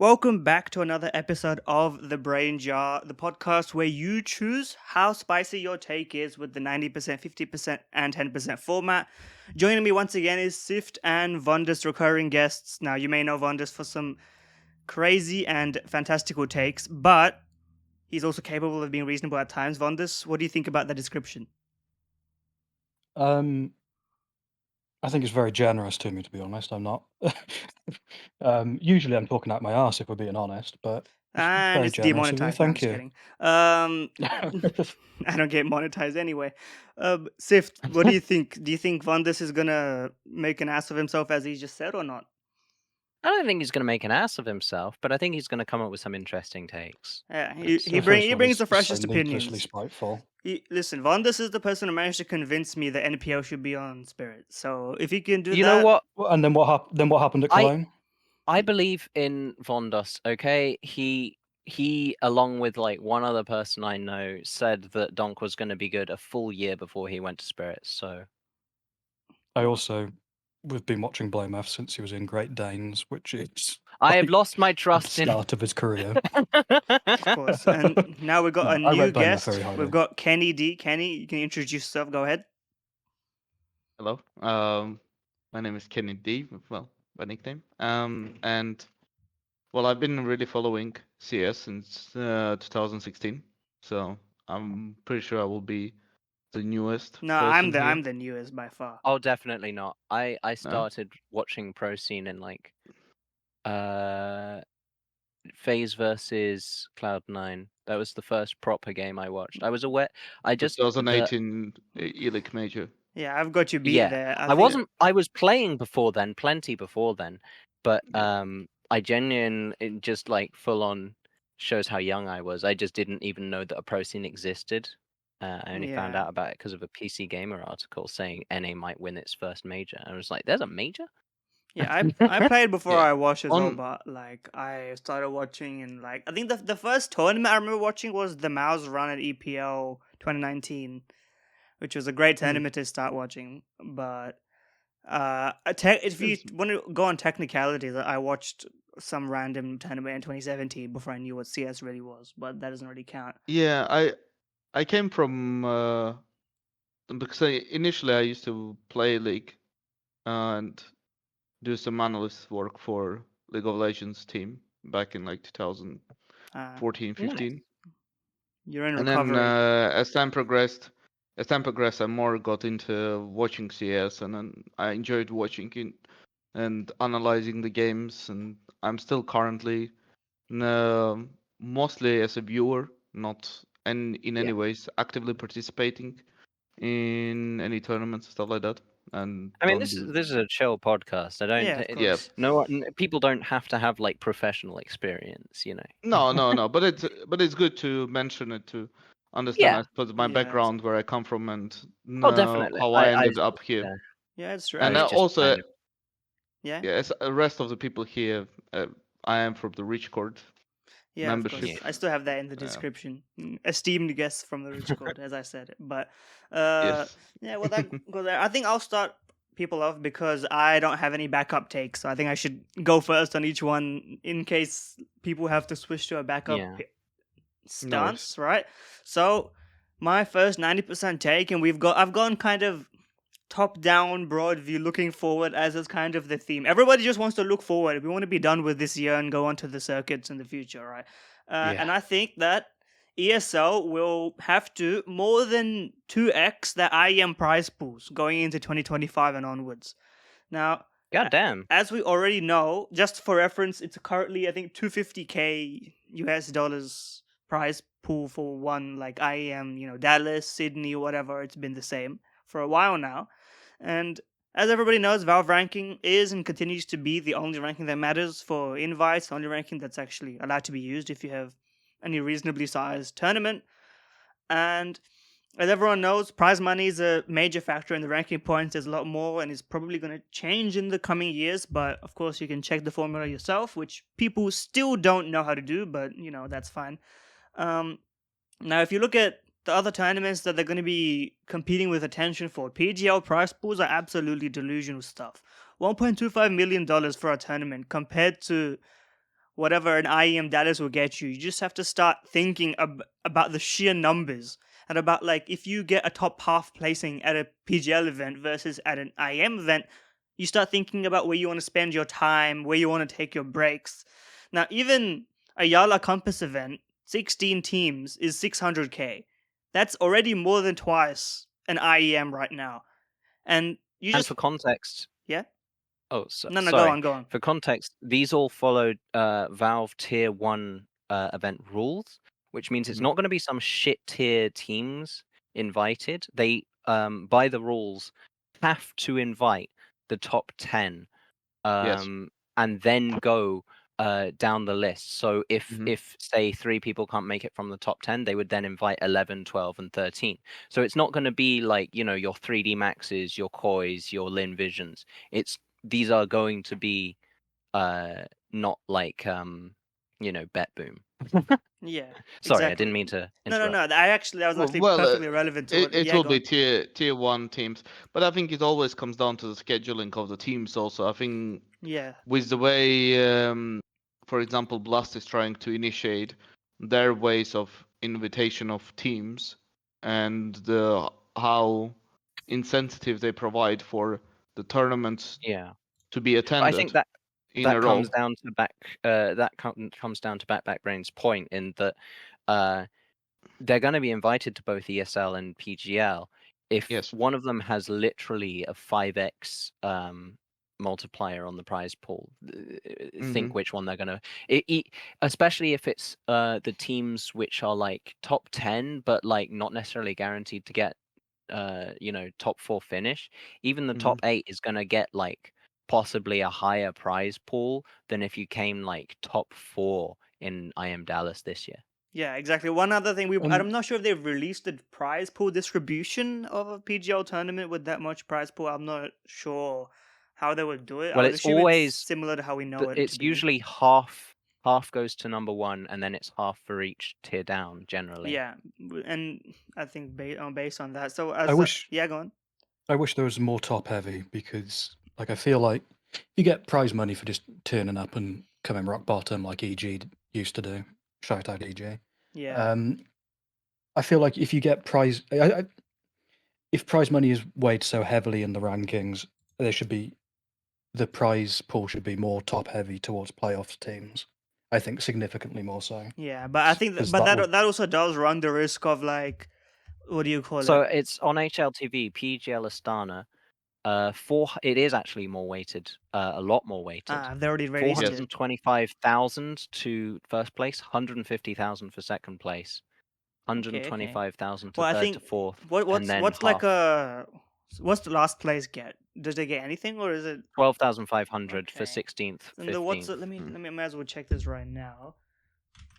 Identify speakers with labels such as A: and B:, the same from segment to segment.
A: Welcome back to another episode of The Brain Jar, the podcast where you choose how spicy your take is with the 90%, 50%, and 10% format. Joining me once again is Sift and Vondus, recurring guests. Now, you may know Vondus for some crazy and fantastical takes, but he's also capable of being reasonable at times. Vondus, what do you think about the description?
B: I think it's very generous to me, to be honest. I'm not. Usually I'm talking out my arse if we're being honest, but it's
A: And
B: very
A: it's
B: generous of you.
A: demonetized. No, I'm
B: Thank
A: just
B: you.
A: kidding. I don't get monetized anyway. Sift, what do you think? Do you think Vondus is gonna make an ass of himself as he just said, or not?
C: I don't think he's going to make an ass of himself, but I think he's going to come up with some interesting takes.
A: Yeah,
B: It's,
A: he
B: first of all,
A: brings the
B: it's so
A: freshest
B: needlessly
A: opinions.
B: spiteful.
A: Listen, Vondus is the person who managed to convince me that NPL should be on Spirit. So if he can do
C: You know
A: that,
C: what?
B: And then what happened at
C: I
B: Cologne?
C: I believe in Vondos. Okay, he along with like one other person I know said that Donk was going to be good a full year before he went to Spirits. So
B: I also have been watching Blame F since he was in Great Danes, which is
C: I have
B: like
C: lost my
B: the
C: trust in.
B: start of his career.
A: of course. And now we've got
B: No,
A: a
B: I
A: new
B: rate Blame F
A: guest.
B: very highly.
A: We've got Kenny D. Kenny, you can introduce yourself. Go ahead.
D: Hello. My name is Kenny D. Well, by nickname. And well, I've been really following CS since 2016, so I'm pretty sure I will be the newest
A: No,
D: person here.
A: I'm the newest by far.
C: Oh, definitely not. I
D: No?
C: started watching Pro Scene in like FaZe versus Cloud9. That was the first proper game I watched. I was aware. I just
D: 2018 ELIC Major.
A: Yeah, I've got you beat
C: Yeah,
A: there.
C: I wasn't. I was playing before then, plenty before then, but I genuinely it just like full on shows how young I was. I just didn't even know that a pro scene existed. I only found
A: Yeah.
C: out about it because of a PC Gamer article saying NA might win its first major. I was like, "There's a major."
A: Yeah, I played before
D: Yeah.
A: I watched as well,
D: On
A: but like I started watching and like I think the first tournament I remember watching was the Mouse run at EPL 2019, which was a great tournament to start watching. But if you
D: It's-
A: want to go on technicalities, I watched some random tournament in 2017 before I knew what CS really was, but that doesn't really count.
D: yeah, I came from because initially I used to play League and do some analyst work for League of Legends team back in like 2014, 15.
A: You're in
D: And then
A: recovery.
D: as time progressed, I more got into watching CS, and then I enjoyed watching it and analyzing the games. And I'm still currently mostly as a viewer, not in any ways actively participating in any tournaments, stuff like that. And
C: I mean,
D: don't
C: this
D: do
C: is a chill podcast. I don't.
A: Yeah, of
C: It,
D: yeah.
A: course.
C: no, people don't have to have like professional experience, you know.
D: No. But it's good to mention it to understand, I
C: Yeah.
D: suppose, my
A: Yeah,
D: background, where I come from, and
C: Oh, definitely.
D: how I ended up here.
C: Yeah,
A: yeah, it's true.
C: I
D: And
C: was just
D: also,
C: kind of.
A: Yeah.
D: yeah, as the rest of the people here, I am from the Rich Court
A: Yeah, of course.
D: membership.
C: Yeah.
A: I still have that in the
D: Yeah.
A: description. Esteemed guest from the Rich Court, as I said. But
D: Yes.
A: yeah, well, that go there. I think I'll start people off because I don't have any backup takes. So I think I should go first on each one in case people have to switch to a backup
C: Yeah.
A: stance, right? So my first 90% take, and I've gone kind of top-down, broad view, looking forward as is kind of the theme. Everybody just wants to look forward. We want to be done with this year and go on to the circuits in the future, right? And I think that ESL will have to more than 2x the IEM prize pools going into 2025 and onwards. Now,
C: God damn.
A: as we already know, just for reference, it's currently, I think, 250k US dollars prize pool for one like IEM, Dallas, Sydney, whatever. It's been the same for a while now. And as everybody knows, Valve ranking is and continues to be the only ranking that matters for invites, the only ranking that's actually allowed to be used if you have any reasonably sized tournament. And as everyone knows, prize money is a major factor in the ranking points. There's a lot more and is probably going to change in the coming years. But of course, you can check the formula yourself, which people still don't know how to do, but that's fine. Now, if you look at the other tournaments that they're going to be competing with attention for, PGL prize pools are absolutely delusional stuff. $1.25 million for a tournament compared to whatever an IEM Dallas will get you. You just have to start thinking about the sheer numbers and about like if you get a top half placing at a PGL event versus at an IEM event, you start thinking about where you want to spend your time, where you want to take your breaks. Now, even a Yala Compass event, 16 teams is 600k. That's already more than twice an IEM right now. And you
C: And
A: just
C: for context,
A: yeah.
C: oh,
A: No, go
C: sorry.
A: on.
C: For context, these all followed Valve Tier 1 event rules, which means it's
B: Mhm.
C: not going to be some shit tier teams invited. They, by the rules, have to invite the top 10
D: Yes.
C: and then go down the list. So
D: Mhm.
C: if say 3 people can't make it from the top 10, they would then invite 11, 12, and 13. So it's not going to be like, you know, your 3D Maxes, your Kois, your Lin Visions. These are going to be not like you know, Bet Boom.
A: Yeah,
C: Sorry, I
A: exactly.
C: didn't mean to
A: No,
C: interrupt.
A: that was actually
D: Well,
A: perfectly relevant to what.
D: it
A: Yeah,
D: will
A: go
D: be
A: on.
D: tier 1 teams, but I think it always comes down to the scheduling of the teams. Also, I think
A: Yeah,
D: with the way, for example, Blast is trying to initiate their ways of invitation of teams and how insensitive they provide for the tournaments
C: Yeah.
D: to be
C: But I
D: attended
C: think that
D: in a row.
C: comes down to backpackbrain's point in that they're going to be invited to both ESL and PGL. If
D: Yes.
C: one of them has literally a 5x multiplier on the prize pool, think which one they're going to, especially if it's the teams which are like top 10 but like not necessarily guaranteed to get you know, top 4 finish. Even the top 8 is going to get like possibly a higher prize pool than if you came like top 4 in IM Dallas this year.
A: yeah, exactly. One other thing,
B: Um,
A: I'm not sure if they've released the prize pool distribution of a PGL tournament with that much prize pool. I'm not sure how they would do it. I
C: Well,
A: would
C: it's
A: assume it's
C: always
A: similar to how we know it to
C: it's
A: be.
C: usually half goes to number 1 and then it's half for each tier down generally.
A: Yeah, and I think based on that. So
B: I wish
A: yeah, go on.
B: I wish there was more top heavy because, like, I feel like you get prize money for just turning up and coming rock bottom like EG used to do. Shout out EG.
A: Yeah,
B: I feel like if you get if prize money is weighed so heavily in the rankings, the prize pool should be more top heavy towards playoffs teams. I think significantly more so.
A: yeah, but I think
B: Because
A: but
B: that would
A: that also does run the risk of like, what do you call
C: So
A: it?
C: it's on HLTV, PGL Astana. It is actually more weighted, a lot more weighted.
A: They already released it.
C: 425,000 to first place, 150,000 for second place,
A: Okay.
C: 125,000 to
A: Well, I
C: third to
A: think
C: fourth, and then
A: what's like
C: half
A: what's the last place get? Does they get anything or is it
C: 12,500 for
A: okay?
C: 16th,
A: And the what's
C: 15th.
A: it? Let me might as well check this right now.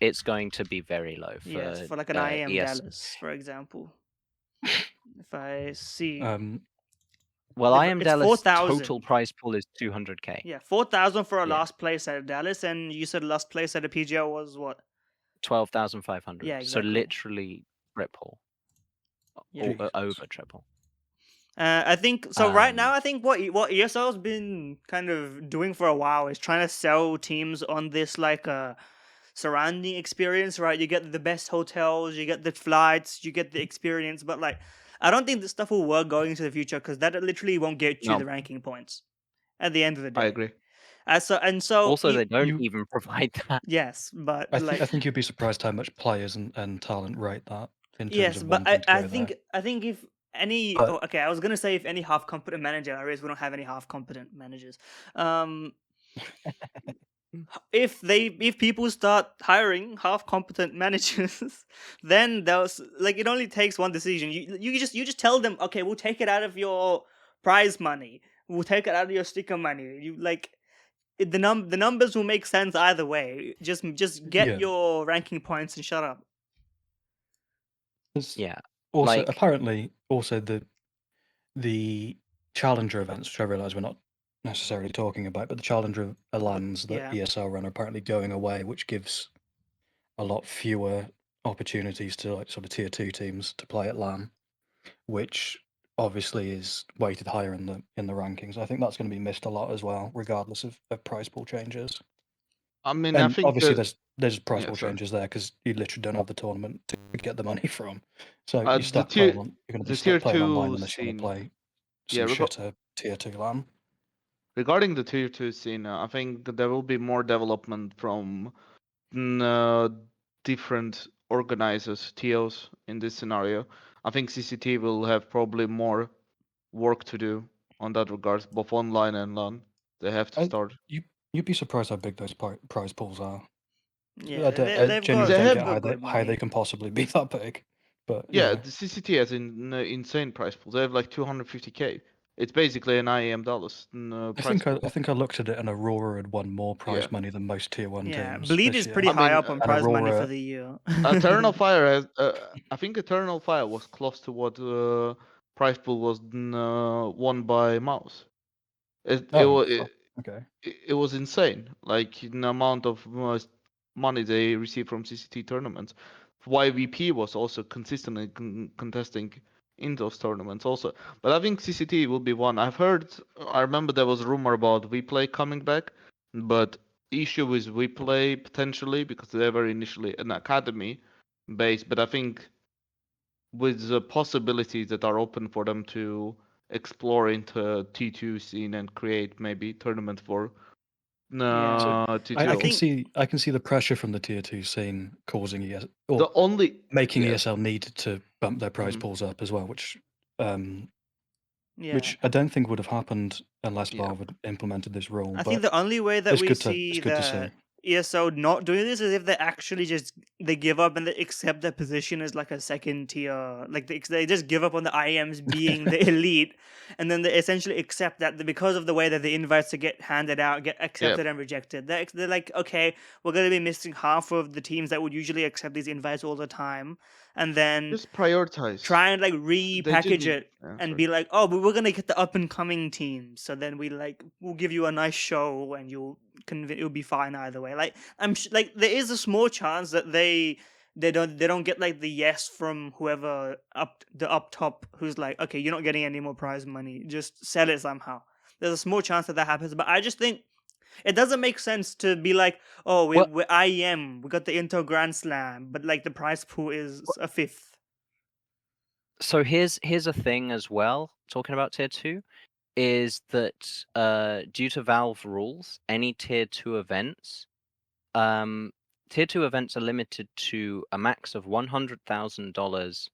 C: It's going to be very low
A: Yes,
C: for
A: for like an IM
C: ES.
A: Dallas, for example. If I see,
C: Well, IM
A: it's
C: Dallas total
A: 4,000.
C: prize pool is 200k.
A: Yeah, 4,000 for a
C: Yeah.
A: last place at Dallas, and you said last place at a PGL was what?
C: 12,500.
A: Yeah,
C: So
A: exactly.
C: literally triple,
A: Yeah.
C: over triple.
A: I think so. Right now, I think what ESL's been kind of doing for a while is trying to sell teams on this like surrounding experience. Right, you get the best hotels, you get the flights, you get the experience. But like, I don't think this stuff will work going into the future because that literally won't get you
C: No.
A: the ranking points at the end of the day.
D: I agree.
A: So
C: Also, they don't even provide that.
A: yes, but
B: I
A: like
B: think you'd be surprised how much players and talent rate that in terms
A: yes,
B: of
A: but
B: wanting to
A: I
B: go there.
A: think if any
B: But
A: okay, I was gonna say if any half competent manager, I realize we don't have any half competent managers. If people start hiring half competent managers, then those like it only takes one decision. You just tell them, okay, we'll take it out of your prize money, we'll take it out of your sticker money. You like the numbers will make sense either way. Just get
B: yeah,
A: your ranking points and shut up.
B: there's
C: Yeah.
B: also
C: Like,
B: apparently also the challenger events, which I realise we're not necessarily talking about, but the challenger lands that
A: Yeah.
B: ESL run are apparently going away, which gives a lot fewer opportunities to like sort of tier 2 teams to play at LAN, which obviously is weighted higher in the rankings. I think that's going to be missed a lot as well, regardless of prize pool changes.
D: I mean, I
B: And
D: think
B: obviously,
D: that
B: there's price
D: yeah,
B: pool
D: sorry.
B: changes there because you literally don't have the tournament to get the money from. So you
D: The
B: start
D: tier
B: playing on. You're going to be
D: the tier
B: stuck playing online
D: two
B: unless you want to
D: scene.
B: play
D: Yeah,
B: some shitter tier 2 LAN.
D: regarding the tier two scene, I think that there will be more development from different organizers, TOs in this scenario. I think CCT will have probably more work to do on that regards, both online and LAN. They have to start.
B: You'd be surprised how big those prize pools are.
A: Yeah,
B: I
A: they've
B: genuinely
A: got
B: don't
D: They
B: get
A: got good
B: how they
A: money.
B: can possibly be that big. But
D: Yeah, the CCT has insane price pool. They have like 250k. It's basically an IEM dollars price pool.
B: I think I looked at it, and Aurora had won more prize
D: Yeah.
B: money than most tier 1
A: Yeah,
B: teams
A: Bleed
B: this
A: is
B: year.
A: pretty
D: I
A: high
D: mean,
A: up on
B: And
A: prize money for
B: Aurora,
A: the year.
D: Eternal Fire has. I think Eternal Fire was close to what prize pool was won by Mouse.
B: okay.
D: It was insane. Like the amount of money they received from CCT tournaments. YVP was also consistently contesting in those tournaments also. But I think CCT will be one. I remember there was a rumor about WePlay coming back, but issue with WePlay potentially because they were initially an academy base. But I think with the possibilities that are open for them to explore into T2 scene and create maybe tournament for T2.
B: I can see the pressure from the tier 2 scene causing making
D: yeah.
B: ESL need to bump their prize
D: Mhm.
B: pools up as well, which
A: Yeah.
B: which I don't think would have happened unless
D: Yeah.
B: Valve had implemented this rule.
A: I
B: But
A: think the only way that we
B: it's
A: see
B: good to see.
A: that ESO not doing this is if they actually just they give up and they accept their position as like a second tier, like they just give up on the IMs being the elite, and then they essentially accept that because of the way that the invites to get handed out get accepted and rejected. They're like, okay, we're gonna be missing half of the teams that would usually accept these invites all the time, and then
D: Just prioritize.
A: try and like
D: They just
A: repackage
D: need-
A: it and be like, oh, but we're gonna get the up and coming teams. So then we'll give you a nice show, and it'll be fine either way. Like like there is a small chance that they don't get like the yes from whoever up top who's like, okay, you're not getting any more prize money. Just sell it somehow. There's a small chance that happens, but I just think it doesn't make sense to be like, oh, we're IEM, we got the Inter Grand Slam, but like the prize pool is a fifth.
C: So here's a thing as well, talking about tier 2, is that due to Valve rules, any tier 2 events are limited to a max of $100,000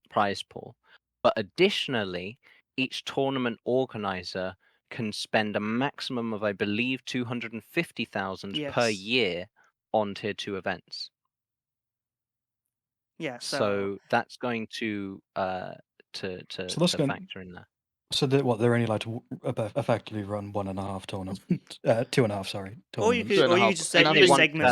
C: prize pool. But additionally, each tournament organizer can spend a maximum of, I believe, $250,000 per year on tier 2 events.
A: Yeah,
C: so that's going to factor in there.
B: So they're only allowed to effectively run 1.5 tournaments, 2.5, sorry.
A: Or you could just segment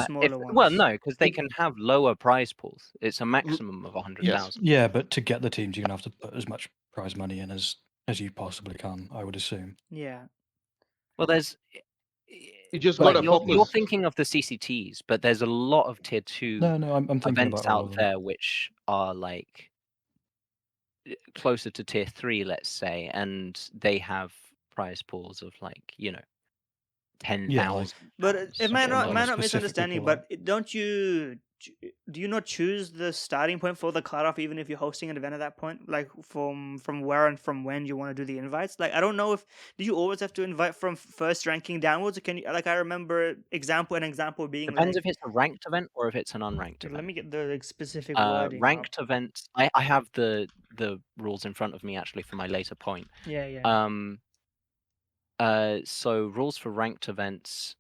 A: smaller ones.
C: Well, no, because they can have lower prize pools. It's a maximum of 100,000.
B: Yeah, but to get the teams, you're gonna have to put as much prize money in as you possibly can, I would assume.
A: Yeah.
C: Well, there's.
D: You just gotta focus.
C: You're thinking of the CCTs, but there's a lot of tier 2
B: No, I'm thinking
C: events
B: about all
C: out
B: of them.
C: there which are like closer to tier 3, let's say, and they have prize pools of like 10,000.
A: But it might not misunderstand you, but do you not choose the starting point for the cutoff even if you're hosting an event at that point, like from where and from when you want to do the invites? Like I don't know if do you always have to invite from first ranking downwards, or can you, like I remember an example being
C: depends
A: like,
C: if it's a ranked event or if it's an unranked event.
A: Let me get the specific wording.
C: Ranked events, I have the rules in front of me actually for my later point.
A: Yeah.
C: So rules for ranked events,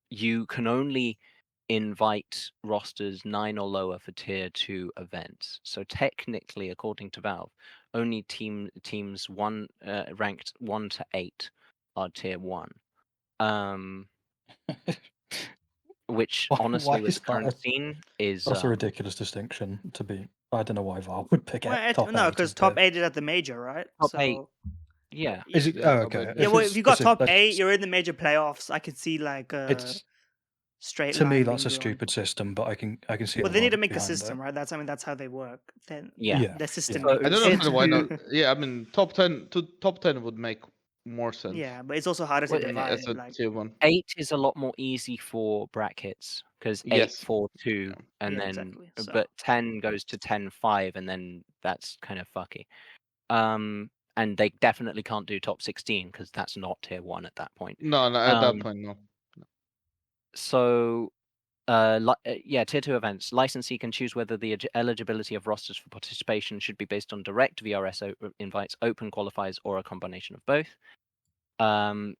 C: you can only invite rosters 9 or lower for tier 2 events. So technically, according to Valve, only teams ranked 1 to 8 are tier 1. Which honestly, with the current scene, is
B: that's a ridiculous distinction to be. I don't know why Valve would pick it. No,
A: because top 8 is at the major, right?
C: Top 8. Yeah.
B: Is it? Oh, okay.
A: Yeah, well, if you got top 8, you're in the major playoffs. I could see like
B: it's
A: straight
B: to
A: line.
B: me, that's a stupid system, but I can see.
A: Well, they need to make a system, right? That's how they work. Then
C: yeah,
A: the system.
D: I don't know why not. Yeah, I mean top 10 would make more sense.
A: Yeah, but it's also harder to
C: Well,
A: divide.
D: As a
A: Like,
D: tier 1.
C: 8 is a lot more easy for brackets because 8,
D: Yes.
C: 4, 2,
D: Yeah.
C: and
A: yeah,
C: then
A: exactly. So
C: but 10 goes to 10, 5, and then that's kind of fucky. And they definitely can't do top 16 because that's not tier 1 at that point.
D: No, at that point, no.
C: So, yeah, tier 2 events. Licensee can choose whether the eligibility of rosters for participation should be based on direct VRS invites, open qualifiers, or a combination of both.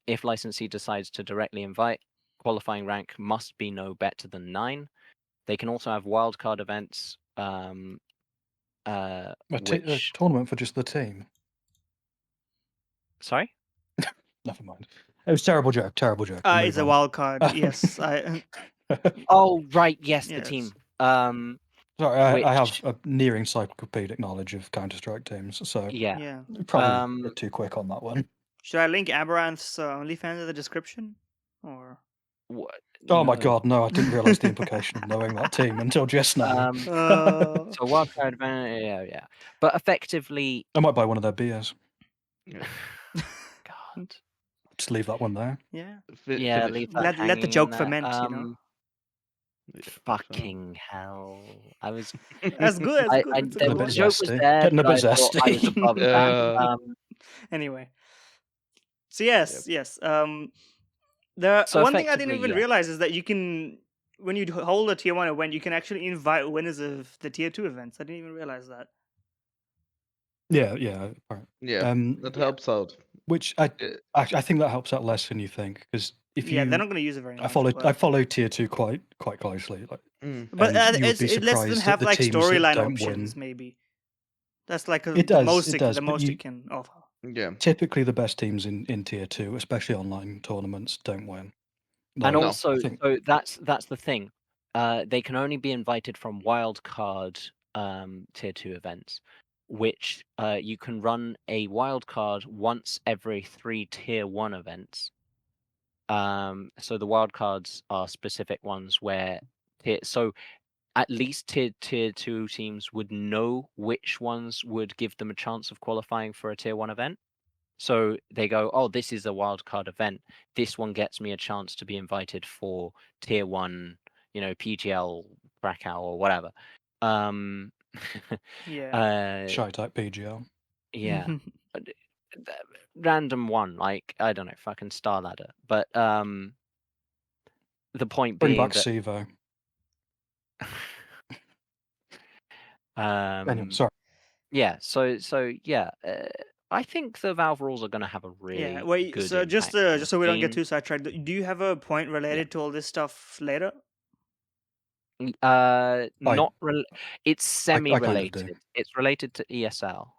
C: If licensee decides to directly invite, qualifying rank must be no better than 9. They can also have wildcard events.
B: A
C: Which
B: tournament for just the team.
C: sorry?
B: Never mind. It was terrible joke. Terrible joke. We'll
A: it's
B: move
A: a
B: on.
A: wild card. Yes, I.
C: Oh right, yes, the
A: Yes.
C: team.
B: Sorry, I have
C: Which
B: a near encyclopedic knowledge of Counter-Strike teams, so
C: yeah.
A: Yeah.
B: probably a bit too quick on that one.
A: Should I link Amaranth's OnlyFans in the description? Or
C: What?
B: Oh my
C: No.
B: god, no! I didn't realize the implication of knowing that team until just now.
C: So wildcard event, yeah. But effectively,
B: I might buy one of their beers.
D: Yeah.
C: God.
B: Just leave that one there.
A: yeah,
C: Yeah,
D: Finish.
C: leave that
A: let the
C: hanging
A: joke
C: in there.
A: ferment. You know,
D: Yeah,
C: Fucking hell! I was.
A: that's good. That's good. It's a
B: Getting
A: good
B: a bit
A: one.
C: The joke was
B: zesty.
C: there,
B: Getting a
C: but I
B: bit
C: thought I was
B: zesty.
C: above that.
A: Anyway, so yes. The
C: So
A: one thing I didn't
C: effectively,
A: even
C: yeah.
A: realize is that you can, when you hold a tier 1 event, you can actually invite winners of the tier 2 events. I didn't even realize that.
B: Yeah. Right.
D: Yeah, that helps out.
B: Which I think that helps out less than you think, because if
A: Yeah,
B: you,
A: they're not going to use it very much.
B: I follow tier 2 quite closely, like,
A: But
B: and you would be
A: it lets them
B: surprised
A: have
B: at the
A: like
B: teams that
A: storyline
B: don't
A: options,
B: win.
A: maybe. That's like
B: It
A: the
B: does,
A: most
B: it does,
A: the
B: but
A: most
B: you-
A: it can offer.
D: Yeah.
B: Typically, the best teams in tier 2, especially online tournaments, don't win.
C: And
B: Like,
D: No.
C: also,
B: I think,
C: so that's the thing. They can only be invited from wildcard tier 2 events, which you can run a wildcard once every 3 tier 1 events. So the wildcards are specific ones where so at least tier 2 teams would know which ones would give them a chance of qualifying for a tier 1 event. So they go, oh, this is a wildcard event. This one gets me a chance to be invited for tier 1, PGL, Krakow, or whatever.
A: Yeah.
B: shy type PGL.
C: Yeah. Random one, like, I don't know, fucking Star Ladder. But the point
B: Bring
C: being
B: back
C: that
B: Sivo. Anyway, sorry.
C: yeah, so yeah, I think the Valve rules are going to have a really
A: Wait.
C: good
A: So just
C: impact on the
A: so we don't get
C: scene.
A: too sidetracked, do you have a point related to all this stuff later?
C: Not it's semi-related.
B: kind of do.
C: It's related to ESL.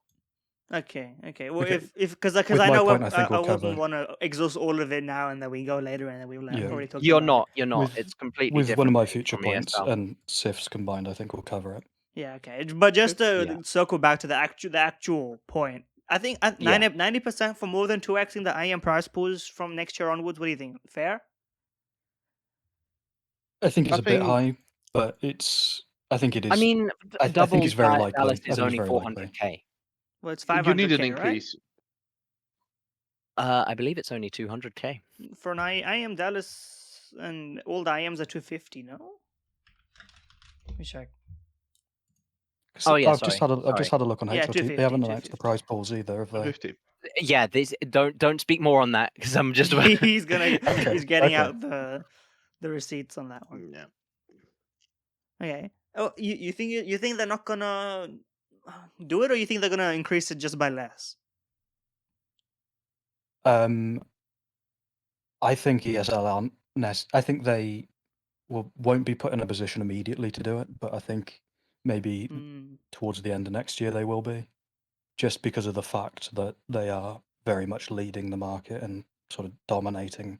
A: Okay. Well,
B: Okay.
A: if because
B: With
A: I
B: my
A: know
B: point, I think
A: I
B: we'll
A: wouldn't
B: cover.
A: want to exhaust all of it now, and then we go later, and then we'll
B: Yeah.
A: already talk.
C: You're
A: about
C: not.
B: With-
C: It's completely
B: With
C: different.
B: one of my
C: things
B: future
C: from
B: points
C: ESL.
B: and SIFs combined, I think we'll cover it.
A: it. Yeah. Okay. But just to
C: Yeah.
A: circle back to the actual point, I think 90% for more than 2xing the IM prize pools from next year onwards. What do you think? Fair?
B: I think it's
D: I
B: a bit
D: think-
B: high, but I think it is.
C: I mean,
B: I
C: double
B: think it's very likely.
C: Dallas
B: I
C: is
B: think it's
C: only
B: very likely.
C: 400k.
A: Well, it's
D: You
A: 500k,
D: need an
A: right?
D: increase.
C: I believe it's only 200k.
A: For an IM Dallas and all the IMs are 250. No. Let me check.
C: Oh yeah,
B: I've just had a look on
A: Yeah,
B: HLTV.
A: 250,
B: They haven't announced
A: 250.
B: the prize pools either, have they?
D: 50.
C: Yeah, don't speak more on that because I'm just about.
A: he's getting
B: okay.
A: out the receipts on that one.
D: Yeah.
A: Okay. Oh, you think they're not gonna do it, or you think they're gonna increase it just by less?
B: I think ESL aren't. I think they won't be put in a position immediately to do it, but I think maybe towards the end of next year they will be, just because of the fact that they are very much leading the market and sort of dominating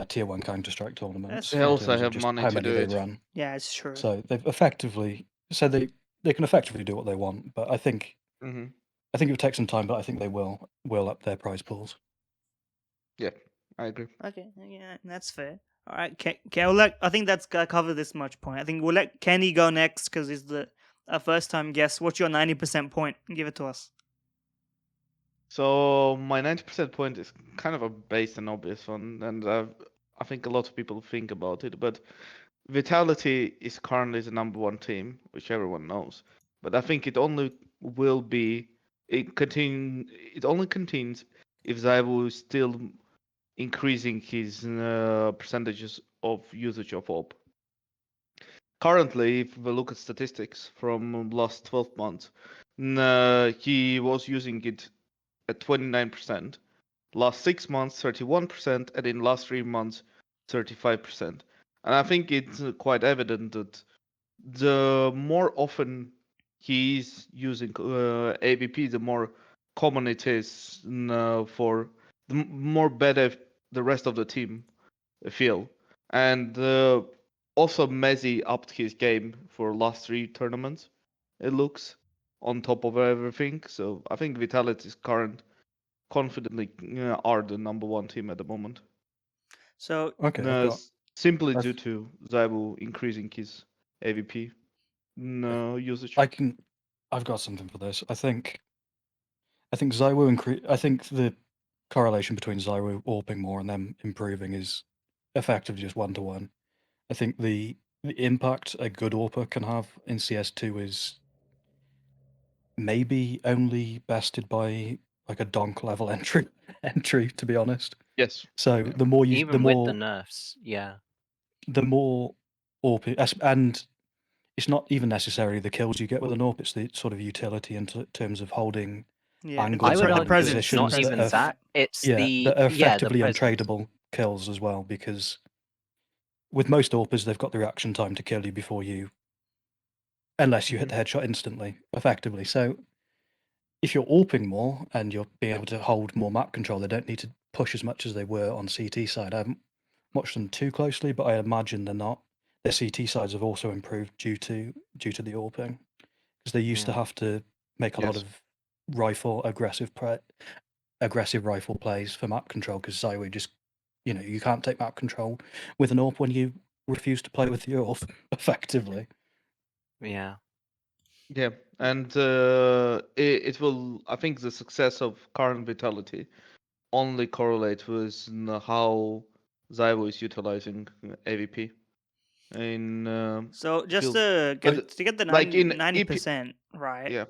B: tier 1 Counter-Strike tournaments.
A: They
B: in
D: also
B: terms of
D: have
B: just
D: money
B: how
D: to
B: many
D: do
B: they
D: it.
B: run.
A: Yeah, it's true.
B: So they've effectively said they can effectively do what they want, but I think I think it will take some time, but I think they will up their prize pools.
D: Yeah, I agree.
A: Okay, yeah, that's fair. All right, I think that's gonna cover this much point. I think we'll let Kenny go next because he's our first time guest. What's your 90% point? Give it to us.
D: So my 90% point is kind of a based and obvious one, and I think a lot of people think about it, but Vitality is currently the #1 team, which everyone knows. But I think it only will be it only continues if ZywOo is still increasing his percentages of usage of AWP. Currently, if we look at statistics from last 12 months, he was using it at 29%. Last 6 months, 31%, and in last 3 months, 35%. And I think it's quite evident that the more often he's using AWP, the more common it is for the more better the rest of the team feel. And also Messi upped his game for last 3 tournaments, it looks, on top of everything. So I think Vitality's confidently are the #1 team at the moment.
A: So
B: Okay, I've got.
D: Simply
B: I've-
D: due to ZywOo increasing his AWP usage.
B: I've got something for this. I think ZywOo I think the correlation between ZywOo AWPing more and them improving is effectively just 1-to-1. I think the impact a good AWPer can have in CS2 is maybe only bested by like a donk level entry, to be honest.
D: Yes.
B: So
D: Yeah.
B: the more you
C: Even with the nerfs, yeah.
B: the more AWP, and it's not even necessarily the kills you get with an AWP, it's the sort of utility in terms of holding
A: yeah,
B: angles
C: I would
B: and
A: the
C: argue
A: presence,
C: it's not
B: positions
C: even
B: that are
C: that. It's
B: that are
C: the
B: effectively
C: presence.
B: untradeable kills as well, because with most AWPers they've got the reaction time to kill you before you, unless you hit the headshot instantly, effectively. So if you're AWPing more and you're being able to hold more map control, they don't need to push as much as they were on CT side. I haven't watched them too closely, but I imagine they're not. Their CT sides have also improved due to the AWPing, because they used to
C: Yeah.
B: have to make a lot
D: Yes.
B: of aggressive rifle plays for map control, because ZywOo just, you can't take map control with an AWP when you refuse to play with the AWP effectively.
C: Yeah.
D: Yeah, and it will. I think the success of current Vitality only correlates with how ZywOo is utilizing AWP in
A: so just
D: field.
A: to
D: But
A: get the
D: like in
A: 90%, right?
D: yeah,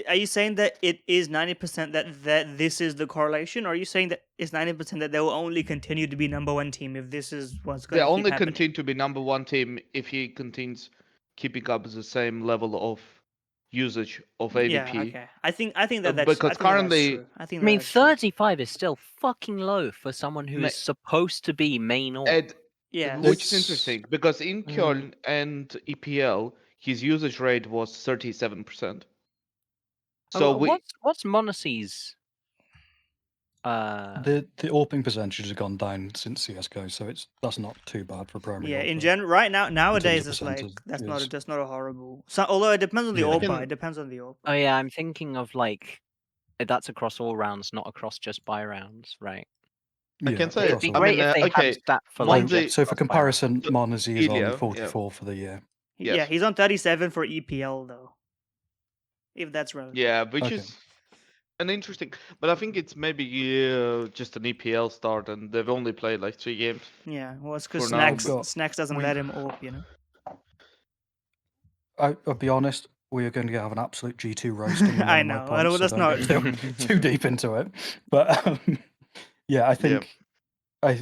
A: Are you saying that it is 90% that this is the correlation, or are you saying that it's 90% that they will only continue to be #1 team if this is what's
D: they
A: going to keep
D: only
A: happening?
D: continue to be #1 team if he continues keeping up the same level of usage of
A: Yeah,
D: AWP.
A: okay. I think that's
D: Because currently,
A: true. I think
C: I mean,
A: that's true.
C: 35 is still fucking low for someone who
D: Ma-
C: is supposed to be main AWP.
D: Ed,
A: Yes.
D: which is
B: It's-
D: interesting because in Köln and EPL, his usage rate was 37%. So
C: What's Monacy's?
B: the AWPing percentages have gone down since CS:GO, so that's not too bad for primary.
A: Yeah, in
B: AWPer.
A: general, right now,
B: of
A: nowadays, it's like
B: percentages.
A: that's not a horrible. So, although it depends on the
B: Yeah.
A: AWPer, it depends on the AWPer.
C: Oh yeah, I'm thinking of like that's across all rounds, not across just buy rounds, right?
D: I
B: Yeah,
D: can say,
C: It'd be
B: across all.
C: great if they had
D: okay,
C: a stat for
B: Like,
C: like just
B: so for
C: cross buy rounds.
B: comparison, Monazy is on
D: Ilya,
B: 44 for the year.
A: Yeah,
D: Yes.
A: he's on 37 for EPL though. If that's relevant.
D: Yeah, which
B: Okay.
D: is an interesting, but I think it's maybe just an EPL start, and they've only played like 3 games.
A: Yeah, well, it's because
D: For now,
A: Snax doesn't let him AWP, you know.
B: I'll be honest, we are going to have an absolute G2 roasting in one
A: I
B: of my
A: know.
B: points, so
A: That's
B: don't
A: not
B: get too deep into it. But yeah, I think I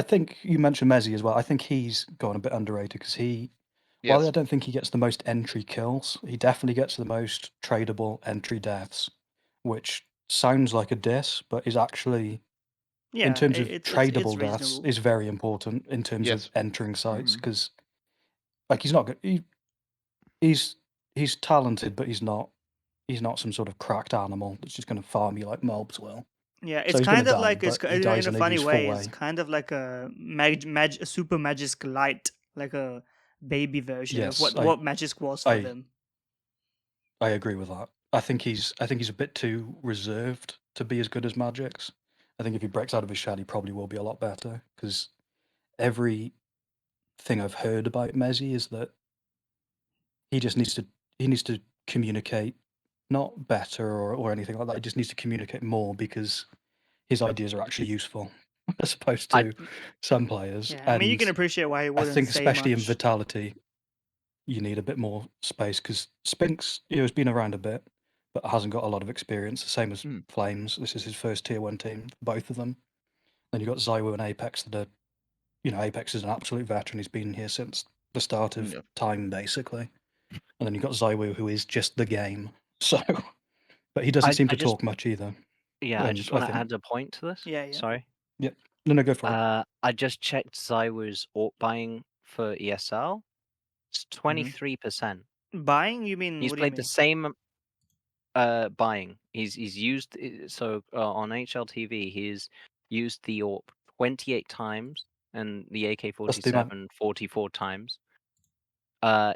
B: think you mentioned Messi as well. I think he's gone a bit underrated because while I don't think he gets the most entry kills, he definitely gets the most tradable entry deaths, which sounds like a diss, but is actually, in terms of tradable deaths,
A: reasonable.
B: is very important in terms of entering sites, because like he's not good. He's talented, but he's not some sort of cracked animal that's just going to farm you like mobs will.
A: Yeah,
B: So
A: it's
B: he's gonna
A: kind of
B: die,
A: like it's
B: but he
A: in
B: dies
A: a
B: in
A: funny
B: his full
A: way. It's
B: way.
A: kind of like a a super magisk light, like a baby version of
B: Yes,
A: what magisk was for them.
B: I agree with that. I think he's a bit too reserved to be as good as Magix. I think if he breaks out of his shell, he probably will be a lot better, because every thing I've heard about Messi is that he just needs to communicate not better or anything like that. He just needs to communicate more because his ideas are actually useful as opposed
C: I
B: to some players.
A: Yeah, I mean, you can
B: And
A: appreciate why he
B: I
A: wouldn't
B: think,
A: say
B: especially in
A: much.
B: Vitality, you need a bit more space because Spinks, has been around a bit, but hasn't got a lot of experience. The same as Flames. This is his first tier 1 team, both of them. Then you've got ZywOo and Apex that are, Apex is an absolute veteran. He's been here since the start of time, basically. And then you've got ZywOo, who is just the game. So, but he doesn't seem to talk much either.
C: Yeah, I
B: And
C: just
B: I
C: want to
B: think,
C: add a point to this.
A: Yeah.
C: Sorry.
B: yeah, no, go for it.
C: I just checked ZywOo's AWP buying for ESL. It's 23%.
A: Buying? You mean?
C: He's
A: What do you
C: played the
A: mean?
C: same buying. He's used on HLTV he's used the AWP 28 times and the
B: That's the amount.
C: AK-47 44 times.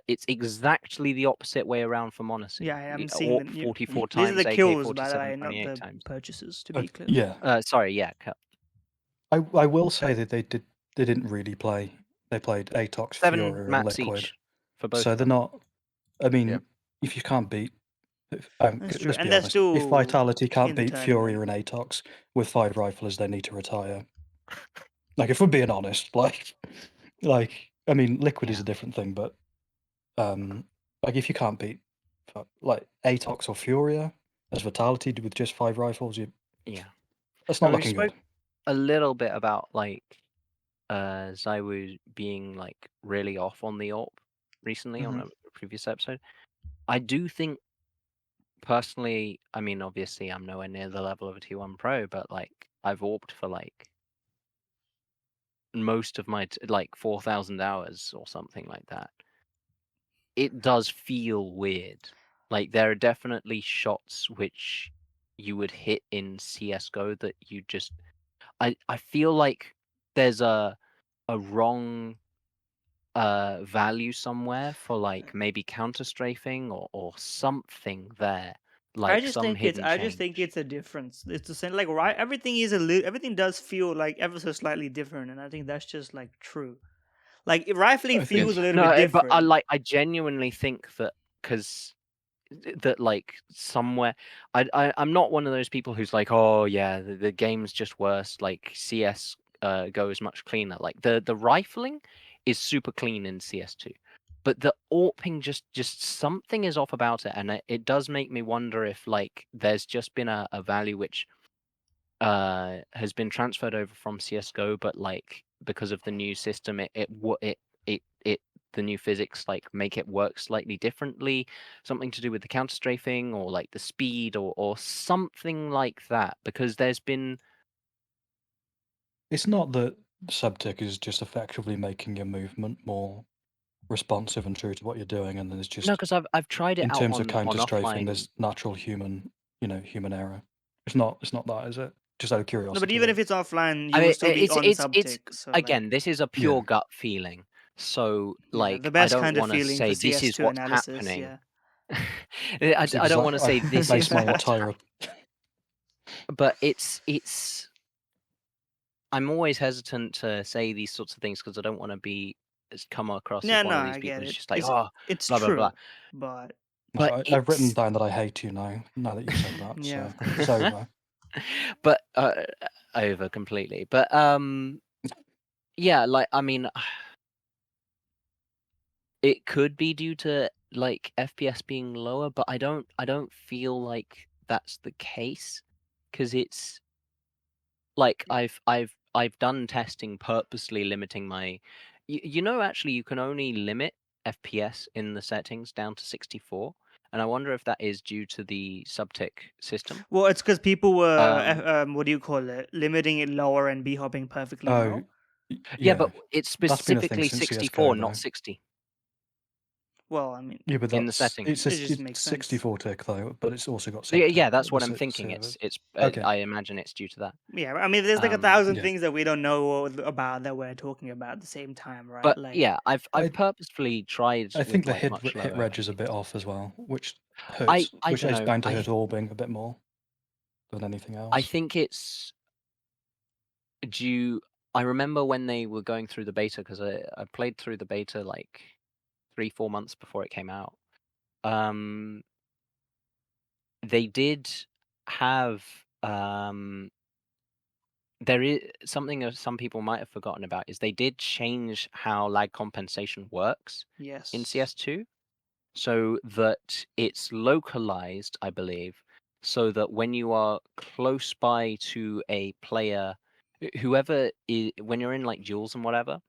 C: It's exactly the opposite way around for Monacy.
A: Yeah, I'm
C: The
A: seeing
C: AWP
A: the
C: 44
A: these are
C: times,
A: the kills, by the
C: AK-47
A: way, not
C: 28
A: the
C: times.
A: purchases. To be clear.
B: Yeah,
C: Sorry, yeah.
B: I will say that they didn't really play. They played Atox,
C: 7
B: Furia, and
C: maps
B: Liquid.
C: each for both.
B: So they're not. I mean,
D: Yeah.
B: if you can't beat,
A: That's true,
B: let's
A: and
B: be
A: they're
B: honest.
A: still
B: If Vitality can't
A: in the
B: beat
A: tournament.
B: Furia and Atox with 5 riflers, they need to retire. Like, if we're being honest, like, I mean, Liquid is a different thing, but like if you can't beat like Atox or Furia as Vitality with just 5 rifles,
C: Yeah.
B: that's not
C: And we
B: looking good.
C: spoke a little bit about like ZywOo being like really off on the AWP recently on a previous episode. I do think personally, I mean, obviously I'm nowhere near the level of a T1 Pro, but like I've AWPed for like most of my like 4,000 hours or something like that. It does feel weird. Like there are definitely shots which you would hit in CS:GO that you just I feel like there's a wrong value somewhere for like maybe counter strafing or something there, like some hidden
A: I just think
C: change.
A: it's a difference. It's the same. Like everything is everything does feel like ever so slightly different, and I think that's just like true. Like rifling
B: I think
A: feels a little bit
C: No, but
A: different.
C: I genuinely think that because that like somewhere I'm not one of those people who's like, oh yeah, the game's just worse. Like CS goes much cleaner. Like the rifling is super clean in CS2, but the AWPing just something is off about it, and it does make me wonder if like there's just been a value which has been transferred over from CS:GO, but like because of the new system, it the new physics like make it work slightly differently, something to do with the counter strafing or like the speed or something like that. Because there's been
B: it's not that Subtick is just effectively making your movement more responsive and true to what you're doing, and then it's
C: no,
B: just
C: because I've tried it
B: in
C: out
B: terms of counter strafing,
C: offline.
B: there's natural human error. It's not that, is it? Just out of
A: No,
B: curiosity.
A: but even if it's offline,
C: I
A: you
C: mean,
A: will still be on
C: it's
A: subtick. So
C: again, this is a pure gut feeling. So like,
A: the
C: I
A: best
C: don't
A: kind of
C: want to
A: feeling
C: say
A: for
C: this is
A: CS2
C: what's
A: analysis.
C: happening.
A: Yeah.
C: I don't want to say this
B: base
C: is
B: my
C: what's
B: entire
C: happening. But it's I'm always hesitant to say these sorts of things because I don't want to come across as one of these
A: I
C: people
A: get
C: who's
A: it.
C: just like, oh,
A: It's
C: blah blah
A: true,
C: blah.
A: but
C: But
B: I've written down that I hate you now that you've said that.
A: yeah,
B: So
A: of course.
B: it's over.
C: But over completely. But yeah, like I mean, it could be due to like FPS being lower, but I don't feel like that's the case because it's like I've done testing purposely limiting my actually you can only limit FPS in the settings down to 64, and I wonder if that is due to the subtick system.
A: Well, it's because people were what do you call it, limiting it lower and b hopping perfectly low.
C: Yeah, but it's
B: that's been a thing
C: specifically
B: since
C: 64,
B: CS:GO,
C: not
B: though.
C: 60.
A: Well, I mean,
B: Yeah, but
C: in the settings.
A: It just makes
B: it's
A: sense.
B: 64 tick though, but it's also got
C: Yeah,
B: subtick.
C: yeah, that's what I'm thinking.
B: servers.
C: It's
B: Okay.
C: I imagine it's due to that.
A: Yeah, I mean, there's like 1,000
B: Yeah.
A: things that we don't know about that we're talking about at the same time, right?
C: But
A: Like,
C: yeah, I've
B: I-
C: purposefully tried
B: I think
C: with
B: the
C: like much
B: hit
C: lower
B: reg is a
C: FPS.
B: bit off as well, which hurts.
C: I
B: which
C: don't
B: is
C: know.
B: bound to hurt AWPing a bit more than anything else.
C: I think it's due. I remember when they were going through the beta because I played through the beta like 3-4 months before it came out. they did have there is something that some people might have forgotten about is they did change how lag compensation works in
A: Yes.
C: CS2, so that it's localized, I believe, so that when you are close by to a player, when you're in like duels and whatever,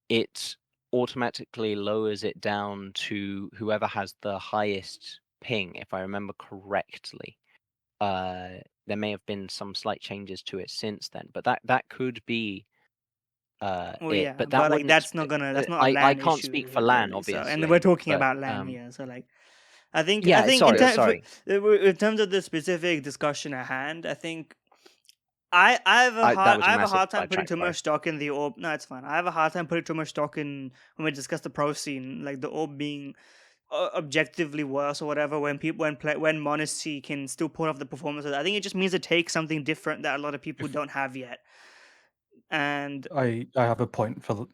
C: it automatically lowers it down to whoever has the highest ping, if I remember correctly. There may have been some slight changes to it since then, but that could be
A: Well,
C: it.
A: yeah,
C: But that
A: like
C: wouldn't.
A: that's not a
C: I
A: LAN
C: can't
A: issue
C: speak for LAN,
A: really. So, and we're
C: obviously.
A: talking
C: But
A: about LAN here. So, like, I think
C: yeah,
A: in
C: sorry.
A: terms of the specific discussion at hand, I think I have a
C: That was a
A: I have a
C: massive
A: hard time putting
C: sidetrack,
A: too
C: sorry.
A: much stock in the orb. No, it's fine. I have a hard time putting too much stock in when we discuss the pro scene, like the orb being objectively worse or whatever. When Monacy can still pull off the performances, I think it just means it takes something different that a lot of people don't have yet. And
B: I have a point for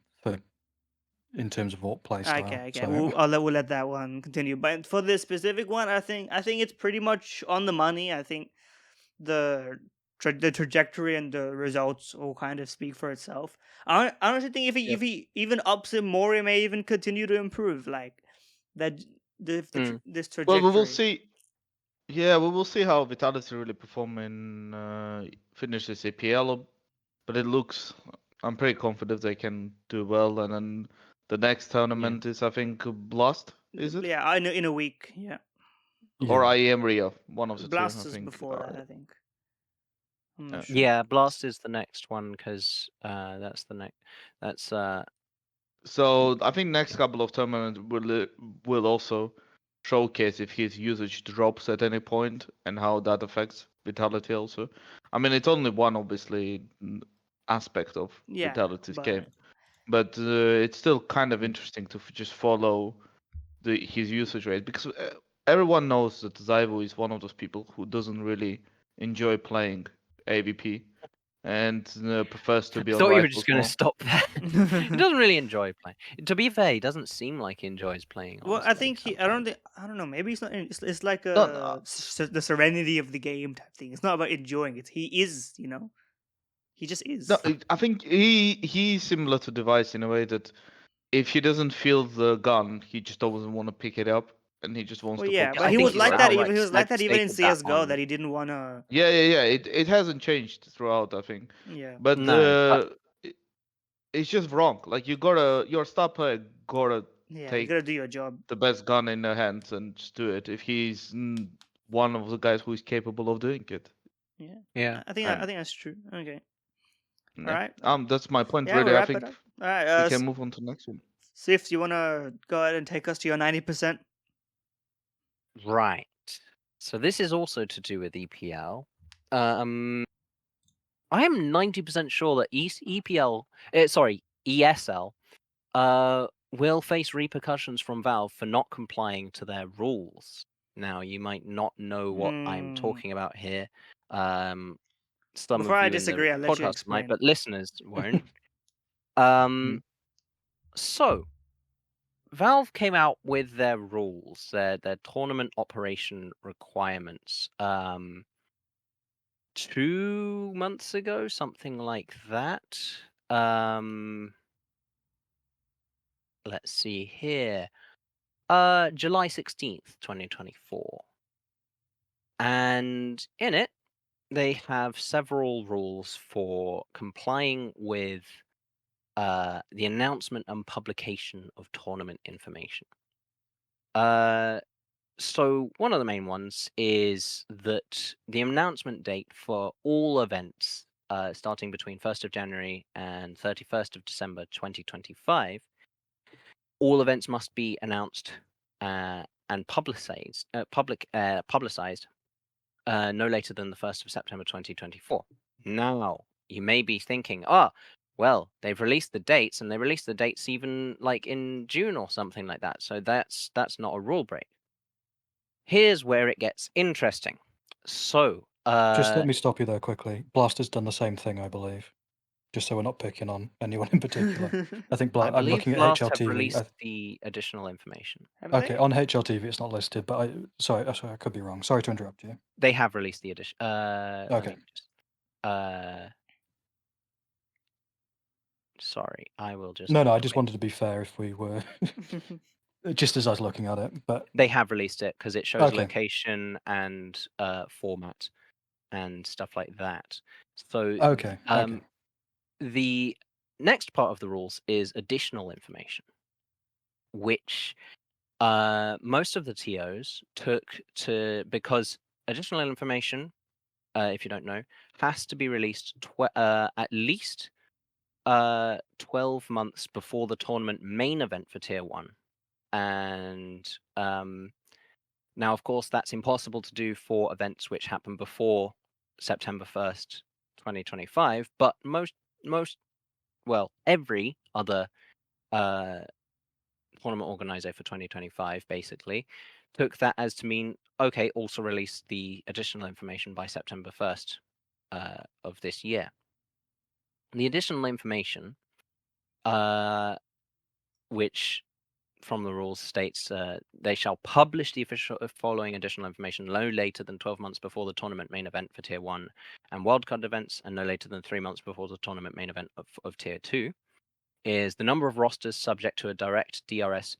B: in terms of what play style.
A: okay,
B: So
A: we'll let that one continue. But for this specific one, I think it's pretty much on the money. I think the trajectory and the results all kind of speak for itself. I honestly think if he even ups it more, he may even continue to improve. Like that, this trajectory.
D: Well, we will see. Yeah, we will see how Vitality really perform in finish this APL, but it looks. I'm pretty confident they can do well, and then the next tournament is, I think, Blast. Is it?
A: Yeah, in a week. Yeah.
D: Or IEM Rio, one of the
A: Blast
D: two, I
A: is
D: think.
A: before that, I think. I'm not sure.
C: Yeah, Blast is the next one because that's the next. That's
D: So I think next couple of tournaments will also showcase if his usage drops at any point and how that affects Vitality also. I mean, it's only one obviously aspect of Vitality's game, but it's still kind of interesting to just follow his usage rate because everyone knows that ZywOo is one of those people who doesn't really enjoy playing AWP and prefers to be
C: I
D: on
C: thought you were
D: rifles
C: just going
D: more.
C: to stop there. He doesn't really enjoy playing. To be fair, he doesn't seem like he enjoys playing.
A: Well,
C: Honestly,
A: I think I don't know. Maybe it's not. It's like the serenity of the game type thing. It's not about enjoying it. He is, he just is.
D: No, I think he's similar to Device in a way that if he doesn't feel the gun, he just doesn't want to pick it up, and he just wants
A: Well,
D: to
A: yeah,
D: focus
A: but
D: on
A: he was
D: the
A: like that.
D: rifle.
A: Even he was like that even in
C: stated that
A: CS:GO.
C: on-
A: That he didn't want to.
D: Yeah. It hasn't changed throughout, I think.
A: Yeah.
D: But
C: No,
D: it's just wrong. Like your star player gotta
A: Yeah, you
D: take
A: gotta do your job.
D: the best gun in their hands and just do it. If he's one of the guys who is capable of doing it.
C: Yeah.
A: I think that's true. Okay.
D: Yeah.
A: All right.
D: That's my point.
A: Yeah,
D: Really,
A: we'll
D: I
A: wrap
D: think
A: it up. All right.
D: we can move on to the next one.
A: Sif, you wanna go ahead and take us to your 90%?
C: Right. So this is also to do with EPL. I am 90% sure that ESL will face repercussions from Valve for not complying to their rules. Now, you might not know what I'm talking about here. Some
A: Before
C: of
A: I
C: you
A: disagree,
C: in
A: I'll
C: the
A: let you
C: podcast might,
A: explain.
C: but listeners won't. So, Valve came out with their rules, their tournament operation requirements, 2 months ago, something like that. Let's see here. July 16th, 2024. And in it, they have several rules for complying with the announcement and publication of tournament information. So one of the main ones is that the announcement date for all events starting between 1st of January and 31st of December 2025, all events must be announced and publicized no later than the 1st of September 2024. Now, you may be thinking, well, they've released the dates, and they released the dates even like in June or something like that. So that's not a rule break. Here's where it gets interesting. So,
B: just let me stop you there quickly. Blast has done the same thing, I believe. just so we're not picking on anyone in particular. I think
C: I
B: I'm
C: believe
B: looking at
C: Blast have
B: HLTV.
C: released the additional information.
A: Have
B: Okay,
A: they?
B: on HLTV it's not listed, but sorry, I could be wrong. Sorry to interrupt you.
C: They have released the addition. Let
B: Okay.
C: me just. Sorry, I will just.
B: No,
C: look
B: I just
C: quick.
B: wanted to be fair if we were just as I was looking at it, but
C: They have released it because it shows
B: Okay.
C: location and format and stuff like that. So
B: okay.
C: the next part of the rules is additional information, which most of the TOs took to because additional information, if you don't know, has to be released at least 12 months before the tournament main event for Tier 1. And now, of course, that's impossible to do for events which happen before September 1st, 2025, but every other tournament organizer for 2025 basically took that as to mean, okay, also release the additional information by September 1st of this year. The additional information, which from the rules states they shall publish the official following additional information no later than 12 months before the tournament main event for Tier 1 and wildcard events, and no later than 3 months before the tournament main event of Tier 2, is the number of rosters subject to a direct VRS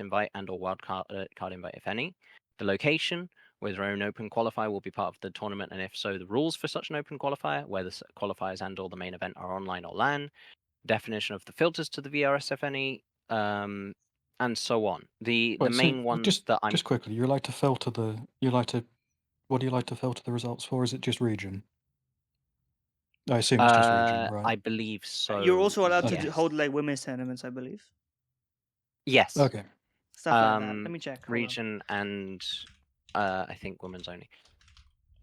C: invite and or wildcard card invite, if any, the location, whether an open qualifier will be part of the tournament, and if so, the rules for such an open qualifier, whether qualifiers and or the main event are online or LAN, definition of the filters to the VRS, if any, and so on. The
B: Wait, so
C: main ones that I'm
B: just quickly, you like to filter what do you like to filter the results for? Is it just region? I assume it's just region, right?
C: I believe so.
A: You're also allowed to
C: yes.
A: hold like women's tournaments, I believe.
C: Yes.
B: Okay.
A: Stuff like that. Let me check. Hold on.
C: Region and I think women's only.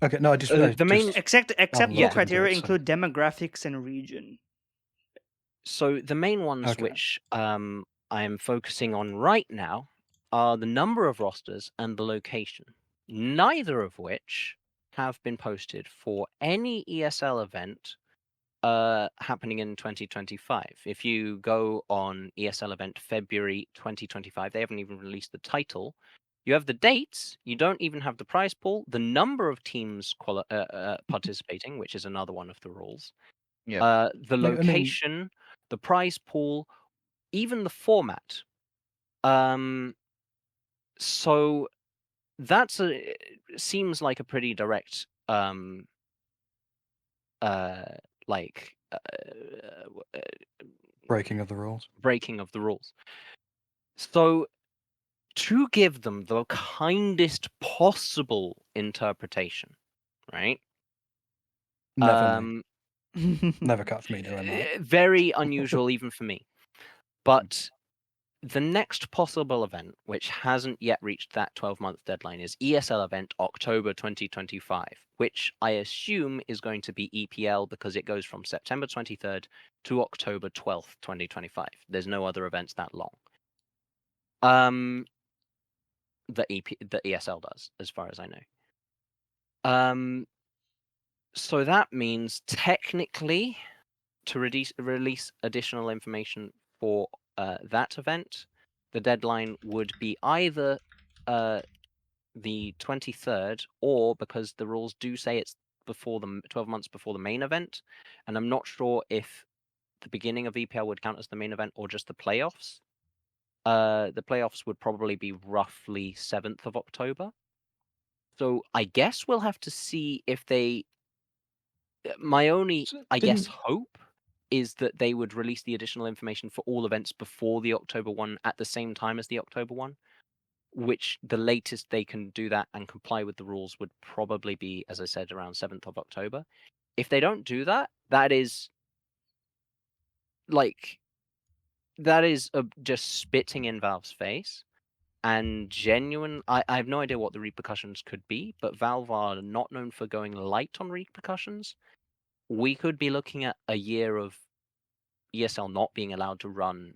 B: Okay, no, I just
C: The main
A: Except
B: looked
A: core
B: into
A: criteria
B: it, so-
A: include demographics and region.
C: So the main ones
B: Okay.
C: which I am focusing on right now are the number of rosters and the location, neither of which have been posted for any ESL event happening in 2025. If you go on ESL event February 2025, they haven't even released the title. You have the dates, you don't even have the prize pool, the number of teams participating, which is another one of the rules.
D: Yeah.
C: The location, the prize pool, even the format. So that's seems like a pretty direct
B: breaking of the rules.
C: Breaking of the rules. So to give them the kindest possible interpretation, right?
B: Never me. Never catch me doing that.
C: Very unusual even for me. But the next possible event, which hasn't yet reached that 12-month deadline, is ESL event October 2025, which I assume is going to be EPL because it goes from September 23rd to October 12th, 2025. There's no other events that long. The ESL does, as far as I know. So that means technically to release additional information for that event, the deadline would be either the 23rd, or because the rules do say it's before 12 months before the main event, and I'm not sure if the beginning of EPL would count as the main event or just the playoffs. The playoffs would probably be roughly 7th of October. So I guess we'll have to see if they. My only, I guess, hope is that they would release the additional information for all events before the October one at the same time as the October one, which the latest they can do that and comply with the rules would probably be, as I said, around 7th of October. If they don't do that, that is just spitting in Valve's face. And genuine, I have no idea what the repercussions could be, but Valve are not known for going light on repercussions. We could be looking at a year of ESL not being allowed to run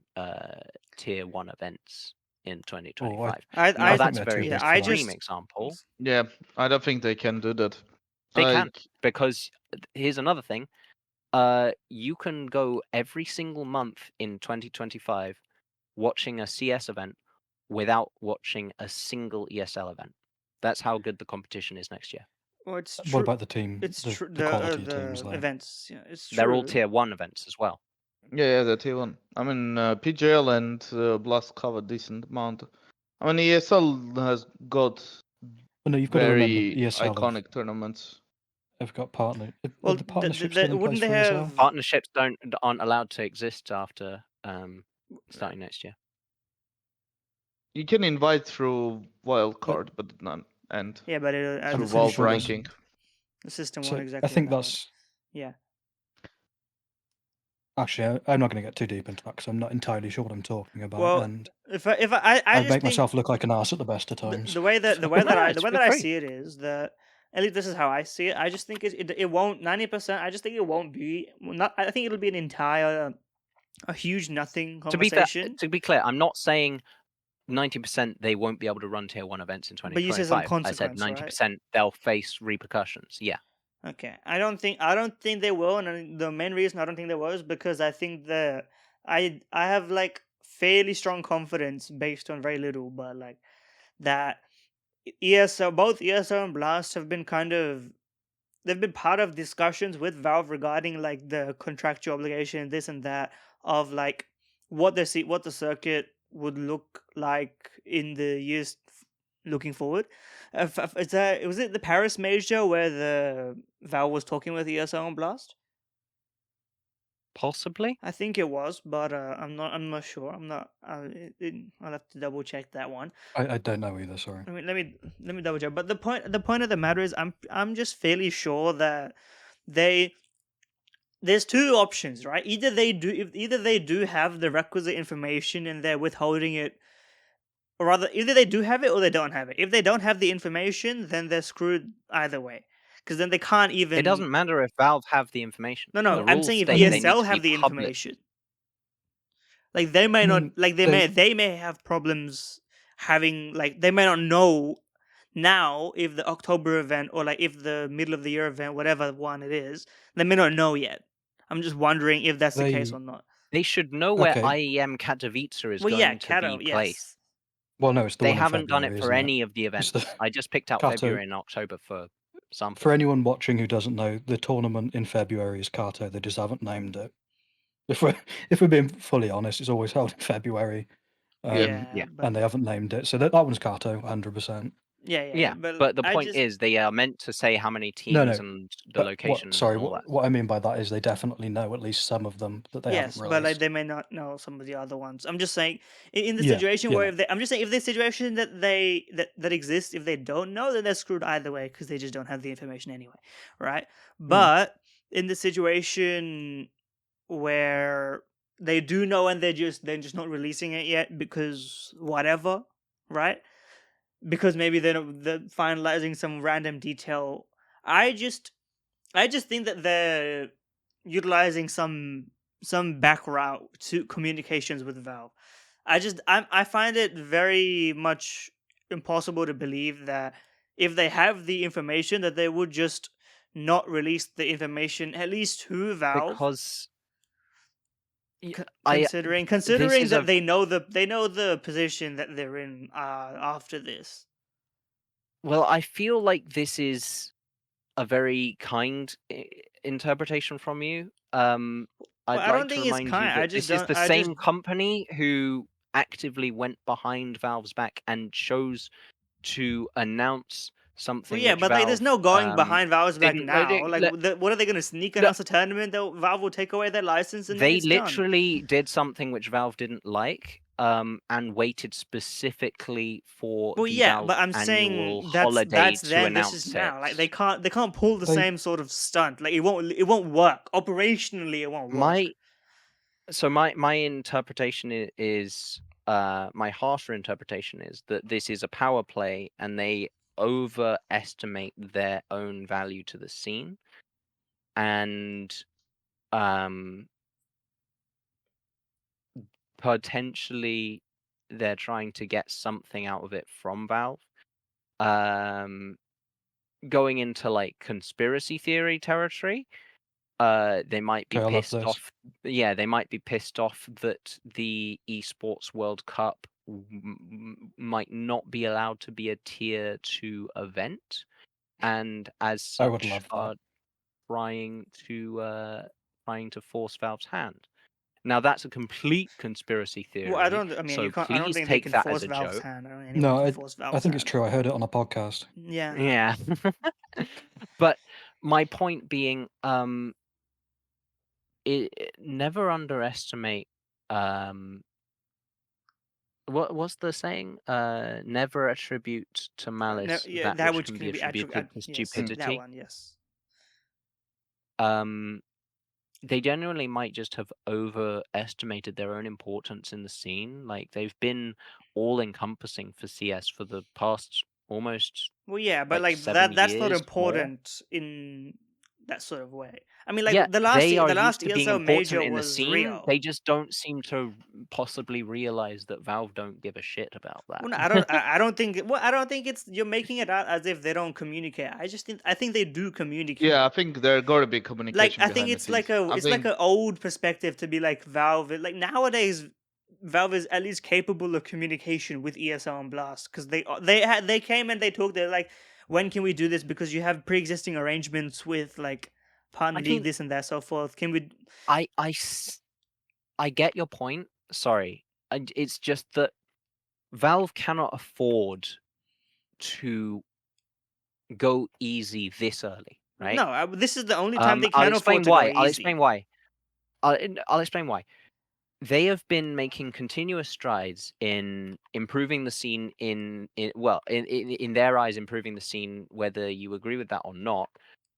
C: Tier 1 events in 2025. Now, that's a very extreme example.
D: Yeah, I don't think they can do that.
C: They can, because here's another thing. You can go every single month in 2025 watching a CS event without watching a single ESL event. That's how good the competition is next year.
A: Well, it's
B: What
A: true.
B: about the team?
A: It's
B: The,
A: true.
B: the quality of teams,
A: The
B: though.
A: events. Yeah, it's true.
C: They're all tier 1 events as well.
D: Yeah, the tier 1. I mean, PGL and Blast cover decent amount. I mean, ESL has got
B: But no, you've got to remember
D: very
B: ESL
D: iconic tournaments.
B: have got partner.
A: Well,
B: Are the partnerships still in
A: wouldn't
B: place
A: they
B: for ESL?
A: have?
C: Partnerships aren't allowed to exist after starting next year.
D: You can invite through wildcard, but none. And
A: Yeah, but
B: I'm
D: through
B: pretty
D: Valve
B: sure there's-
D: ranking.
A: the system
B: So
A: won't exactly.
B: I think
A: allow it.
B: that's
A: Yeah.
B: actually. I'm not going to get too deep into that because I'm not entirely sure what I'm talking about,
A: Well,
B: and
A: if I
B: I
A: just
B: make
A: think
B: myself look like an ass at the best of
A: the,
B: times.
A: the way that
C: No,
A: I
C: it's
A: the way
C: feel
A: that I
C: free.
A: see it is that at least this is how I see it. I just think it won't 90%. I just think it won't be not. I think it'll be an entire a huge nothing
C: To be fair,
A: conversation.
C: to be clear, I'm not saying 90% they won't be able to run tier 1 events in
A: But you said some
C: 2025. I said
A: consequence,
C: 90% they'll face repercussions. Yeah.
A: Okay, I don't think they will, and the main reason I don't think they will is because I think that I have like fairly strong confidence based on very little, but like that ESO both ESO and Blast have been they've been part of discussions with Valve regarding like the contractual obligation, this and that, of like what the circuit would look like in the years looking forward. Was it the Paris Major where the Valve was talking with ESO and Blast?
C: Possibly.
A: I think it was, but I'm not sure. I'll have to double check that one.
B: I don't know either. Sorry.
A: I mean, let me double check. But the point of the matter is, I'm just fairly sure that there's two options, right? Either they do have the requisite information and they're withholding it, or rather, either they do have it or they don't have it. If they don't have the information, then they're screwed either way, because then they can't even.
C: It doesn't matter if Valve have the information.
A: No,
C: The
A: I'm
C: rules
A: saying if
C: state they need
A: ESL
C: to
A: have
C: be
A: the
C: public.
A: information. Like they may not, like they may have problems having, like they may not know now if the October event or like if the middle of the year event, whatever one it is, they may not know yet. I'm just wondering if that's the case or not.
C: They should know where
B: Okay.
C: IEM Katowice is
A: Well, yeah,
C: going to be placed.
A: yes.
B: Well, no, it's the
C: They
B: one in
C: haven't done it
B: February,
C: for
B: isn't
C: any of the events.
B: the-
C: I just picked out
B: Kato.
C: February and October for samples.
B: For anyone watching who doesn't know, the tournament in February is Kato. They just haven't named it. If we're being fully honest, it's always held in February.
C: Yeah.
B: And they haven't named it, so that one's Kato, 100%.
A: Yeah.
C: But the point is, they are meant to say how many teams and the location.
B: What I mean by that is they definitely know at least some of them that they haven't released.
A: But like they may not know some of the other ones. I'm just saying, in the situation where I'm just saying if the situation that exists, if they don't know, then they're screwed either way because they just don't have the information anyway, right? But in the situation where they do know and they're just not releasing it yet because whatever, right? Because maybe they're finalizing some random detail. I just think that they're utilizing some back route to communications with Valve. I find it very much impossible to believe that if they have the information that they would just not release the information at least to Valve,
C: because
A: considering that they know the position that they're in after this.
C: Well, I feel like this is a very kind interpretation from you. I'd like to remind you that this is the same company who actively went behind Valve's back and chose to announce something.
A: Well, yeah, but
C: Valve,
A: there's no going behind Valve's back now. What are they going to sneak announce a tournament that Valve will take away their license and
C: they literally did something which Valve didn't like, and waited specifically for the Valve
A: but I'm
C: annual
A: saying
C: holiday
A: that's
C: to
A: then.
C: announce
A: This is
C: it.
A: now. Like they can't pull the same sort of stunt. Like it won't work operationally. It won't work.
C: My interpretation is my harsher interpretation is that this is a power play and they overestimate their own value to the scene, and potentially they're trying to get something out of it from Valve. Going into like conspiracy theory territory, They might be
B: Okay, I love
C: pissed
B: this.
C: off. Yeah, they might be pissed off that the Esports World Cup might not be allowed to be a tier 2 event, and as
B: I would
C: such
B: love that.
C: are trying to force Valve's hand. Now that's a complete conspiracy theory.
A: Well, I mean,
C: so
A: you can't. I don't
C: please
A: think they
C: take
A: can
C: that
A: force
C: as a
A: Valve's
C: joke.
A: hand. I don't think anyone
B: No,
A: can force Valve's
B: I think it's
A: hand.
B: true. I heard it on a podcast.
A: Yeah.
C: Yeah. But my point being, never underestimate. What was the saying? Never attribute to malice
A: Yeah,
C: that which
A: which
C: can
A: can
C: be
A: be
C: attributed to
A: yes,
C: stupidity.
A: that one, yes.
C: They genuinely might just have overestimated their own importance in the scene. Like they've been all-encompassing for CS for the past almost
A: Well, yeah, but
C: like
A: like
C: 7
A: that's not
C: years more.
A: important in that sort of way. I mean, like
C: Yeah,
A: the last
C: they are
A: the last
C: used to being
A: ESL
C: important
A: major
C: in the
A: was
C: scene.
A: Rio.
C: They just don't seem to possibly realize that Valve don't give a shit about that.
A: Well, no, I don't think. Well, I don't think it's you're making it out as if they don't communicate. I think they do communicate.
D: Yeah, I think there got to be
A: Like
D: communication
A: I think
D: behind the
A: it's
D: scenes.
A: like
D: I
A: it's
D: think,
A: like an old perspective to be like Valve. Like nowadays, Valve is at least capable of communication with ESL and Blast because they came and they talked. They're like, when can we do this? Because you have pre-existing arrangements with like partner
C: I
A: league,
C: mean,
A: this and that, so forth. Can we?
C: I get your point. Sorry, it's just that Valve cannot afford to go easy this early, right?
A: No, this is the only time they
C: I'll
A: can
C: explain
A: afford to go
C: why.
A: easy.
C: I'll explain why. I'll explain why. They have been making continuous strides in improving the scene in their eyes, improving the scene, whether you agree with that or not.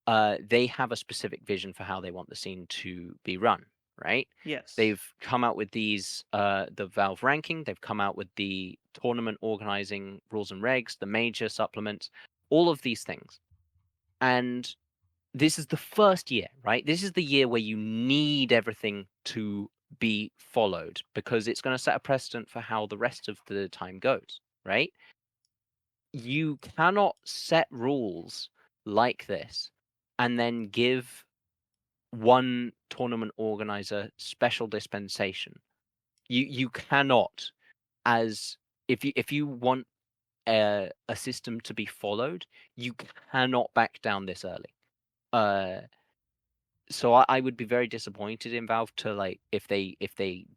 C: They have a specific vision for how they want the scene to be run, right?
A: Yes.
C: They've come out with these, the Valve ranking, they've come out with the tournament organizing rules and regs, the major supplements, all of these things. And this is the first year, right? This is the year where you need everything to be followed because it's going to set a precedent for how the rest of the time goes, right? You cannot set rules like this and then give one tournament organizer special dispensation. You cannot, as if you want a system to be followed, you cannot back down this early. So I would be very disappointed in Valve to like if they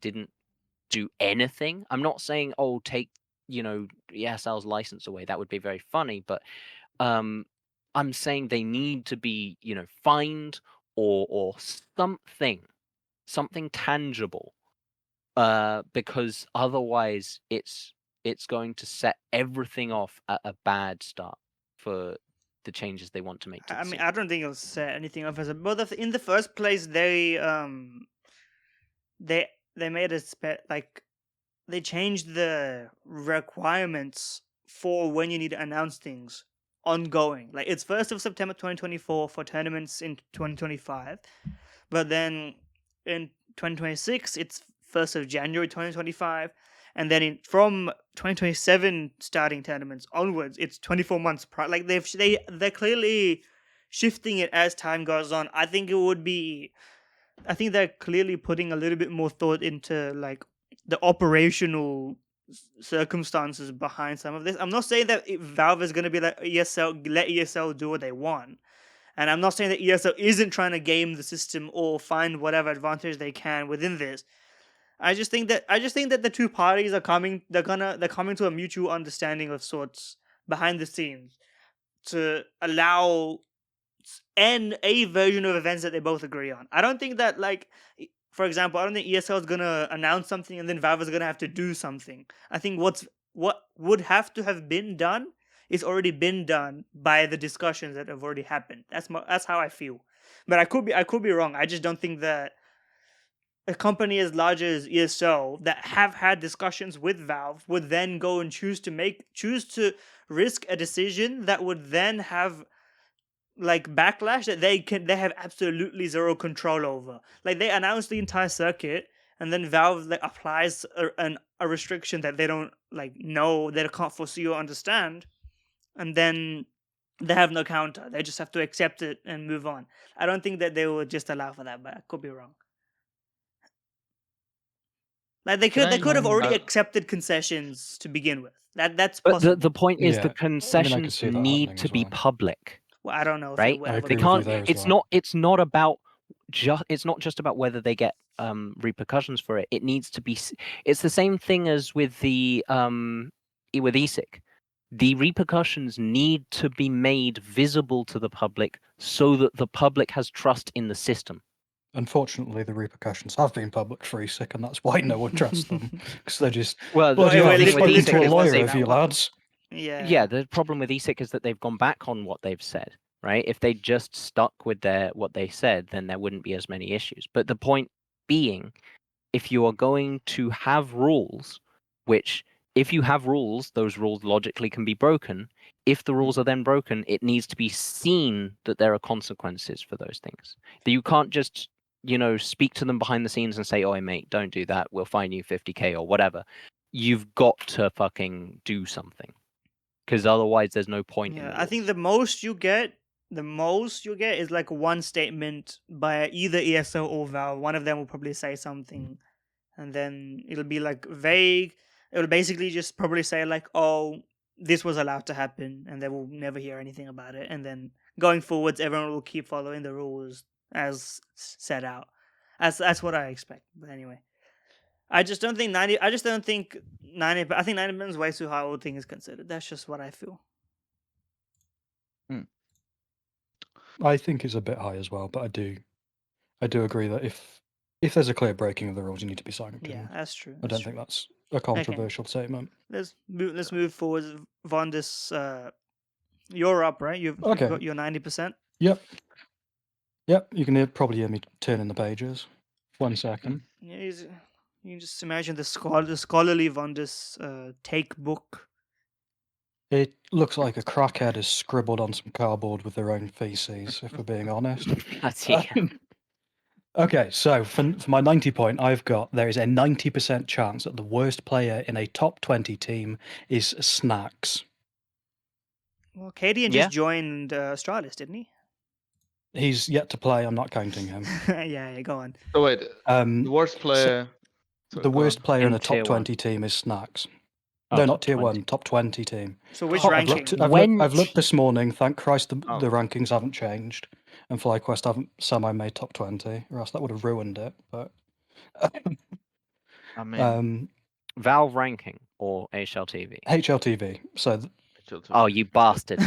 C: didn't do anything. I'm not saying take ESL's license away. That would be very funny, but I'm saying they need to be fined or something tangible, because otherwise it's going to set everything off at a bad start for the changes they want to make to the
A: I mean,
C: scene.
A: I don't think it'll set anything up as a. But in the first place, they made a they changed the requirements for when you need to announce things ongoing. Like it's 1st of September 2024 for tournaments in 2025, but then in 2026 it's 1st of January 2025. And then from 2027 starting tournaments onwards, it's 24 months. Like they're clearly shifting it as time goes on. I think they're clearly putting a little bit more thought into like the operational circumstances behind some of this. I'm not saying that Valve is going to be like ESL, let ESL do what they want. And I'm not saying that ESL isn't trying to game the system or find whatever advantage they can within this. I just think that the two parties are coming. They're coming to a mutual understanding of sorts behind the scenes to allow a version of events that they both agree on. I don't think that for example, I don't think ESL is gonna announce something and then Valve is gonna have to do something. I think what would have to have been done is already been done by the discussions that have already happened. That's how I feel. But I could be wrong. I just don't think that a company as large as ESL that have had discussions with Valve would then go and choose to risk a decision that would then have like backlash that they have absolutely zero control over. Like they announced the entire circuit and then Valve like applies a restriction that they don't like know, they can't foresee or understand, and then they have no counter. They just have to accept it and move on. I don't think that they would just allow for that, but I could be wrong. Like they could have already accepted concessions to begin with. That's
C: But
A: possible.
C: the point is,
B: Yeah, I
C: the
B: mean, I could
C: concessions
B: see that
C: need
B: happening
C: to
B: as
C: be
B: well.
C: public,
A: Well, I don't know if
C: right?
A: it would
B: I
A: ever
B: agree
C: They
B: with you
C: can't.
B: there as
C: It's
B: well.
C: not about it's not just about whether they get repercussions for it. It needs to be. It's the same thing as with the with ESIC. The repercussions need to be made visible to the public so that the public has trust in the system.
B: Unfortunately, the repercussions have been public for ESIC, and that's why no one trusts them, because they're just
C: Well,
B: bloody
C: the
B: hell.
A: it
B: Have you
C: thing with
B: spoken
C: ESIC
B: to a
C: is that
B: lawyer,
C: they've
B: have you,
A: that one.
B: lads?
C: yeah, the problem with ESIC is that they've gone back on what they've said, right? If they just stuck with what they said, then there wouldn't be as many issues. But the point being, if you are going to have rules, which if you have rules, those rules logically can be broken. If the rules are then broken, it needs to be seen that there are consequences for those things. That you can't just, speak to them behind the scenes and say, "Oh, mate, don't do that. We'll fine you 50K or whatever." You've got to fucking do something, because otherwise there's no point in
A: Yeah,
C: the
A: I
C: rules.
A: think the most you get is like one statement by either ESO or Valve. One of them will probably say something, and then it'll be like vague. It'll basically just probably say like, "Oh, this was allowed to happen," and they will never hear anything about it. And then going forwards, everyone will keep following the rules as set out. That's what I expect. But anyway, I just don't think 90. I just don't think 90. I think 90 is way too high. All things considered, that's just what I feel.
B: I think it's a bit high as well, but I do agree that if there's a clear breaking of the rules, you need to be sanctioned.
A: Yeah, that's true.
B: I don't think that's a controversial statement.
A: Let's move forward. Vondis, you're up, right? You've got your 90%.
B: Yep. You can probably hear me turning the pages. 1 second.
A: Yeah, you can just imagine the scholarly Vondis take book.
B: It looks like a crackhead has scribbled on some cardboard with their own feces, if we're being honest. Okay, so for my 90 point, there is a 90% chance that the worst player in a top 20 team is Snax.
A: Well, cadiaN just joined Astralis, didn't he?
B: He's yet to play. I'm not counting him.
A: yeah, go on.
D: So wait, the worst player.
B: The worst player in a top 20 team is Snax.
C: Oh,
B: no, not tier 1, top 20 team.
A: So which ranking?
B: I've looked this morning. Thank Christ the rankings haven't changed, and FlyQuest haven't somehow made top 20, or else that would have ruined it. But
D: I mean,
C: Valve ranking or HLTV?
B: HLTV. So.
C: Oh, you bastard!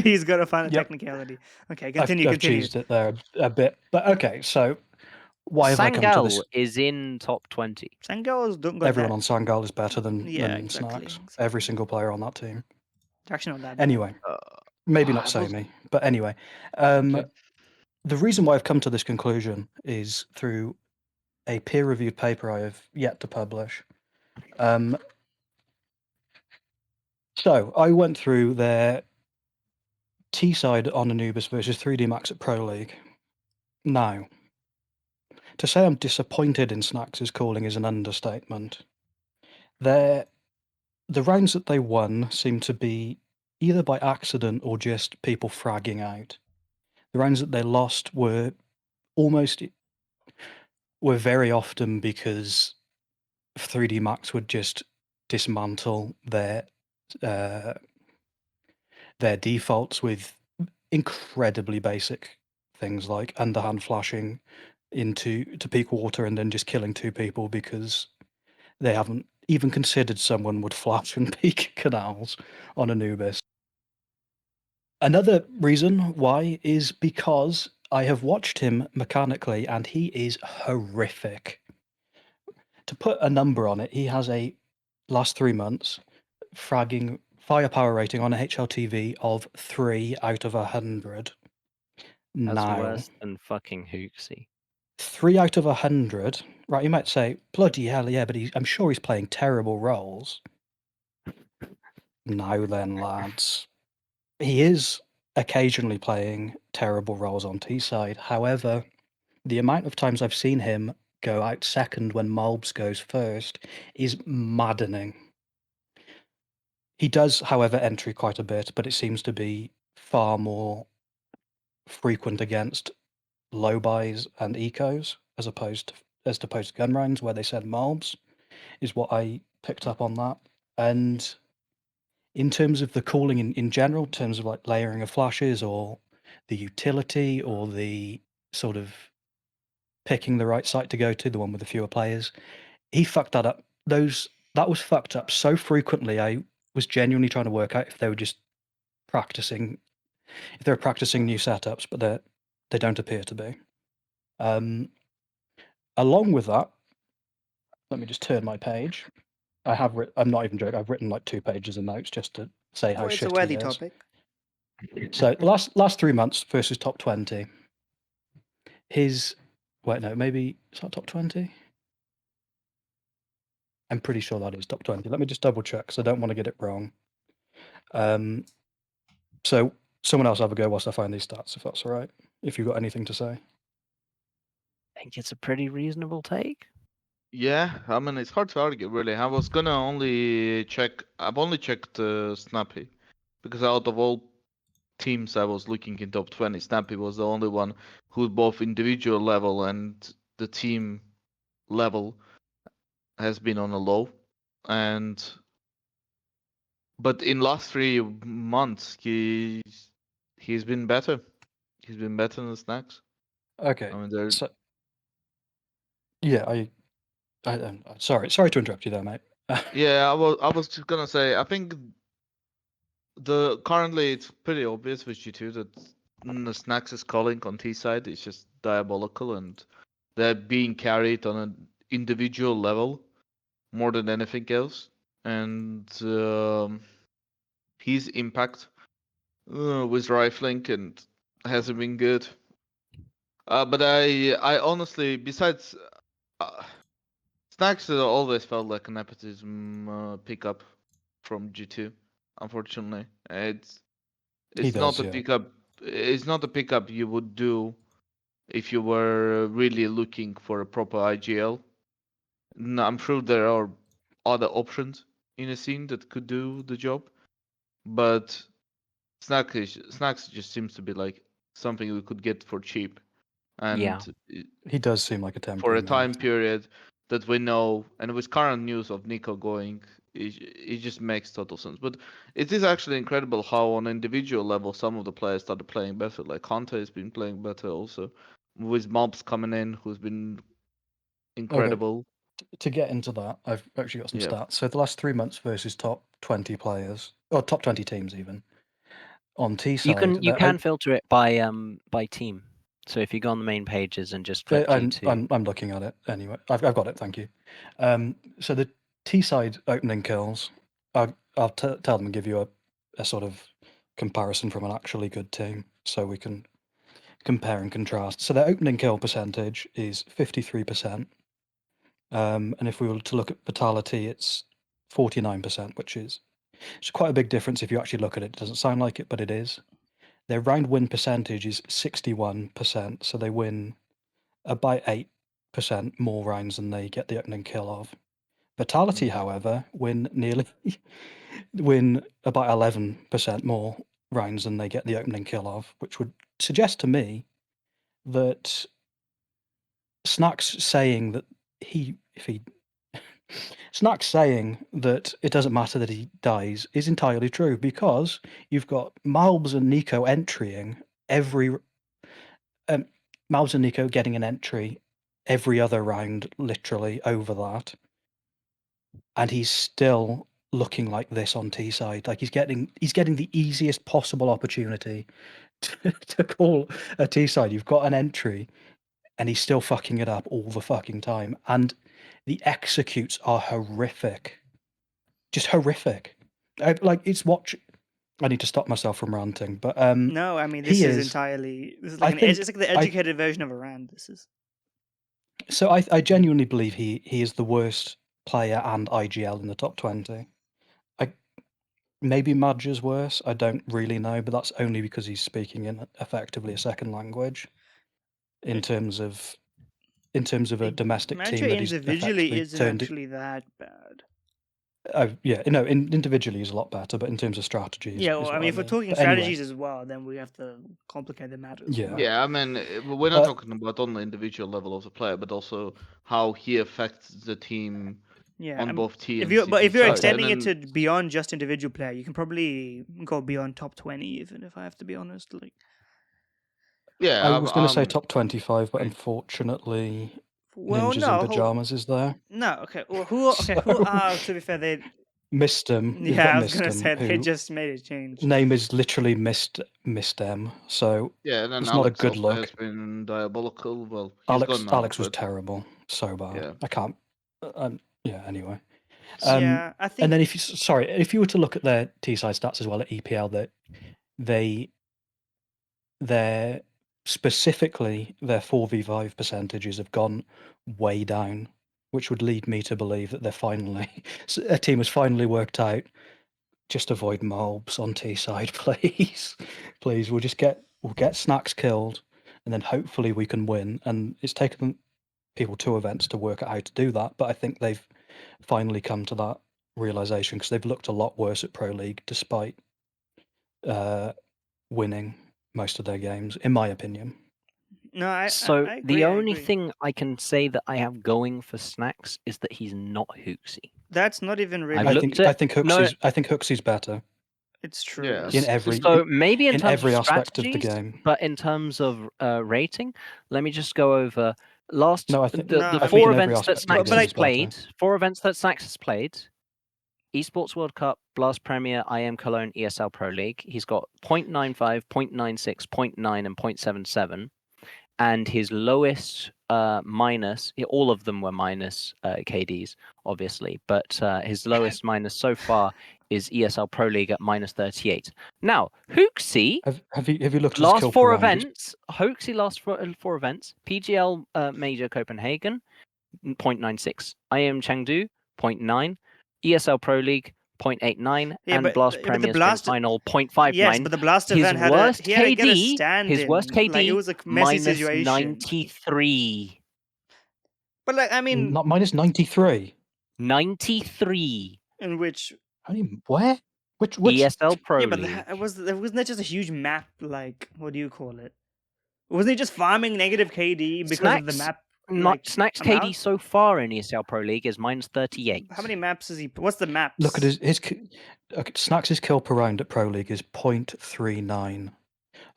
A: He's got to find a technicality. Okay, continue.
B: I've cheesed it there a bit, but okay. So why have I come to this?
C: is in top 20.
A: Sangal's don't got
B: Everyone
A: that.
B: on Sangal is better than
A: exactly,
B: Snax. Every single player on that team.
A: Actually, not that.
B: Anyway, maybe not Samey, but anyway, the reason why I've come to this conclusion is through a peer-reviewed paper I have yet to publish. So I went through their T-side on Anubis versus 3D Max at Pro League. Now, to say I'm disappointed in Snax's calling is an understatement. The rounds that they won seem to be either by accident or just people fragging out. The rounds that they lost were very often because 3D Max would just dismantle their defaults with incredibly basic things like underhand flashing to peak water and then just killing 2 people because they haven't even considered someone would flash and peak canals on Anubis. Another reason why is because I have watched him mechanically and he is horrific. To put a number on it, he has a last 3 months fragging firepower rating on a HLTV of 3 out of 100.
C: That's worse than fucking Hooksy.
B: 3 out of 100. Right, you might say, bloody hell, yeah, but I'm sure he's playing terrible roles. Now then, lads. He is occasionally playing terrible roles on T-side. However, the amount of times I've seen him go out second when Malbs goes first is maddening. He does, however, entry quite a bit, but it seems to be far more frequent against low buys and ecos as opposed to gun rounds where they said malbs, is what I picked up on that. And in terms of the calling in general, in terms of like layering of flashes or the utility or the sort of picking the right site to go to, the one with the fewer players, he fucked that up. That was fucked up so frequently. I was genuinely trying to work out if they were just practicing, if they're practicing new setups, but they don't appear to be. Along with that, let me just turn my page. I'm not even joking. I've written like 2 pages of notes just to say how
A: Oh, it's a
B: shit
A: worthy
B: he is.
A: topic.
B: So last 3 months versus top 20. Maybe is that top 20? I'm pretty sure that is top 20. Let me just double check because I don't want to get it wrong. So someone else have a go whilst I find these stats, if that's all right. If you've got anything to say.
C: I think it's a pretty reasonable take.
D: Yeah, I mean it's hard to argue really. I've only checked Snappy because out of all teams I was looking in top 20, Snappy was the only one who both individual level and the team level has been on a low. But in last 3 months he's been better. He's been better than Snax.
B: Okay.
D: I mean
B: So yeah, sorry to interrupt you there, mate.
D: yeah, I was just gonna say I think currently it's pretty obvious with G2 that the Snax is calling on T side is just diabolical, and they're being carried on an individual level more than anything else. And his impact with rifling and hasn't been good. But I honestly, besides Snax always felt like a nepotism pickup from G2. Unfortunately,
B: He
D: it's
B: does,
D: not a
B: yeah.
D: pickup. It's not a pickup you would do if you were really looking for a proper IGL. No, I'm sure there are other options in a scene that could do the job, but Snax just seems to be like something we could get for cheap,
C: Yeah.
D: and
B: He does seem like a
D: for
B: temporary
D: a time
B: menace.
D: period that we know, and with current news of Nico going, it just makes total sense. But it is actually incredible how on individual level some of the players started playing better. Like Hunter has been playing better also, with Mobs coming in, who's been incredible.
B: To get into that, I've actually got some
D: Yeah.
B: stats. So the last 3 months versus top 20 players, or top 20 teams even, on T side.
C: You can filter it by team. So if you go on the main pages and just flip G2.
B: I'm looking at it anyway. I've got it, thank you. So the T side opening kills, I'll tell them and give you a sort of comparison from an actually good team so we can compare and contrast. So their opening kill percentage is 53%. And if we were to look at vitality, it's 49%, which is quite a big difference if you actually look at it. It doesn't sound like it, but it is. Their round win percentage is 61%, so they win about 8% more rounds than they get the opening kill of. Vitality, however, win about 11% more rounds than they get the opening kill of, which would suggest to me that Snax saying that Snax saying that it doesn't matter that he dies is entirely true, because you've got Malbs and Nico entrying Malbs and Nico getting an entry every other round, literally over that, and he's still looking like this on T side. Like he's getting the easiest possible opportunity to call a T side. You've got an entry, and he's still fucking it up all the fucking time, and the executes are horrific. Just horrific. I need to stop myself from ranting, but
A: No, I mean this is like it's like the educated version of a rant. This is.
B: So I genuinely believe he is the worst player and IGL in the top 20. Maybe Madger's worse. I don't really know, but that's only because he's speaking in effectively a second language. In terms of a domestic
A: Madger
B: team that he's
A: individually
B: effectively
A: isn't
B: turned.
A: actually that bad.
B: Yeah, no, individually he's a lot better, but in terms of strategies,
A: Yeah,
B: is
A: well, I
B: what
A: mean, if we're talking
B: But anyway,
A: strategies as well, then we have to complicate the matters.
B: Yeah.
A: but-
D: Yeah, I mean, we're not
B: But-
D: talking about only individual level of the player, but also how he affects the team
A: Yeah,
D: on
A: I mean,
D: both T
A: if
D: and
A: you
D: CT
A: but if you're
D: side.
A: extending
D: And
A: it to
D: then,
A: beyond just individual player, you can probably go beyond top 20, even if I have to be honest. Like,
D: yeah,
B: I was going to say
D: I'm-
B: top 25, but unfortunately,
A: well,
B: Ninjas
A: no,
B: in
A: hold-
B: Pajamas is there.
A: no, okay. Well, who? Okay, who?
B: So-
A: To be fair, they.
B: Missed him. We've
A: Yeah,
B: got
A: I was gonna
B: Missed
A: say
B: him,
A: they
B: who
A: just made a change.
B: name is literally Missed M. So
D: yeah, and then
B: it's not a
D: Alex
B: good
D: also
B: look.
D: has been diabolical. Well, he's gone now.
B: Alex was
D: but
B: terrible, so bad.
D: Yeah.
B: I can't. Yeah. Anyway.
A: Yeah, I think.
B: And then if you were to look at their T-side stats as well at EPL, that they're specifically their 4v5 percentages have gone way down, which would lead me to believe that a team has finally worked out. Just avoid mobs on T side, please. Please, we'll get Snax killed, and then hopefully we can win. And it's taken people 2 events to work out how to do that, but I think they've finally come to that realization because they've looked a lot worse at Pro League despite winning most of their games, in my opinion.
A: No, I
C: So
A: agree,
C: the
A: I
C: only
A: agree.
C: thing I can say that I have going for Snax is that he's not Hooksy.
A: That's not even really.
C: I've
B: I
C: looked
B: think
C: at- no-
B: Hooksey's better
A: It's true.
D: Yeah.
B: in every
C: So maybe in
B: in
C: terms
B: every
C: of
B: aspect of the
C: strategies,
B: game.
C: but in terms of rating, let me just go over last
B: No, I think-
A: No,
C: the
A: I
C: four
A: mean-
B: in every
C: events that
B: aspect of the
C: Snax
A: game
C: has
A: he's
C: played. 4 events that Snax has played: Esports World Cup, Blast Premier, IM Cologne, ESL Pro League. He's got 0.95, 0.96, 0.9, and 0.77. And his lowest minus, all of them were minus KDs, obviously, but his lowest minus so far is ESL Pro League at minus 38. Now, Hooksy,
B: Have you looked at his
C: last
B: kill
C: 4
B: per round?
C: events, Hooksy last 4 events, PGL Major Copenhagen, 0.96, IM Chengdu, 0.9, ESL Pro League, 0.89,
A: Yeah,
C: and
A: but
C: Blast
A: the
C: Premier
A: Blast-
C: Final, 0.59.
A: Yes, but the Blast
C: His
A: event had
C: worst
A: he had to get a
C: KD,
A: stand
C: his
A: in.
C: worst KD,
A: Like, it was a messy
C: minus
A: situation.
C: 93.
A: But like, I mean,
B: Not minus 93.
C: 93.
A: in which
B: Where? Which?
C: ESL Pro
A: yeah, but
C: League.
A: wasn't that just a huge map? Like, what do you call it? Wasn't he just farming negative KD because of the
C: Snax-
A: map?
C: Snax
A: amount?
C: KD so far in ESL Pro League is minus 38.
A: How many maps is he? What's the maps?
B: Look at his Snax's kill per round at Pro League is 0.39.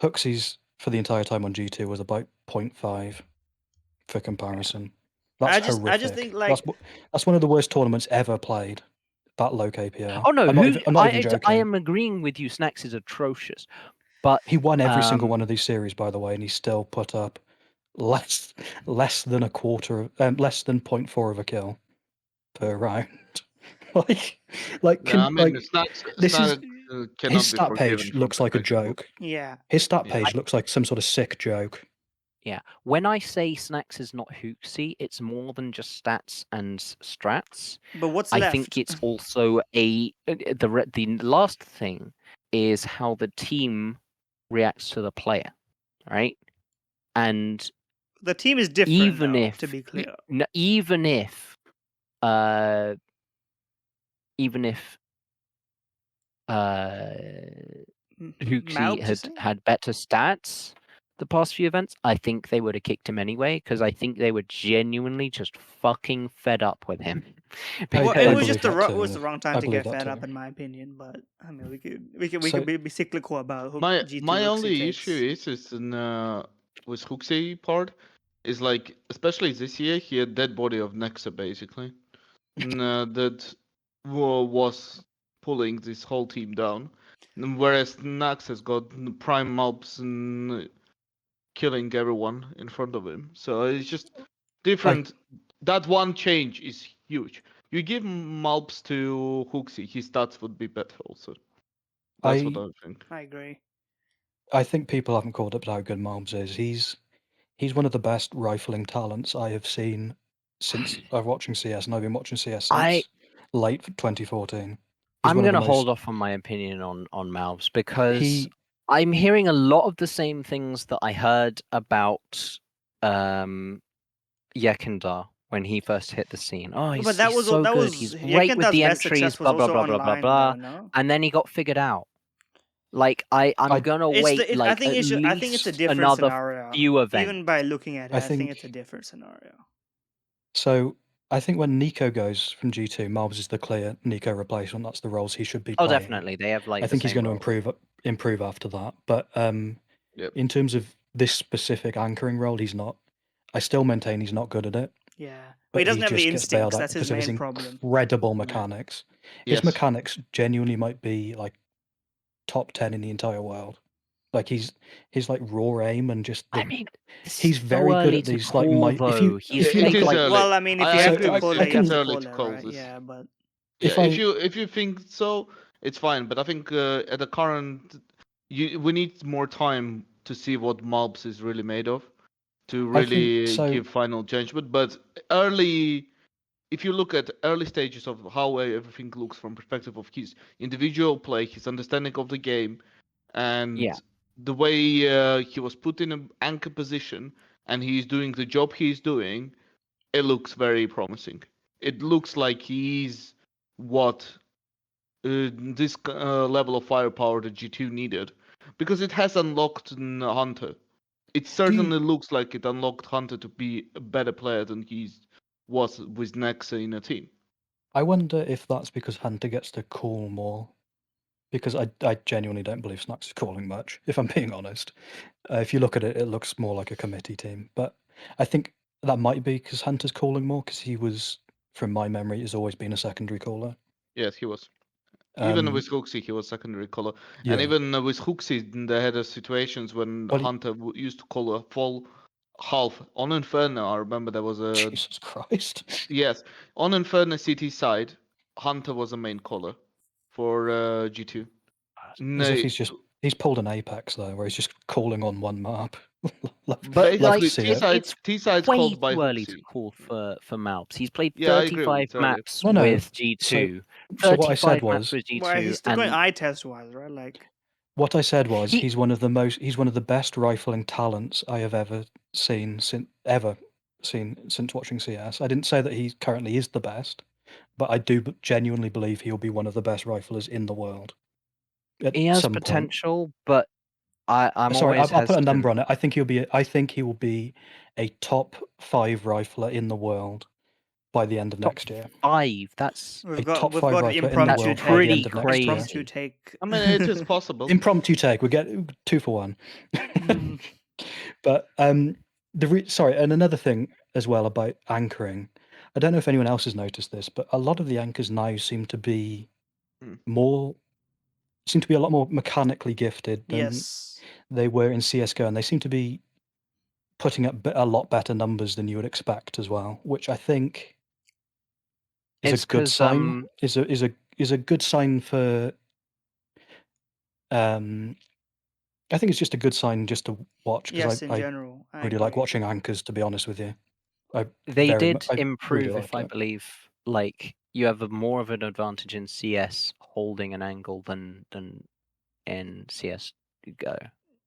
B: Hooksy's for the entire time on G2 was about 0.5. For comparison, that's horrific.
A: I just think, like,
B: that's one of the worst tournaments ever played. That low KPR.
C: Oh no,
B: I'm not even joking.
C: I am agreeing with you. Snax is atrocious, but
B: He won every single one of these series, by the way, and he still put up less than a quarter, less than 0.4 of a kill per round. His stat page looks like a joke.
A: yeah.
B: His stat page looks like some sort of sick joke.
C: Yeah, when I say Snax is not Hooksy, it's more than just stats and strats.
A: But what's
C: I
A: left?
C: think it's also the last thing is how the team reacts to the player, right? And
A: the team is different.
C: even
A: though,
C: if,
A: to be clear,
C: even if Hooksy had better stats the past few events, I think they would have kicked him anyway, because I think they were genuinely just fucking fed up with him.
A: Well,
B: I
A: it was
B: believe
A: just
B: that
A: it
B: too.
A: was the wrong time
B: I
A: to
B: believe
A: get
B: that
A: fed up,
B: too.
A: in my opinion. But I mean, we
B: So-
A: could be cyclical about who
D: My
A: G2
D: my
A: Hooksy
D: only
A: takes.
D: issue is in with Hooksy part is like, especially this year, he had dead body of Nexa basically, and, that was pulling this whole team down, whereas Nax has got prime mobs and killing everyone in front of him. So it's just different. That one change is huge. You give mobs to Hooksy, his stats would be better also. That's what I think.
A: I agree.
B: I think people haven't called up how good Malms is. He's one of the best rifling talents I have seen since I've watching CS, and I've been watching CS since late 2014.
C: I'm going to hold off on my opinion on Malves, because I'm hearing a lot of the same things that I heard about Yekindar when he first hit the scene. Oh,
A: But that
C: he's
A: was
C: so
A: that
C: good.
A: was
C: He's great with
A: Yekenda's
C: the
A: best
C: entries,
A: success was
C: blah blah
A: also
C: blah blah blah
A: online, though,
C: blah.
A: no?
C: And then he got figured out. Like I'm
B: I-
C: gonna
A: It's
C: wait
A: I
C: like
A: think
C: at
A: it's I think it's a
C: least
A: different
C: another
A: scenario.
C: few events.
A: Even by looking at it,
B: I
A: I think
B: think-
A: it's a different scenario.
B: So I think when Nico goes from G2, Marbs is the clear Nico replacement. That's the roles he should be
C: Oh,
B: playing.
C: definitely. They have like.
B: I think he's going to
C: to
B: improve after that. But
D: Yep.
B: in terms of this specific anchoring role, he's not. I still maintain he's not good at it.
A: Yeah,
B: But
A: he doesn't have the
B: just gets bailed
A: instincts.
B: out
A: That's his
B: because of his
A: main problem.
B: incredible
D: Yeah.
B: mechanics.
D: Yes.
B: His mechanics genuinely might be like top 10 in the entire world. Like his like raw aim and just
C: I mean,
B: he's very good at these like if you
C: He's
B: if you
C: like,
B: look at,
D: early.
A: Well, I mean, if
D: I
A: you have
D: agree
A: to
D: with
A: call
D: you.
A: it, you have
D: It's
A: to
D: early
A: call
D: to
A: it,
D: call
A: right?
D: this.
A: Yeah, but
D: Yeah,
B: if
D: if you think so, it's fine. But I think at the current, we need more time to see what Mobs is really made of, to
B: I think
D: really
B: so.
D: give final judgment. But early, if you look at early stages of how everything looks from perspective of his individual play, his understanding of the game, and
C: Yeah.
D: the way he was put in an anchor position and he's doing the job he's doing, it looks very promising. It looks like he's what this level of firepower that G2 needed, because it has unlocked Hunter. It certainly looks like it unlocked Hunter to be a better player than he was with Nexa in a team.
B: I wonder if that's because Hunter gets to call more. Because I genuinely don't believe Snax is calling much, if I'm being honest. If you look at it, it looks more like a committee team. But I think that might be because Hunter's calling more, because he was, from my memory, has always been a secondary caller.
D: Yes, he was. Even with Hooksy, he was secondary caller.
B: Yeah.
D: And even with Hooksy, they had situations when
B: Well,
D: Hunter used to call a full half. On Inferno, I remember there was a...
B: Jesus Christ.
D: Yes. On Inferno CT side, Hunter was a main caller for G2.
B: As if he's pulled an Apex though, where he's just calling on one map.
C: But
D: Basically,
C: like,
D: T-side's
C: it's way
D: called by
C: too early to
D: Hooksy.
C: call for Malps. He's played
D: Yeah, I agree
C: 35
D: with early.
C: maps
B: No,
C: with G2.
B: So what I said
C: 35 maps
B: was,
C: with G2.
A: well, he's still going
C: and
A: eye test wise, right? Like,
B: what I said was
C: He-
B: he's one of the best rifling talents I have ever seen since watching CS. I didn't say that he currently is the best, but I do genuinely believe he'll be one of the best riflers in the world.
C: he has
B: some point.
C: potential, but I'm
B: Sorry,
C: always
B: I'll put a number
C: hesitant.
B: on it. I think he will be a top 5 rifler in the world by the end of
C: Top
B: next year.
C: 5. That's
A: we've
B: A
A: got
B: top
A: we've
B: 5
A: got
B: rifler in the
A: impromptu
B: world
A: take.
B: by the
C: pretty
B: end of next year.
A: Impromptu take.
D: I mean, it is possible.
B: Impromptu take. We get 2 for 1. But and another thing as well about anchoring. I don't know if anyone else has noticed this, but a lot of the anchors now seem to be a lot more mechanically gifted than
A: Yes.
B: they were in CS:GO, and they seem to be putting up a lot better numbers than you would expect as well, which I think is
C: It's
B: a good
C: 'cause,
B: sign. Is a good sign for. I think it's just a good sign just to watch,
A: Yes,
B: because
A: in
B: I
A: general. I
B: really like
A: agree.
B: watching anchors, to be honest with you.
C: They did
B: I
C: improve,
B: really
C: if
B: like
C: I
B: it.
C: believe, like you have more of an advantage in CS holding an angle than in CS:GO,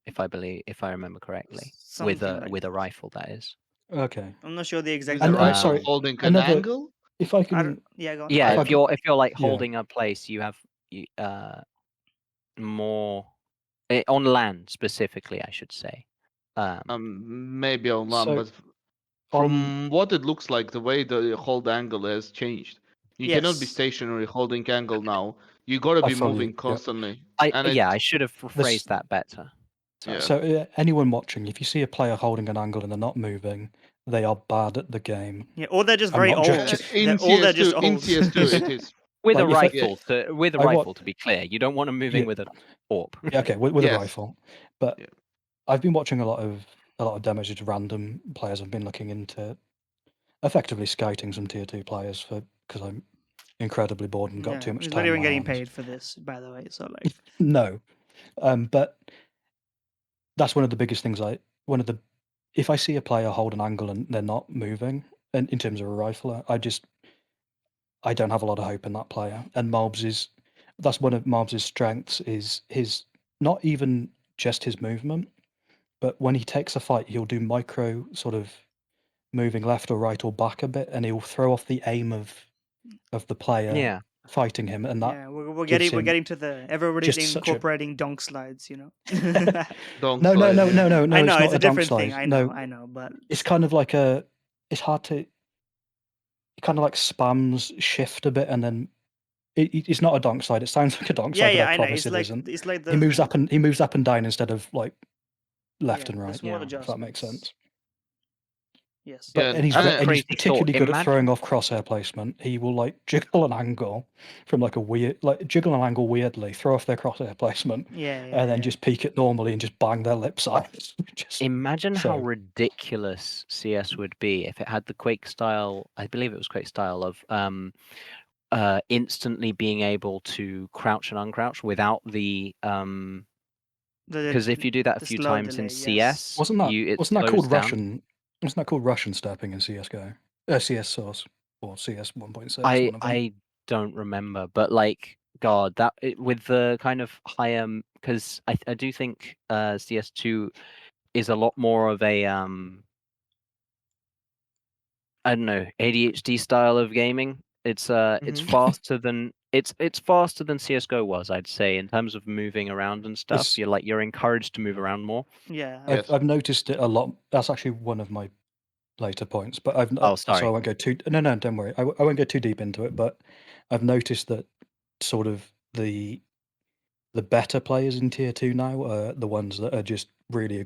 C: if I remember correctly, with
A: Something like
C: a
A: that.
C: rifle, that is.
B: Okay.
A: I'm not sure the exact.
D: With the
B: And
D: rifle
B: sorry,
D: holding an
B: another-
D: angle?
B: If I can,
A: Yeah, go on.
C: Yeah,
B: If I
C: if you're like holding a place, you have more on land specifically, I should say.
D: Maybe on land,
B: So,
D: but from what it looks like, the way the hold angle has changed. You cannot be
A: Yes.
D: stationary holding angle now. You got to
B: I
D: be
B: follow you,
D: moving
B: yeah.
D: constantly.
C: I should have
B: This-
C: phrased that better.
D: Yeah.
B: So anyone watching, if you see a player holding an angle and they're not moving, they are bad at the game.
A: Yeah, or they're just
B: I'm
A: very
B: not
A: old.
B: joking.
D: In
A: Or they're just
D: CS2, in
A: old.
D: CS2, it is.
C: With
B: Like,
C: a
B: if I-
C: rifle,
B: I wa-
C: to be clear, you don't want them moving
B: Yeah.
C: with an AWP.
B: Yeah, okay, with
D: Yes.
B: a rifle. But
D: Yeah.
B: I've been watching a lot of demos of random players. I've been looking into effectively scouting some tier 2 players because I'm incredibly bored and got too much
A: He's
B: time.
A: not even
B: on my
A: getting
B: hands.
A: paid for this, by the way. So like,
B: No, but that's one of the biggest things. If I see a player hold an angle and they're not moving, and in terms of a rifler, I don't have a lot of hope in that player. And that's one of Mobs' strengths, is his, not even just his movement, but when he takes a fight, he'll do micro sort of moving left or right or back a bit, and he'll throw off the aim of the player
C: Yeah.
B: fighting him, and that
A: Yeah, we're
B: gives
A: getting
B: him
A: to the everybody's
B: just such a
A: incorporating donk slides, you know.
D: Donk
B: no,
D: slide, yeah.
B: no.
A: I
B: It's
A: know
B: not
A: it's a
B: a dunk
A: different thing.
B: slide.
A: I know, but
B: It's kind of like a. It's hard to. He kind of like spams shift a bit, and then it's not a donk slide. It sounds like a donk
A: yeah,
B: slide,
A: yeah,
B: but I
A: I know.
B: promise it isn't.
A: It's like
B: He moves up and down instead of like left
A: yeah,
B: and
A: the
B: right.
A: small
C: Yeah.
B: If that makes
A: adjustments.
B: sense.
A: Yes.
B: But
D: Yeah,
B: and he's
C: That's a
B: and he's
C: crazy thought.
B: particularly good at throwing
C: Imagine.
B: off crosshair placement. He will like jiggle an angle from like a weird jiggle an angle weirdly, throw off their crosshair placement,
A: Yeah,
B: and then just peek it normally and just bang their lips out. Just
C: Imagine how
B: so
C: ridiculous CS would be if it had the Quake style. I believe it was Quake style of instantly being able to crouch and uncrouch without the because if you do that a
A: the
C: few
A: slow
C: times in
A: delay, yes.
C: CS,
B: wasn't
C: it
B: that
C: slows
B: called
C: down.
B: Russian? Wasn't that called Russian stepping in CS:GO? CS Source or CS 1.6? One of them.
C: I don't remember, but like God, with the kind of higher because I do think CS2 is a lot more of a I don't know, ADHD style of gaming. It's faster than it's faster than CS:GO was, I'd say, in terms of moving around and stuff. You're encouraged to move around more.
A: Yeah.
D: Yes.
B: I've noticed it a lot. That's actually one of my later points, but
C: Oh,
B: so I
C: sorry.
B: won't go too. No, don't worry. I won't go too deep into it. But I've noticed that sort of the better players in tier 2 now are the ones that are just really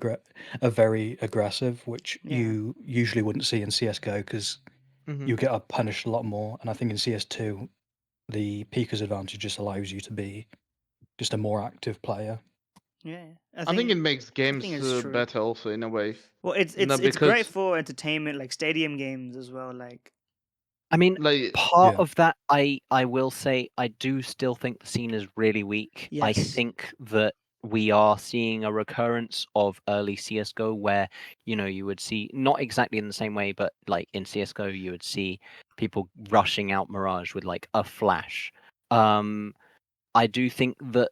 B: are very aggressive, which
A: Yeah.
B: you usually wouldn't see in CS:GO because you get punished a lot more. And I think in CS2, the Peeker's advantage just allows you to be just a more active player.
A: Yeah.
D: I think it makes games
A: it's true.
D: better also in a way.
A: Well, it's
D: No,
A: great
D: because
A: for entertainment, like stadium games as well. Like,
C: I mean,
D: like
C: part
B: Yeah.
C: of that, I will say, I do still think the scene is really weak. I
A: Yes.
C: think that we are seeing a recurrence of early CS:GO where, you would see, not exactly in the same way, but like in CS:GO, you would see people rushing out Mirage with like a flash. I do think that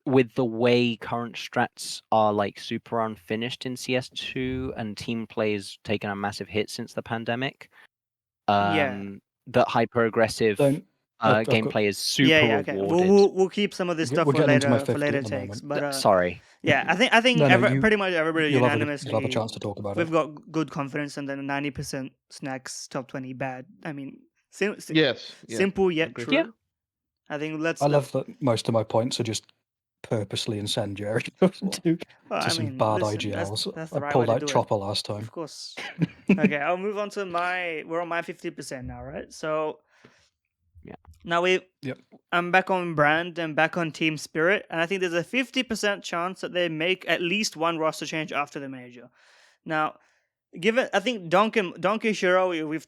C: with the way current strats are like super unfinished in CS2 and team play's taken a massive hit since the pandemic,
A: yeah.
C: that hyper aggressive
B: I've got-
C: gameplay is super
A: Yeah. Okay.
C: rewarded.
A: We'll keep some of this stuff
B: We're
A: for
B: getting into my
A: later
B: 50 at the
A: takes.
B: moment.
A: But
C: Sorry.
A: yeah, I think
B: No,
A: pretty much everybody
B: you'll have a
A: unanimously
B: chance to talk about
A: we've
B: it.
A: got good confidence in the 90% Snax top 20 bad. I mean,
D: yes, yeah,
A: simple yet
D: agree.
A: true.
C: Yeah.
A: I think
B: I love that most of my points are just purposely incendiary to some bad IGLs.
A: That's
B: I
A: the right way
B: pulled
A: to
B: out
A: do it.
B: Chopper last time.
A: Of course. Okay, I'll move on to we're on my 50% now, right? So
C: Yeah.
A: now I'm back on brand and back on team spirit, and I think there's a 50% chance that they make at least one roster change after the major. Now, I think Donkey Shiro, we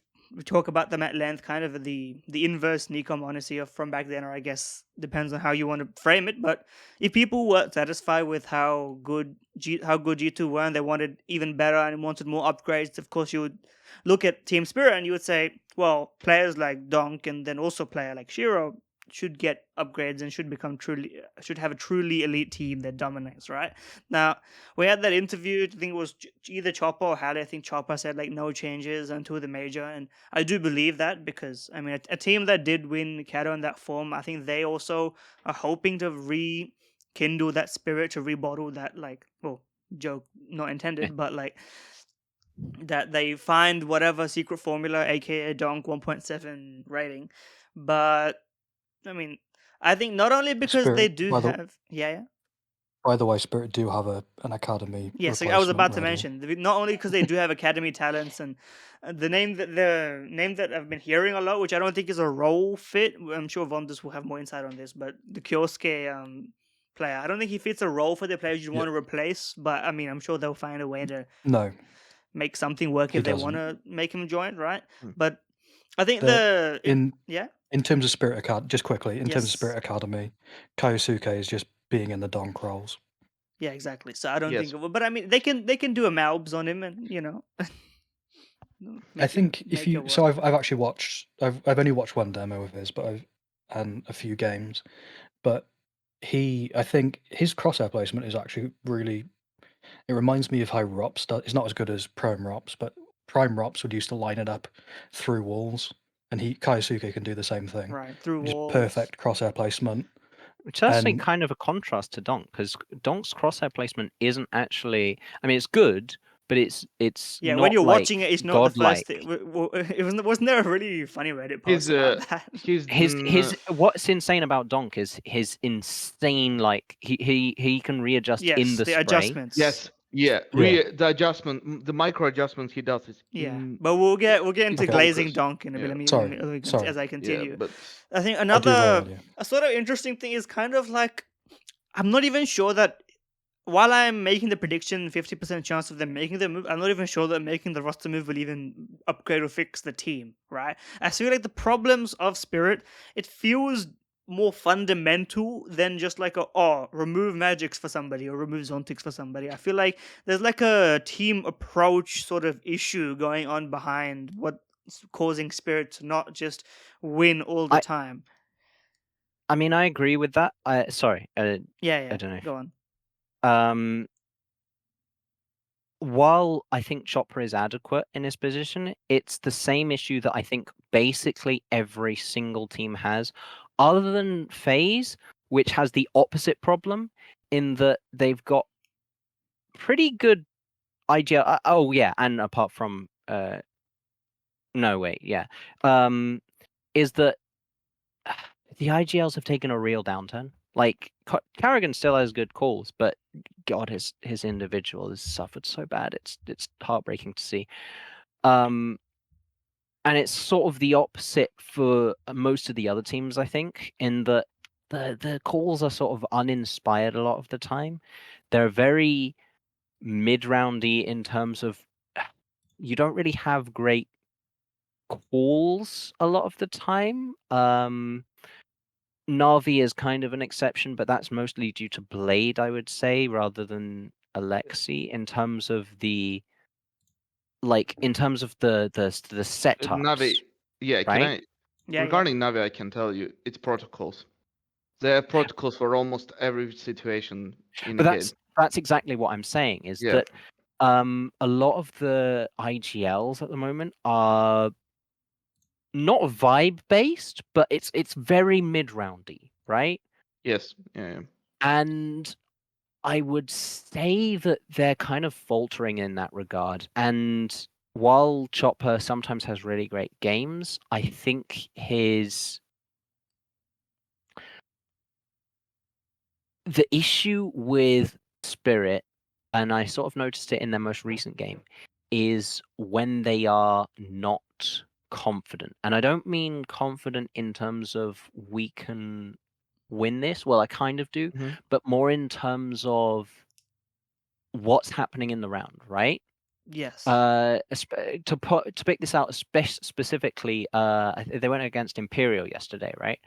A: talk about them at length, kind of the inverse Nico Monacy from back then, or I guess depends on how you want to frame it. But if people were satisfied with how good G2 were and they wanted even better and wanted more upgrades, of course you would look at Team Spirit and you would say, well, players like Donk and then also player like Shiro should get upgrades and should have a truly elite team that dominates, right? Now, we had that interview, I think it was either Chopper or Halle. I think Chopper said like no changes until the major, and I do believe that because I mean a team that did win Kato in that form, I think they also are hoping to rekindle that spirit, to rebottle that, like, well, joke not intended, but like that they find whatever secret formula, aka Donk 1.7 rating. But I mean, I think not only because
B: Spirit,
A: they do
B: by the-
A: have yeah.
B: By the way, Spirit do have an academy.
A: Yes, I was about to
B: ready.
A: mention, not only because they do have academy talents and the name that I've been hearing a lot, which I don't think is a role fit. I'm sure Vondus will have more insight on this, but the Kyosuke player, I don't think he fits a role for the players you want to replace. But I mean, I'm sure they'll find a way to make something work if they want to make him join, right? But I think
B: in terms of Spirit Academy, just quickly, in terms of Spirit Academy, Kyosuke is just being in the donk roles.
A: Yeah, exactly. So I don't think, but I mean, they can do a Malbs on him, and
B: I think I've actually watched. I've only watched one demo of his, but and a few games, but I think his crosshair placement is actually really. It reminds me of how Rops does. It's not as good as Prome Rops, but Prime Rops would used to line it up through walls, and Kaisuke can do the same thing.
A: Right, through
B: Just
A: walls.
B: perfect crosshair placement.
C: Which is actually
B: And
C: kind of a contrast to Donk, because Donk's crosshair placement isn't actually. I mean, it's good, but it's
A: Yeah,
C: not
A: when you're
C: like
A: watching it, it's not the
C: godlike.
A: first thing. Wasn't there a really funny Reddit post
D: His
A: about that?
C: His what's insane about Donk is his insane, like he can readjust in
A: Yes,
C: the
A: the
C: spray.
A: adjustments.
D: yes, yeah,
B: Yeah.
D: the adjustment, the micro adjustments he does is
A: Yeah, but we'll get into
B: Okay.
A: glazing
D: bonkers.
A: Donk in a bit.
B: Sorry. Sorry.
A: As I
D: Yeah,
A: continue.
D: but
A: I think
B: I do know
A: another
B: earlier.
A: a sort of interesting thing is kind of like I'm not even sure that while I'm making the prediction 50% chance of them making the move, I'm not even sure that making the roster move will even upgrade or fix the team, right? I feel like the problems of Spirit, it feels more fundamental than just like remove Magics for somebody or remove Zontix for somebody. I feel like there's like a team approach sort of issue going on behind what's causing Spirit to not just win all the time.
C: I mean, I agree with that. Sorry,
A: Yeah.
C: I don't know.
A: Go on.
C: While I think Chopper is adequate in his position, it's the same issue that I think basically every single team has, other than FaZe, which has the opposite problem in that they've got pretty good IGL. Oh yeah, and apart from no wait, yeah, is that the IGLs have taken a real downturn. Like Carrigan still has good calls, but God, his individual has suffered so bad. It's heartbreaking to see. And it's sort of the opposite for most of the other teams, I think, in that the calls are sort of uninspired a lot of the time. They're very mid-roundy in terms of you don't really have great calls a lot of the time. NaVi is kind of an exception, but that's mostly due to Blade, I would say, rather than Alexi in terms of the setups.
D: Navi, yeah,
C: right?
D: Regarding Navi, I can tell you, it's protocols. There are protocols for almost every situation in
C: But
D: a game.
C: that's exactly what I'm saying, is that a lot of the IGLs at the moment are not vibe based, but it's very mid-roundy, right?
D: Yes. Yeah.
C: And I would say that they're kind of faltering in that regard. And while Chopper sometimes has really great games, I think the issue with Spirit, and I sort of noticed it in their most recent game, is when they are not confident. And I don't mean confident in terms of we can win this. Well, I kind of do, but more in terms of what's happening in the round, right?
A: Yes.
C: To pick this out specifically, they went against Imperial yesterday, right?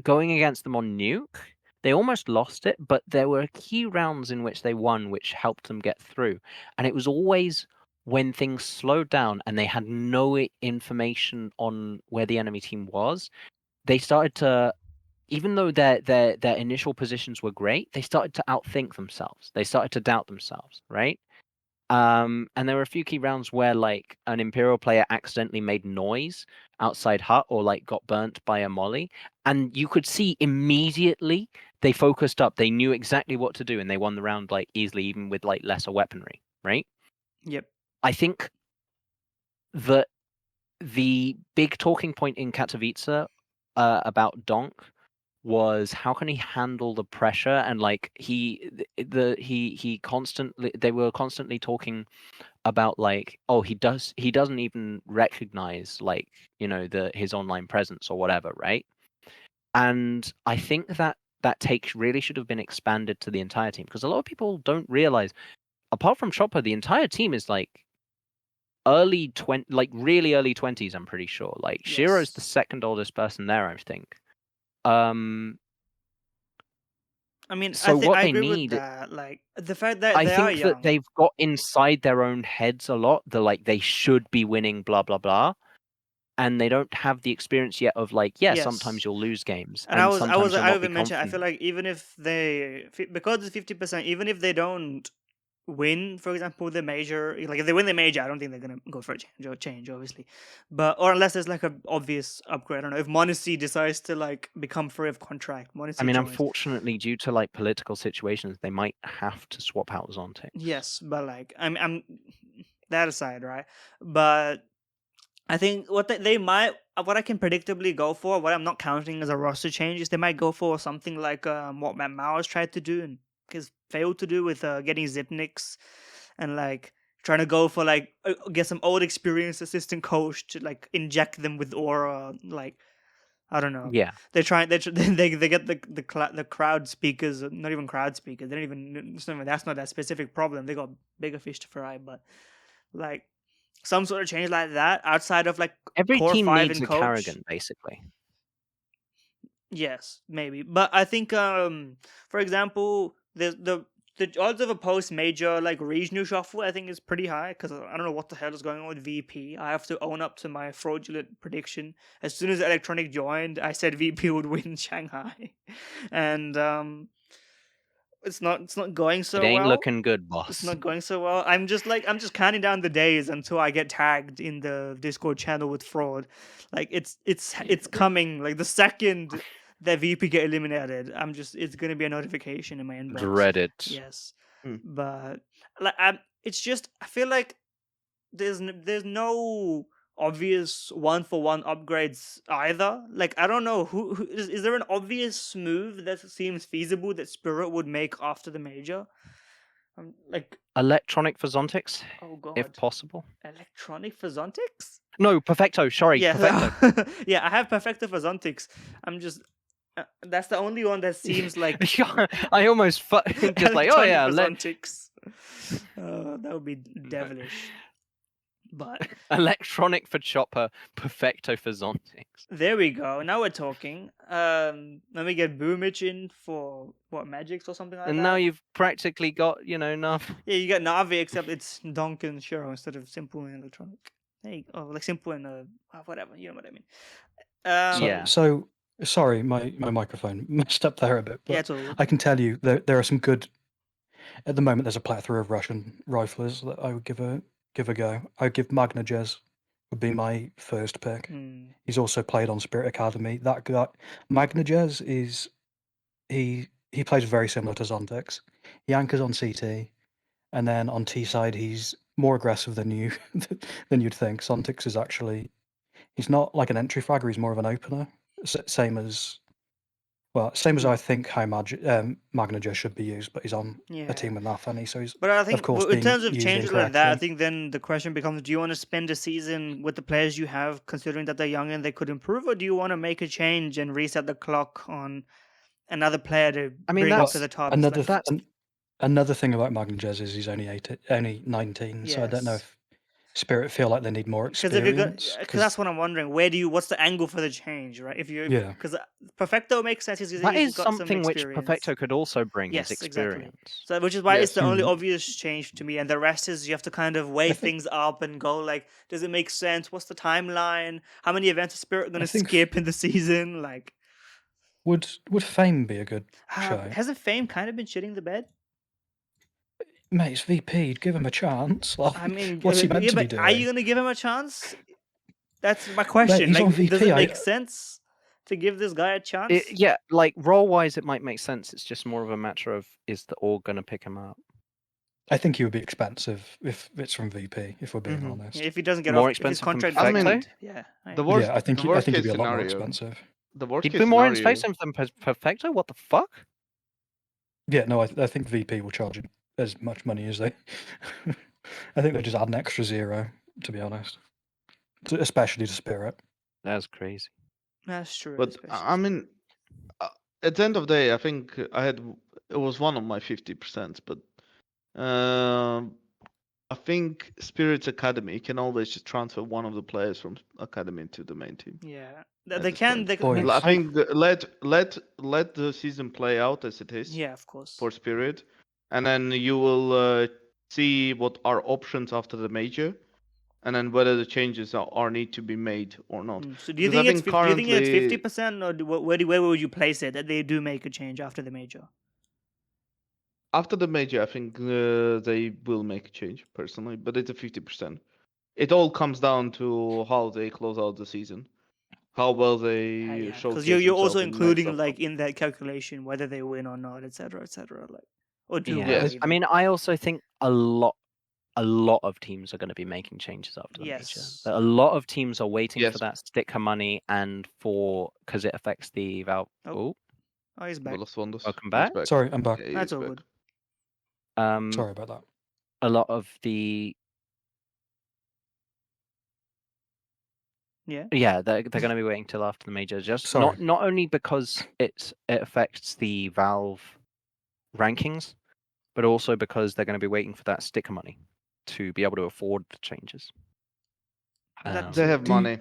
C: Going against them on Nuke, they almost lost it, but there were key rounds in which they won, which helped them get through. And it was always when things slowed down and they had no information on where the enemy team was, they started to, even though their initial positions were great, they started to outthink themselves. They started to doubt themselves, right? And there were a few key rounds where like an Imperial player accidentally made noise outside hut or like got burnt by a molly, and you could see immediately they focused up. They knew exactly what to do, and they won the round like easily, even with like lesser weaponry, right?
A: Yep.
C: I think that the big talking point in Katowice about Donk was how can he handle the pressure, and like he constantly, they were constantly talking about like, oh, he doesn't even recognize like, you know, his online presence or whatever, right? And I think that take really should have been expanded to the entire team, because a lot of people don't realize, apart from Chopper, the entire team is like really early 20s, I'm pretty sure. Like Shiro's the second oldest person there, I think.
A: I mean,
C: so
A: I
C: they
A: agree with
C: need,
A: that. Like the fact that
C: I
A: they are
C: think
A: young.
C: that they've got inside their own heads a lot. Like they should be winning, blah blah blah, and they don't have the experience yet of like,
A: Yes.
C: sometimes you'll lose games,
A: And
C: sometimes you'll not be
A: even mentioned, I
C: confident.
A: feel like even if they, because it's 50%, even if they don't win, for example, the major, like if they win the major, I don't think they're gonna go for a change, obviously. But or unless there's like an obvious upgrade. I don't know if Monacy decides to like become free of contract. Monacy
C: I mean,
A: joins.
C: unfortunately, due to like political situations, they might have to swap out Zontic.
A: Yes, but like I'm that aside, right? But I think what they might, what I can predictably go for, what I'm not counting as a roster change, is they might go for something like what Matt Mowers tried to do and failed to do with getting Zipniks and like trying to go for like get some old experienced assistant coach to like inject them with aura, like I don't know.
C: Yeah,
A: They get the crowd speakers, not even crowd speakers. They don't even. That's not that specific problem. They got bigger fish to fry, but like some sort of change like that outside of like
C: every
A: core
C: team
A: 5
C: needs
A: and
C: a
A: coach.
C: Carrigan, basically.
A: Yes, maybe, but I think for example, the odds of a post major like regional shuffle I think is pretty high because I don't know what the hell is going on with VP. I have to own up to my fraudulent prediction. As soon as Electronic joined, I said VP would win Shanghai, and it's not going so
C: It ain't
A: well.
C: looking good,
A: It's
C: boss.
A: not going so well. I'm just counting down the days until I get tagged in the Discord channel with fraud. Like it's coming. Like the second that VP get eliminated, it's gonna be a notification in my inbox.
C: Dread it.
A: Yes,
D: Hmm.
A: but like it's just I feel like there's no obvious 1-for-1 upgrades either. Like I don't know who is there an obvious move that seems feasible that Spirit would make after the major? Like
C: Electronic for Zontix,
A: oh god,
C: if possible.
A: Electronic for Zontix?
C: No, Perfecto. Sorry,
A: Yeah,
C: Perfecto.
A: yeah, I have Perfecto for Zontix. I'm just that's the only one that seems like
C: I almost just like, oh yeah,
A: Zontix. That would be devilish. But
C: Electronic for Chopper, Perfecto for Zontix.
A: there we go. Now we're talking. Let me get Boomich in for what Magics or something like
C: And
A: that.
C: now you've practically got, NaVi.
A: Yeah, you got NaVi, except it's Donk and Shiro instead of Simple and Electronic. Hey, like Simple and whatever. You know what I mean?
C: Yeah.
B: So sorry, my microphone messed up there a bit, but
A: Yeah, it's all good.
B: I can tell you there are some good. At the moment, there's a plethora of Russian riflers that I would give a go. I would give MagnaJez would be my first pick. He's also played on Spirit Academy. That guy, MagnaJez is he plays very similar to Zontix. He anchors on CT, and then on T side he's more aggressive than you'd think. Zontix is actually he's not like an entry fragger. He's more of an opener. Same as I think High MagnaJez should be used, but he's on a team with NaVi, so he's
A: But I think
B: of course
A: in
B: being
A: terms of
B: used
A: changes like that, I
B: incorrectly.
A: think then the question becomes: do you want to spend a season with the players you have, considering that they're young and they could improve, or do you want to make a change and reset the clock on another player to bring up to the top?
B: Another thing about MagnaJez is he's only 19, so I don't know if Spirit feel like they need more experience.
A: Because that's what I'm wondering. What's the angle for the change, right? Because Perfecto makes sense.
C: That is
A: got
C: something
A: some
C: which Perfecto could also bring is experience.
A: Exactly. So which is why it's the only obvious change to me, and the rest is you have to kind of weigh things up and go like, does it make sense? What's the timeline? How many events is Spirit going to skip in the season? Like,
B: would Fame be a good show?
A: Hasn't Fame kind of been shitting the bed?
B: Mate, it's VP. Give him a chance. Like,
A: I mean,
B: what's he meant to be doing?
A: Are you going to give him a chance? That's my question.
B: Mate, he's on VP.
A: Does it make sense to give this guy a chance?
C: Yeah, like role-wise, it might make sense. It's just more of a matter of is the org going to pick him up?
B: I think he would be expensive if it's from VP. If we're being honest,
A: if he doesn't get
C: more
A: off,
C: expensive,
A: if his contract
C: Perfecto?
B: I think he'd be a lot more expensive.
C: He'd be more expensive than Perfecto. What the fuck?
B: Yeah, no, I think VP will charge as much money as they. I think they just add an extra 0, to be honest, especially to Spirit.
C: That's crazy.
A: That's true.
D: But I mean, at the end of the day, I think it was one of my 50%, but I think Spirit's Academy can always just transfer one of the players from Academy to the main team.
A: Yeah, they can.
D: I think let the season play out as it is.
A: Yeah, of course.
D: For Spirit, and then you will see what are options after the major, and then whether the changes are need to be made or not.
A: So do you think it's 50%, or where would you place it that they do make a change after the major?
D: after the major, I think they will make a change personally, but it's a 50%. It all comes down to how they close out the season, how well they
A: Yeah, because
D: showcase
A: you're also
D: themselves in the next
A: including
D: stuff.
A: like in that calculation whether they win or not, etc., etc. Like or do
C: Yeah,
A: well
D: Yes.
C: I
A: even.
C: mean, I also think a lot of teams are going to be making changes after the major.
A: Yes.
C: A lot of teams are waiting for
D: Yes.
C: that sticker money and because it affects the Valve.
A: Oh.
C: Oh,
A: Oh, he's back.
D: Los Fondos.
C: welcome
D: He's
C: back.
D: back.
B: Sorry, I'm back.
D: Yeah, he
A: That's
D: is
A: all
D: back.
A: good.
B: Sorry about that.
C: A lot of the
A: Yeah.
C: they're going to be waiting till after the major. Just
B: Sorry.
C: not only because it affects the Valve rankings, but also because they're going to be waiting for that sticker money to be able to afford the changes.
A: That
D: They
A: too.
D: have money.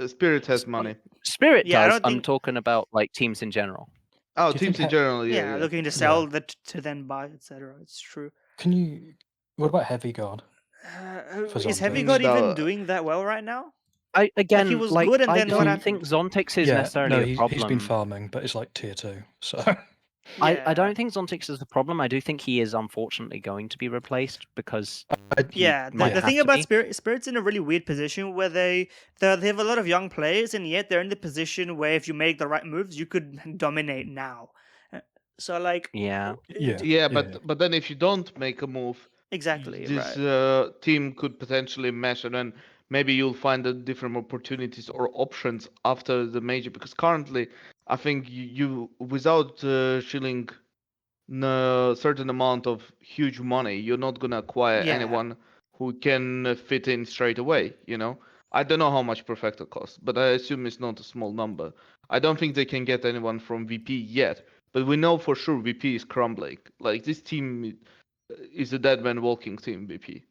D: Spirit has
C: Sp-
D: money.
C: Spirit
A: Yeah, I
C: does.
A: don't
C: I'm
A: think.
C: talking about like teams in general.
D: Oh,
B: Do you
D: teams
B: think
D: in general,
A: Yeah,
D: yeah.
A: looking to sell that to then buy, etc. It's true.
B: Can you? What about Heavy Guard? For
A: Is
B: Zontex.
A: Heavy God even
D: No.
A: doing that well right now?
C: I
A: Like he was good, and
C: I
A: then what
C: don't
A: happened?
C: think Zontix is
B: Yeah,
C: necessarily
B: no,
C: a
B: he's
C: problem.
B: been farming, but it's like tier 2. So
C: I don't think Zontix is the problem. I do think he is unfortunately going to be replaced because
A: yeah,
C: might
A: the
C: have
A: thing
C: to
A: about
C: be.
A: Spirit's in a really weird position where they have a lot of young players, and yet they're in the position where if you make the right moves, you could dominate now. So like,
C: Yeah.
D: Yeah, but then if you don't make a move,
A: exactly
D: this
A: right.
D: team could potentially mesh, and then maybe you'll find different opportunities or options after the major. Because currently, I think you without shilling a certain amount of huge money, you're not gonna acquire
A: Yeah.
D: anyone who can fit in straight away. You know, I don't know how much Perfecto costs, but I assume it's not a small number. I don't think they can get anyone from VP yet, but we know for sure VP is crumbling. Like this team is a dead man walking team. VP.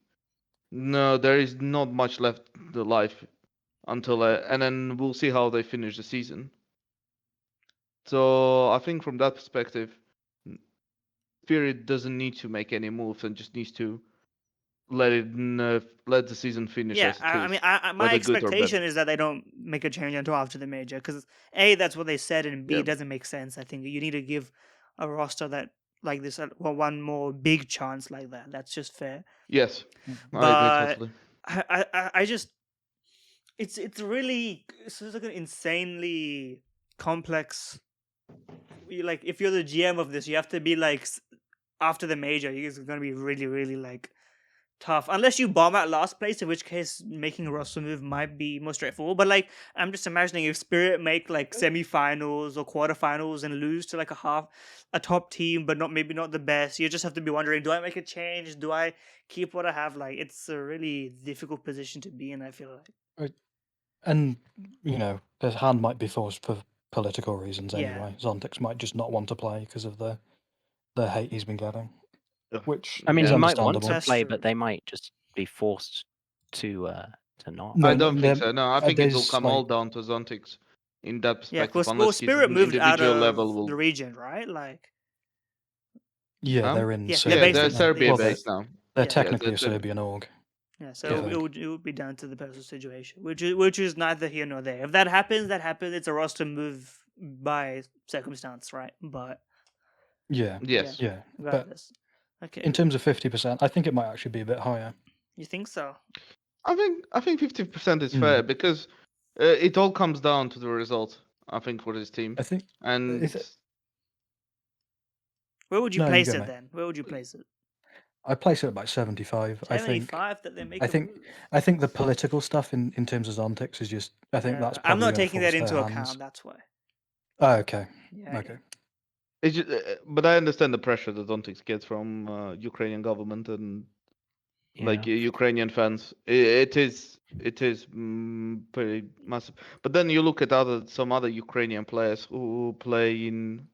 D: No, there is not much left the life until and then we'll see how they finish the season. So I think from that perspective, Spirit doesn't need to make any moves and just needs to let the season finish
A: Yeah,
D: as it
A: I
D: is,
A: mean, my
D: whether good or bad.
A: expectation is that they don't make a change until after the major, because A, that's what they said, and B,
D: Yeah.
A: it doesn't make sense. I think you need to give a roster that like this one more big chance like that. That's just fair.
D: Yes, I agree
A: But
D: totally.
A: I just it's like an insanely complex. Like if you're the GM of this, you have to be like after the major, it's gonna be really really like tough unless you bomb at last place, in which case making a roster move might be more straightforward. But like I'm just imagining if Spirit make like semi-finals or quarterfinals and lose to like a top team but not the best, you just have to be wondering, do I make a change, do I keep what I have? Like it's a really difficult position to be in, I feel like.
B: and his hand might be forced for political reasons
A: Yeah.
B: anyway. Zontex might just not want to play because of the hate he's been getting, which
C: I mean,
B: is
C: he might want
B: understandable.
C: to
A: That's
C: play,
A: true.
C: but they might just be forced to not.
B: No,
D: I don't think
B: there-
D: so. No, I think it will
B: there's,
D: come all
B: like-
D: down to Zontix in that
A: Yeah,
D: perspective,
A: because
D: unless he's
A: Spirit
D: an
A: moved out
D: individual
A: of
D: level.
A: the region, right? Like
B: Yeah,
D: Huh?
B: they're in
A: Yeah,
B: Serbia.
A: they're
D: They're
A: based in
D: Serbia
B: Well,
D: based now.
B: they're
A: Yeah.
B: technically
D: that's
B: a Serbian org.
A: Yeah, so
B: Yeah.
A: it would be down to the personal situation, which is neither here nor there. If that happens, that happens. It's a roster move by circumstance, right? But
B: Yeah,
D: Yes.
B: yeah. But
A: regardless, okay.
B: in terms of 50%, I think it might actually be a bit higher.
A: You think so?
D: I think 50% is
B: Mm.
D: fair because it all comes down to the result. I think for this team,
B: I think.
D: and
A: Where would you
B: No, you
A: place
B: go,
A: it
B: mate.
A: then? Where would you place it?
B: I place it at about 75. I think.
A: 75 that they make.
B: I think the political stuff in terms of Zontex is just. I think that's probably
A: I'm not
B: gonna
A: taking that
B: force
A: into
B: their
A: account.
B: hands.
A: That's why.
B: Oh, okay.
A: Yeah.
B: Okay.
D: it's just, but I understand the pressure that Zontix gets from Ukrainian government and like Ukrainian fans. It is pretty massive. But then you look at some other Ukrainian players who play in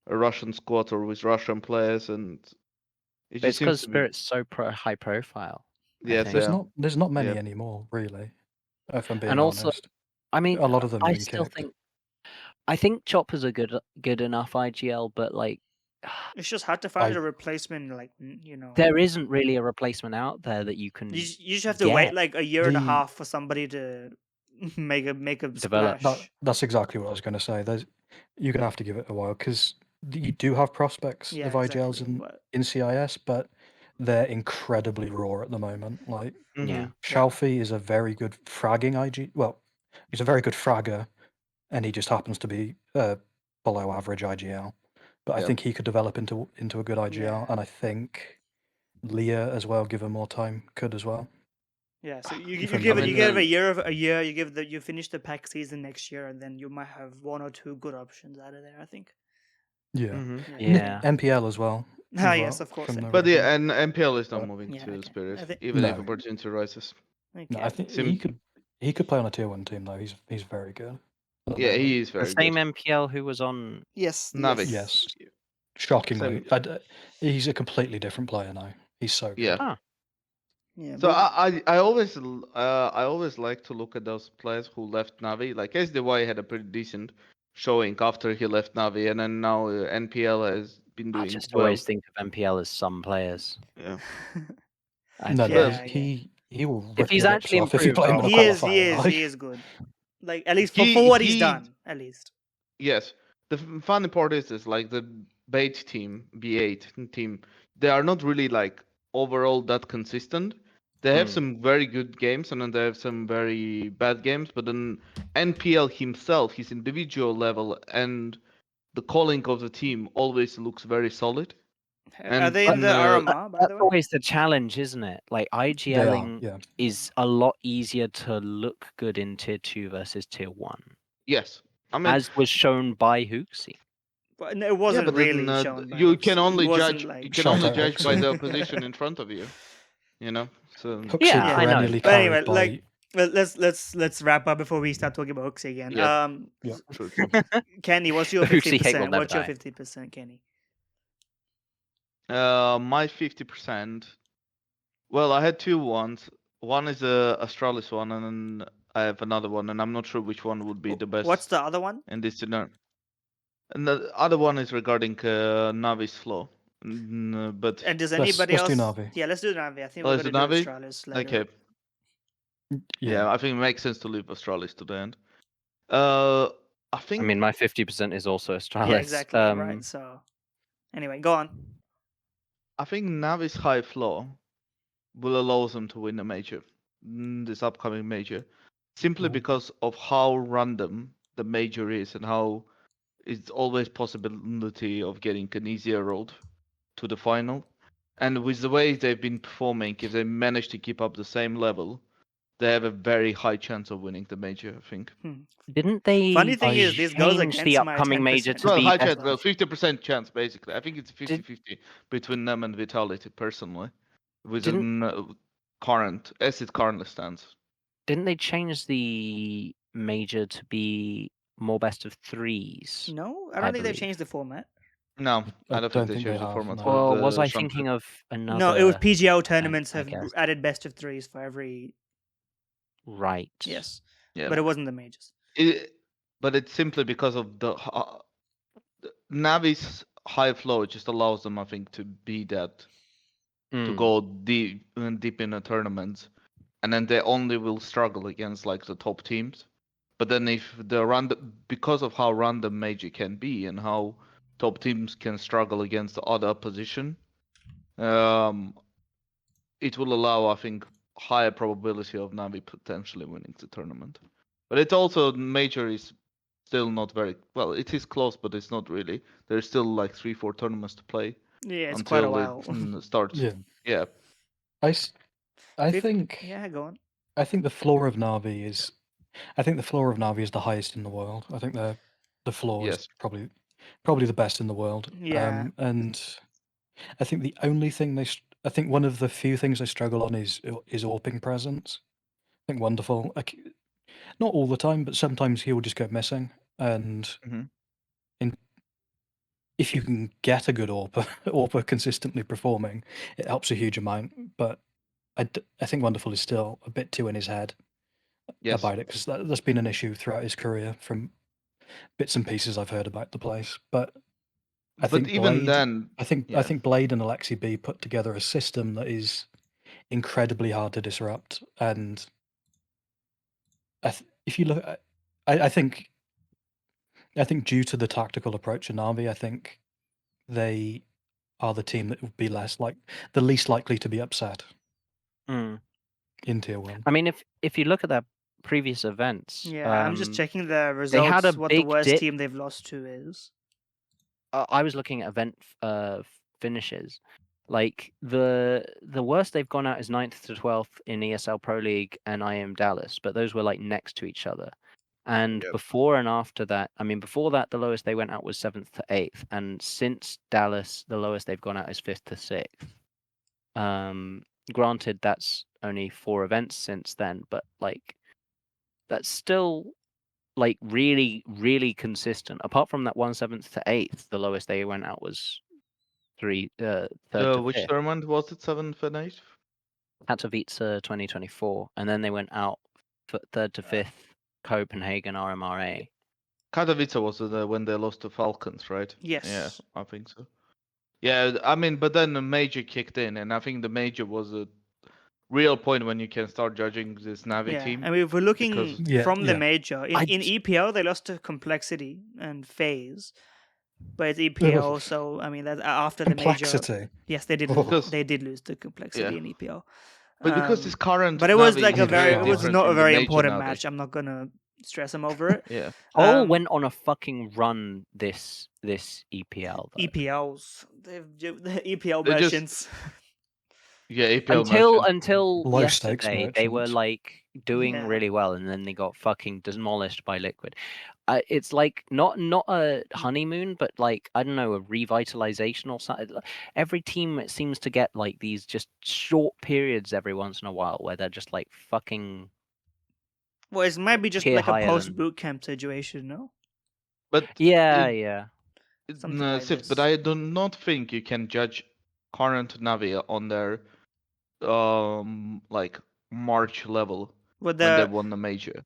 D: a Russian squad or with Russian players, and it
C: But
D: just
C: it's because
D: seems to be.
C: Spirit's so high profile.
D: Yes,
B: There's not many
D: Yeah.
B: anymore, really. If I'm being
C: And also,
B: honest.
C: I mean,
B: A lot of them have
C: I
B: been
C: still
B: kicked.
C: think Chopper's a good enough IGL, but like
A: It's just hard to find a replacement. Like
C: there isn't really a replacement out there that you can.
A: You just have to wait like a year and a half for somebody to make a
C: Develop.
A: splash.
B: That's exactly what I was going to say. You're going to have to give it a while because you do have prospects
A: Yeah,
B: of IGLs
A: exactly. But
B: in CIS, but they're incredibly raw at the moment. Like
C: Yeah.
B: Shalfie is a very good fragging IG. Well, he's a very good fragger, and he just happens to be below average IGL. But I
D: Yeah.
B: think he could develop into a good IGL,
A: Yeah.
B: and I think Leah as well, given more time, could as well.
A: yeah, so you
B: From
A: give it
B: Navi.
A: you give it a year. You finish the pack season next year, and then you might have one or two good options out of there. I think.
B: Yeah.
D: Mm-hmm.
C: Yeah.
B: MPL as well.
A: Ah, yes, of course.
B: from the
A: NPL.
D: But yeah,
B: region.
D: and MPL is not
B: But-
D: moving
A: Yeah,
D: to
A: okay.
D: Spirit,
A: I think-
D: even if
B: No.
D: opportunity rises.
B: No,
A: Okay.
B: I think
D: Sim-
B: he could play on a tier 1 team though. He's very good. at the
D: Yeah,
B: moment.
D: he is
C: The
D: very
C: same
D: good.
C: MPL who was on.
A: Yes.
D: Navi.
B: Yes. Shockingly,
D: Same.
B: he's a completely different player now. He's so good.
D: Yeah.
C: Huh.
A: Yeah.
D: So
A: but-
D: I always like to look at those players who left Navi. Like SDY had a pretty decent showing after he left Navi, and then now NPL has been
C: I
D: doing
C: just
D: well.
C: always think of MPL as some players.
D: Yeah.
C: I
B: No,
C: feel
B: no,
A: Yeah,
B: he will rip
C: If he's
B: your
C: actually
B: lips off if you
C: improved,
B: play him in a
A: he is.
B: qualifier. like.
A: He is good. Like at least for
D: He-
A: what he's
D: he-
A: done. At least.
D: Yes. The funny part is like the bait team, B8 team, they are not really like overall that consistent. They have some very good games and then they have some very bad games, but then NPL himself, his individual level and the calling of the team always looks very solid.
A: Are they in the RMR, by the
C: That's
A: way?
C: always the challenge, isn't it? Like
B: They are,
C: IGLing
B: yeah.
C: is a lot easier to look good in tier 2 versus tier 1,
D: Yes. I mean,
C: as was shown by Hooksy.
A: But no, it wasn't
D: but then,
A: really shown. By
D: you
A: Hooksy.
D: can
A: It
D: only
A: wasn't
D: judge.
A: like
D: You can
B: Shout
D: only
B: out
D: judge by
B: Hooksy.
D: the opposition in front of you. You know. So
B: Hooksy
C: Yeah, I know.
B: perennially
A: But anyway,
B: carried by.
A: like let's wrap up before we start talking about Hooksy again.
D: Yeah.
B: Yeah.
D: true.
A: Kenny, what's your
C: The Hooksy hate will
A: 50%?
C: never
A: What's your
C: die.
A: 50%, Kenny?
D: My 50%. Well, I had two ones. One is a Astralis one, and then I have another one, and I'm not sure which one would be the best.
A: What's the other one?
D: in this scenario? And the other one is regarding Navi's flow. But
A: And does
B: Let's
A: anybody
B: do
A: else?
B: Navi.
A: Yeah, let's do Navi. I think
D: Oh,
A: we're
D: is
A: gonna
D: it
A: do
D: Navi?
A: Astralis later.
D: Okay.
B: Yeah.
D: I think it makes sense to leave Astralis to the end. I think
C: I mean, my 50% is also Astralis.
A: Yeah, exactly. Right. So, anyway, go on.
D: I think Navi's high flow will allow them to win a major, this upcoming major, simply
B: Ooh.
D: because of how random the major is and how it's always possibility of getting an easier road to the final. And with the way they've been performing, if they manage to keep up the same level, they have a very high chance of winning the major, I think.
C: Didn't they
A: Funny thing is, this goes
C: change the
A: against my
C: upcoming
A: 10%.
C: major to
D: Well,
C: be
D: high
C: best?
D: chance, well, 50% chance, basically. I think it's 50-50 between them and Vitality, personally, with the current, as it currently stands.
C: Didn't they change the major to be more best of threes?
A: No, I
C: I
A: don't think they've
C: believe.
A: changed the format.
D: No, I don't think they
B: think
D: changed the
B: have,
D: format.
B: no.
D: for
C: Or
D: the
C: was I
D: Championship.
C: thinking of another?
A: No, it was PGL tournaments
C: I
A: have
C: guess.
A: added best of threes for every.
C: Right.
A: Yes,
D: Yeah.
A: but it wasn't the majors.
D: But it's simply because of the Navi's high flow just allows them, I think, to be that, to go deep in a tournament, and then they only will struggle against like the top teams. But then if the because of how random major can be and how top teams can struggle against the other opposition, it will allow, I think, higher probability of Navi potentially winning the tournament. But it also major is still not very well. It is close, but it's not really. There's still like 3-4 tournaments to play.
A: Yeah, it's
D: until
A: quite a while.
D: it starts.
B: Yeah.
D: Yeah.
B: I
A: Fifth-
B: think.
A: Yeah, go on.
B: I think the floor of Navi is. I think the floor of Navi is the highest in the world. I think the floor
D: Yes.
B: is probably the best in the world.
A: Yeah.
B: And I think the only thing I think one of the few things they struggle on is AWPing presence. I think wonderful. Like, not all the time, but sometimes he will just go missing. And
D: Mhm.
B: if you can get a good AWPer consistently performing, it helps a huge amount. But I think wonderful is still a bit too in his head
D: Yes.
B: about it, because that's been an issue throughout his career from bits and pieces I've heard about the place. But I think
D: even
B: Blade,
D: then,
B: I think Blade and Alexi B put together a system that is incredibly hard to disrupt. And if you look, I think due to the tactical approach in Navi, I think they are the team that would be the least likely to be upset
C: Mm.
B: in Tier 1.
C: I mean, if you look at their previous events,
A: Yeah, I'm just checking the
C: they had
A: results.
C: a
A: What the
C: big
A: worst
C: dip.
A: team they've lost to is.
C: I was looking at event finishes. Like the worst they've gone out is 9th to 12th in ESL Pro League and IM Dallas, but those were like next to each other. And
D: Yep.
C: before and after that, I mean, before that, the lowest they went out was 7th to 8th, and since Dallas, the lowest they've gone out is 5th to 6th. Granted, that's only 4 events since then, but like that's still like really, really consistent. Apart from that 7th to 8th, the lowest they went out was 3rd to
D: Which
C: 5th.
D: tournament was it? 7th and 8th?
C: Katowice 2024, and then they went out 3rd to 5th, Copenhagen RMRA.
D: Katowice was when they lost to Falcons, right?
A: Yes.
D: Yeah, I think so. Yeah, I mean, but then the major kicked in, and I think the major was a real point when you can start judging this NaVi
A: Yeah,
D: team.
A: I mean, if we're looking
D: because-
A: from the
B: Yeah.
A: major, in
C: I-
A: EPL they lost to Complexity and FaZe, but it's EPL, so I mean that's after the major.
B: Complexity.
A: Yes, they did.
B: Oh.
A: They did lose to Complexity
D: Yeah.
A: in EPL.
D: But because this current
A: but it was
D: NaVi
A: like
D: is
A: a very,
D: very
A: it was
D: different
A: not a
D: in the
A: very
D: major
A: important
D: nowadays.
A: match. I'm not gonna stress them over it.
D: Yeah.
C: Paul went on a fucking run this EPL though.
A: EPLs, the EPL
D: They just-
A: merchants.
D: Yeah, APL merchant.
C: Until
B: Low stakes
C: yesterday, they were
B: merchants.
C: like doing
A: Yeah.
C: really well, and then they got fucking demolished by Liquid. It's like not a honeymoon, but like I don't know, a revitalization or something. Every team it seems to get like these just short periods every once in a while where they're just like fucking.
A: Well, it might be just
C: tier
A: like a
C: higher
A: post
C: than-
A: boot camp situation, no?
D: But
C: Yeah,
D: it-
C: yeah.
A: Something like
D: Sif, but
A: this.
D: I do not think you can judge current NaVi on their like March level
A: With
D: when they
A: the
D: won the major,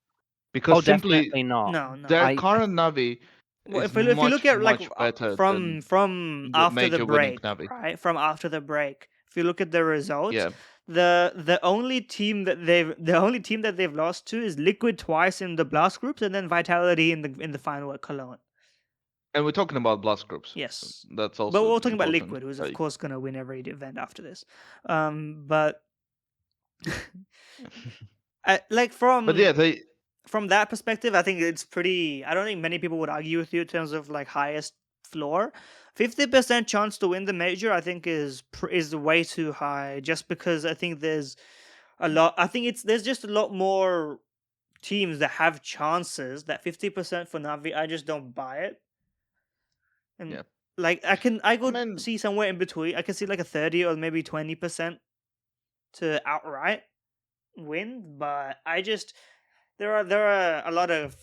D: because
C: Oh,
D: simply
C: definitely not.
A: no.
D: their current NaVi
A: Well,
D: is
A: if you look at like
D: much better
A: from
D: than
A: after
D: major
A: the
D: winning
A: break,
D: Navi.
A: right? From after the break, if you look at the results,
D: Yeah.
A: the only team that they've lost to is Liquid twice in the Blast groups, and then Vitality in the final at Cologne.
D: And we're talking about Blast groups.
A: Yes,
D: That's also.
A: but we're talking about
D: important.
A: Liquid, who's
D: Like,
A: of course going to win every event after this. But like from
D: But yeah, they.
A: from that perspective, I think it's pretty. I don't think many people would argue with you in terms of like highest floor. 50% chance to win the major, I think, is way too high. Just because I think there's a lot. I think there's just a lot more teams that have chances. That 50% for NaVi, I just don't buy it. And
D: Yeah.
A: like I could
D: mean-
A: see somewhere in between. I can see like a 30 or maybe 20% to outright win, but I just there are a lot of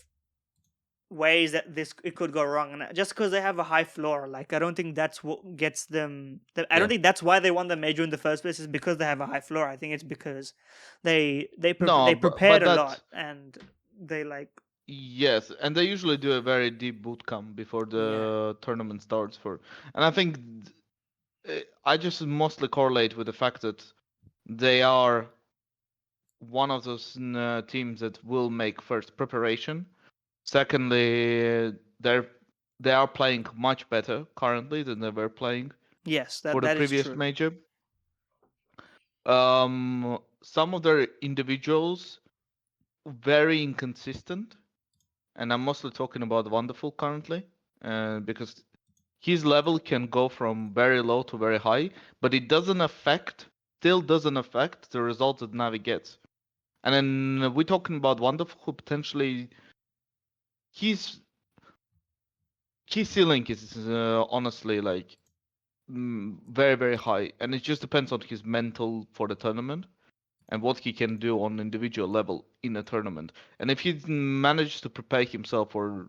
A: ways that it could go wrong, and just because they have a high floor, like I don't think that's what gets them. I don't think that's why they won the major in the first place. Is because they have a high floor. I think it's because they prepared a lot and they like.
D: Yes, and they usually do a very deep boot camp before the tournament starts. And I think I just mostly correlate with the fact that they are one of those teams that will make first preparation. Secondly, they are playing much better currently than they were playing
A: Yes,
D: for the
A: that is
D: previous
A: true.
D: major. Some of their individuals very inconsistent, and I'm mostly talking about Wonderful currently, because his level can go from very low to very high, but it still doesn't affect the results that NaVi gets. And then we're talking about Wonderful, who potentially his ceiling is honestly like very, very high, and it just depends on his mental for the tournament and what he can do on individual level in a tournament. And if he manages to prepare himself for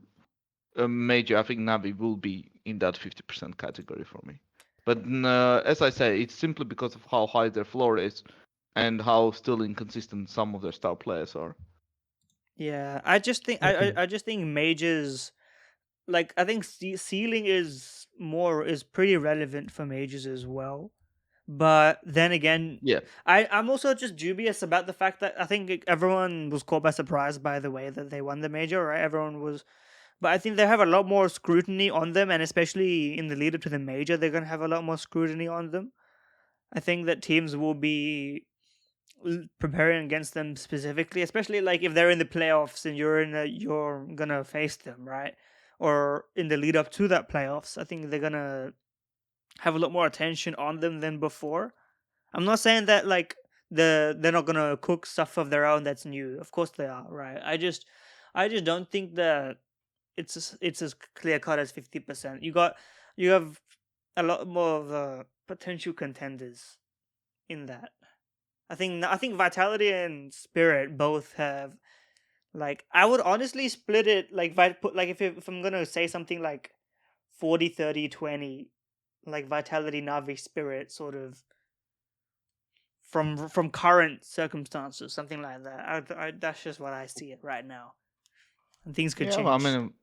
D: a major, I think NaVi will be in that 50% category for me. But as I say, it's simply because of how high their floor is and how still inconsistent some of their star players are.
A: Yeah, I just think I just think majors, like I think ceiling is pretty relevant for majors as well. But then again,
D: Yeah.
A: I'm also just dubious about the fact that I think everyone was caught by surprise by the way that they won the major, right? Everyone was But I think they have a lot more scrutiny on them, and especially in the lead up to the major, they're going to have a lot more scrutiny on them. I think that teams will be preparing against them specifically, especially like if they're in the playoffs and you're gonna face them, right? Or in the lead up to that playoffs, I think they're gonna have a lot more attention on them than before. I'm not saying that like they're not gonna cook stuff of their own that's new. Of course they are, right? I just don't think that it's as clear cut as 50%. You have a lot more of potential contenders in that. I think Vitality and Spirit both have like I would honestly split it like if I put like if I'm gonna say something like 40 30 20 like Vitality NaVi Spirit sort of from current circumstances, something like that. That's just what I see it right now. And things could
D: Yeah,
A: change.
D: I mean,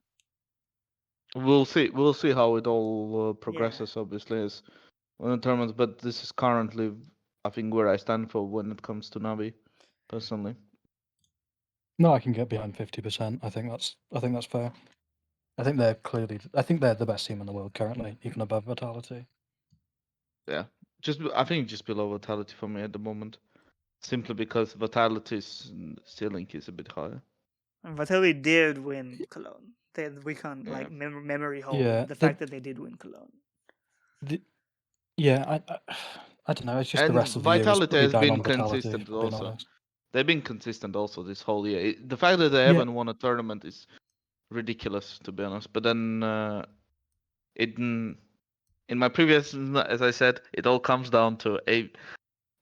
D: we'll see. We'll see how it all progresses. Obviously, as when the tournament. But this is currently, I think, where I stand for when it comes to Navi, personally.
B: No, I can get behind 50%. I think that's fair. I think they're the best team in the world currently, even above Vitality.
D: Yeah, I think just below Vitality for me at the moment, simply because Vitality's ceiling is a bit higher.
A: And Vitality did win Cologne. We can't
D: Yeah.
A: like memory hold
B: Yeah,
A: the fact that they did win Cologne.
B: Yeah, I don't know. It's just the
D: And
B: rest of the year is
D: Vitality
B: pretty
D: has
B: down
D: been
B: on Vitality,
D: consistent
B: if I'm being
D: also.
B: honest.
D: They've been consistent also this whole year. The fact that they haven't won a tournament is ridiculous, to be honest. But then, in my previous, as I said, it all comes down to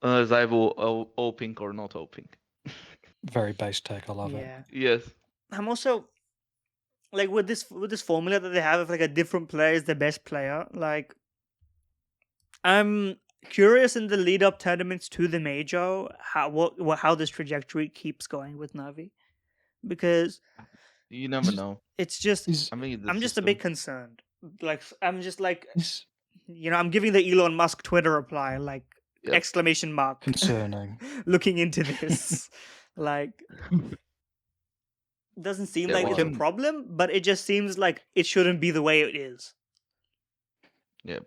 D: ZywOo AWPing or not AWPing.
B: Very base take. I love it.
A: Yeah.
D: Yes.
A: I'm also like with this formula that they have of like a different player is the best player. Like I'm curious in the lead up tournaments to the major how this trajectory keeps going with Navi, because
D: You never know.
A: it's just
B: Is
D: I mean,
A: I'm just a bit concerned. Like I'm just like
B: is
A: I'm giving the Elon Musk Twitter reply like
D: Yep.
A: exclamation mark
B: concerning.
A: looking into this. Like doesn't seem
D: Yeah,
A: like
D: we
A: it's a
D: can-
A: problem, but it just seems like it shouldn't be the way it is.
D: Yeah.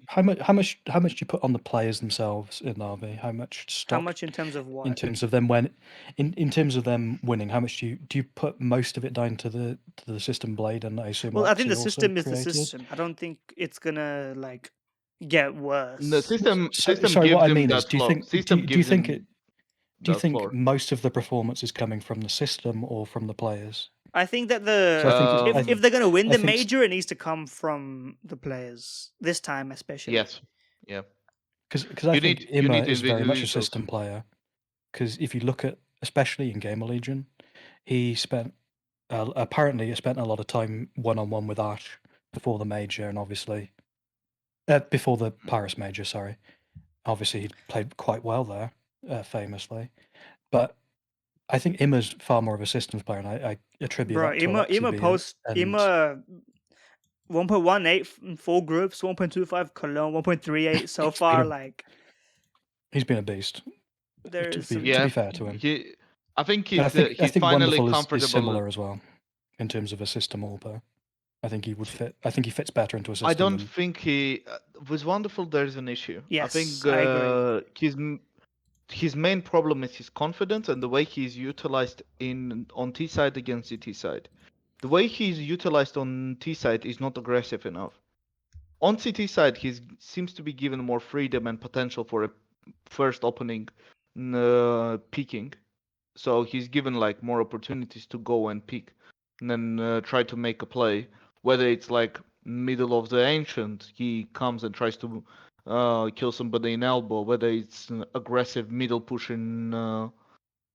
B: How much do you put on the players themselves in Navi? How much stock?
A: How much in terms of what?
B: In terms of them in terms of them winning, how much do you put most of it down to the system blade and I assume
A: Well, I think the
B: Oxy also
A: system is the
B: created?
A: system. I don't think it's gonna like get worse.
D: The system
B: Sorry,
D: gives
B: what I
D: him
B: mean
D: that
B: is, do you
D: floor.
B: think
D: System
B: do you
D: gives
B: think
D: him
B: it do you
D: that
B: think
D: floor.
B: most of the performance is coming from the system or from the players?
A: I think that
B: So I think it's,
A: if they're gonna win
B: I
A: the
B: think
A: major, it needs to come from the players this time, especially.
D: Yes. Yeah.
B: because I
D: You
B: think
D: need
B: Ima
D: to
B: is very much a
D: individually
B: system player. Because if you look at, especially in Gamer Legion, he spent apparently he spent a lot of time one-on-one with Ash before the major, and obviously before the Paris major. Sorry, obviously he played quite well there, famously. But I think Ima's far more of a systems player, and I attribute
A: Bro,
B: that to Alexi
A: Ima
B: being
A: post
B: and
A: Ima 1.18 in 4 groups, 1.25 Cologne, 1.38 so
B: He's been
A: far.
B: a-
A: Like
B: he's been a beast.
A: there
B: To
A: is
B: be,
A: some.
B: to
D: Yeah.
B: be fair to him,
D: I think
B: and
D: he's
B: I think
D: finally
B: Wonderful
D: comfortable.
B: is similar as well in terms of a system AWPer. I think he would fit. I think he fits better into a system.
D: I don't
B: than,
D: think he was wonderful. There's an issue. I
A: Yes,
D: think
A: I agree.
D: his main problem is his confidence and the way he's utilized on T side against the T side. The way he's utilized on T side is not aggressive enough. On CT side, he seems to be given more freedom and potential for a first opening peaking. So he's given like more opportunities to go and peek and then try to make a play. Whether it's like middle of the ancient, he comes and tries to kill somebody in elbow. Whether it's an aggressive middle push in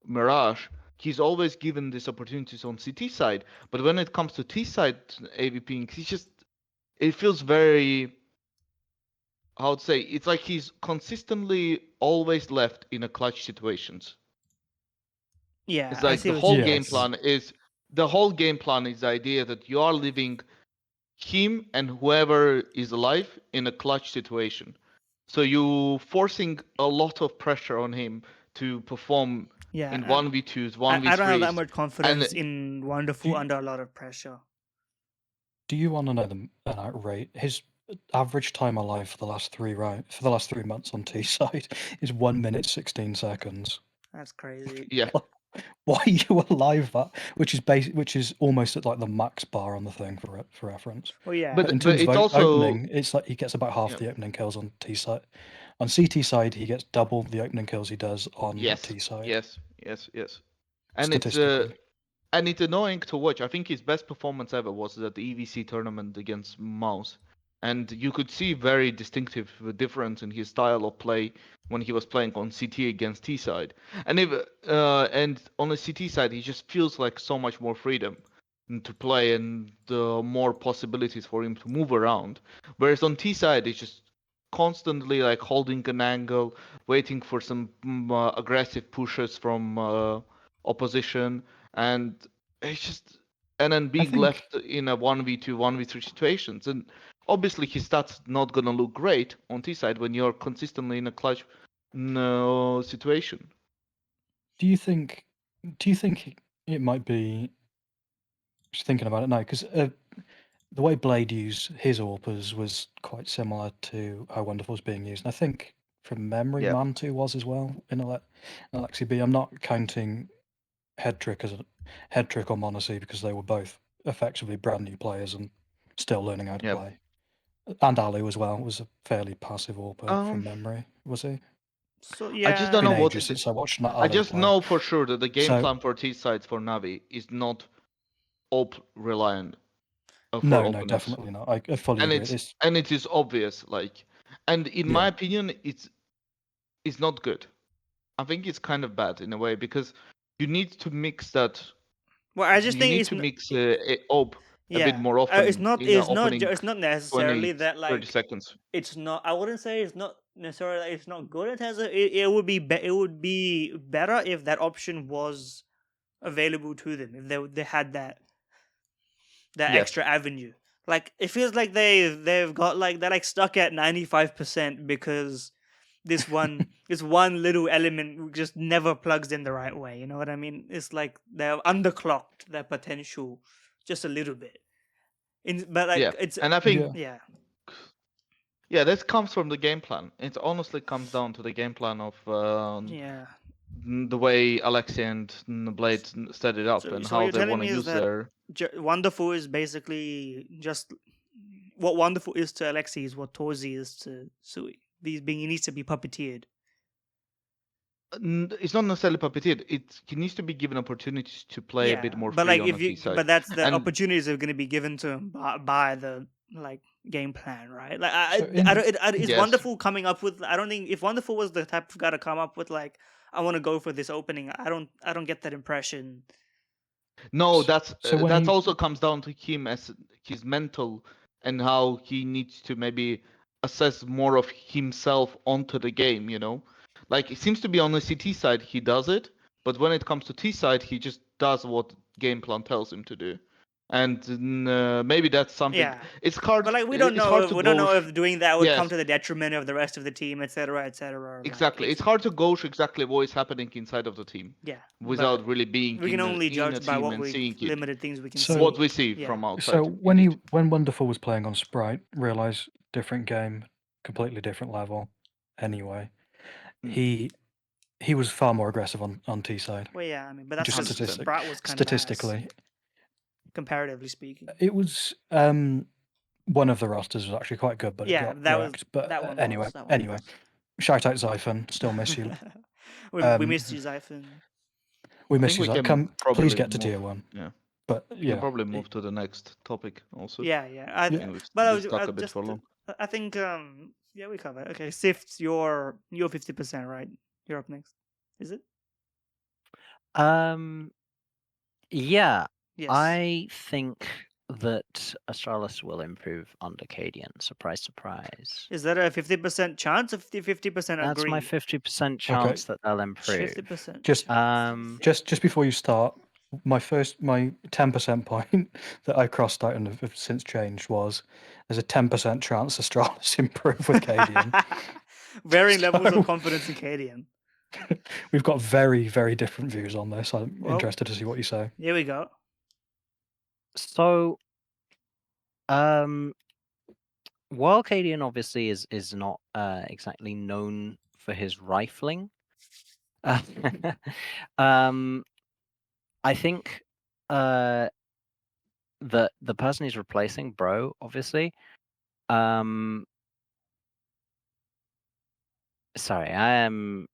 D: Mirage, he's always given these opportunities on CT side. But when it comes to T side AWPing, it feels very, how to say, it's like he's consistently always left in a clutch situations.
A: Yeah,
D: It's
A: I
D: like
A: see what you mean.
D: the whole game plan is the idea that you are leaving him and whoever is alive in a clutch situation. So you forcing a lot of pressure on him to perform
A: Yeah,
D: in 1v2s,
A: I don't have that
D: 1v3s.
A: much confidence in Wonderful under a lot of pressure.
B: Do you want to know the rate? His average time alive for the last 3 months on T side is 1 minute 16 seconds.
A: That's crazy.
D: Yeah.
B: Why are you alive that? Which is almost at like the max bar on the thing for reference.
A: Well, yeah.
B: But in
D: But
B: terms
D: it's
B: of
D: also
B: opening, it's like he gets about half
D: Yeah.
B: the opening kills on T side. On CT side, he gets double the opening kills he does on
D: yes,
B: T side.
D: yes, and
B: Statistically.
D: it's annoying to watch. I think his best performance ever was at the EVC tournament against Mouse, and you could see very distinctive difference in his style of play when he was playing on CT against T side, and on the CT side he just feels like so much more freedom to play and more possibilities for him to move around, whereas on T side it's just constantly like holding an angle, waiting for some aggressive pushes from opposition, and it's just and then being
B: think-
D: left in a 1v2, 1v3 situations. And obviously his stats not gonna look great on T side when you're consistently in a clutch situation.
B: Do you think it might be, just thinking about it now, because the way Blade used his AWPers was quite similar to how Wonderful was being used. And I think from memory,
D: Yeah.
B: Mantu was as well in Alexi B. I'm not counting Head Trick as a Head Trick or Monacy because they were both effectively brand new players and still learning how to
D: Yep.
B: play. And Alu as well was a fairly passive AWPer from memory, was he?
A: So yeah,
D: I just don't
B: Been
D: know what
B: ages since I watched
D: I
B: Alu
D: just
B: play.
D: know for sure that the game
B: So-
D: plan for T sides for Navi is not AWP reliant. For
B: No,
D: openness.
B: definitely not. I fully
D: And
B: agree.
D: and it is obvious, like, and in my opinion, it's not good. I think it's kind of bad in a way because you need to mix that.
A: well, I just
D: You
A: think
D: need
A: it's
D: to mix AWP
A: yeah.
D: a bit more often.
A: It's not.
D: in the
A: It's not.
D: opening
A: It's not necessarily
D: 20,
A: that
D: 30
A: like.
D: seconds.
A: It's not. I wouldn't say it's not necessarily. That it's not good. It has a. It would be. It would be better if that option was available to them. If they had that
D: Yes.
A: extra avenue. Like it feels like they've got like they're like stuck at 95% because this one little element just never plugs in the right way. You know what I mean? It's like they're underclocked their potential just a little bit. But like
D: Yeah.
A: it's
D: And I think
A: yeah.
D: this comes from the game plan. It honestly comes down to the game plan of
A: Yeah.
D: the way Alexi and Blade set it up and
A: So what
D: how
A: you're
D: they
A: telling
D: want to
A: me is
D: use
A: that
D: their.
A: Wonderful is basically just what Wonderful is to Alexi is what Torzi is to Sui. He needs to be puppeteered.
D: It's not necessarily puppeteered. He needs to be given opportunities to play a bit more
A: but
D: free
A: like
D: on
A: if
D: the
A: you,
D: T side.
A: but that's the
D: And-
A: opportunities are going to be given to him by the like game plan, right? Like
B: So
A: is
D: Yes.
A: Wonderful coming up with? I don't think if Wonderful was the type of guy to come up with like I want to go for this opening. I don't get that impression.
D: No, that's
B: when he-
D: also comes down to him as his mental and how he needs to maybe assess more of himself onto the game. Like it seems to be on the CT side he does it, but when it comes to T side he just does what game plan tells him to do, and maybe that's something.
A: Yeah.
D: It's hard.
A: But like we don't
D: it's
A: know
D: hard
A: if
D: to
A: we don't know
D: gauge-
A: if doing that would come
D: Yes.
A: to the detriment of the rest of the team, etc., etc.
D: Exactly.
A: Like,
D: it's hard to gauge exactly what is happening inside of the team
A: yeah.
D: without
A: but
D: really being
A: we can
D: in
A: only
D: a
A: judge by
D: team
A: what
D: and
A: we
D: seeing it.
A: limited things we can
B: So-
A: see.
D: What we see
A: Yeah.
D: from outside.
B: So when Wonderful was playing on Sprite, realize different game, completely different level. Anyway, he was far more aggressive on T side.
A: Well, yeah, I mean, but that's
B: Just
A: because
B: statistic-
A: Sprat was kind
B: Statistically,
A: of comparatively speaking.
B: it was one of the rosters was actually quite good, but it
A: Yeah,
B: got
A: that was
B: wrecked. But
A: that one.
B: anyway,
A: was, that one was.
B: shout out Zyphon. Still miss you.
A: we missed you, Zyphon.
B: We
D: I
B: miss
D: think
B: you.
D: we can
B: Come,
D: probably
B: please get to
D: move-
B: tier 1.
D: Yeah.
B: But
D: We can
B: yeah,
D: probably move to the next topic also.
A: Yeah.
D: I think we've
A: But I
D: been
A: was
D: stuck a bit for long.
A: I think yeah, we covered. Okay, Sift, you're 50%, right? You're up next. Is it?
C: Yeah,
A: Yes.
C: I think that Astralis will improve under cadiaN. Surprise, surprise.
A: Is that a 50% chance or 50% agree?
C: That's my 50% chance that they'll improve.
A: 50%.
B: just before you start, my 10% point that I crossed out and have since changed was there's a 10% chance Astralis improve with cadiaN.
A: Varying levels
B: So-
A: of confidence in cadiaN.
B: We've got very, very different views on this. I'm
A: Well-
B: interested to see what you say.
A: Here we go.
C: So, while cadiaN obviously is not exactly known for his rifling, I think that the person he's replacing, Bro, obviously, sorry, I am.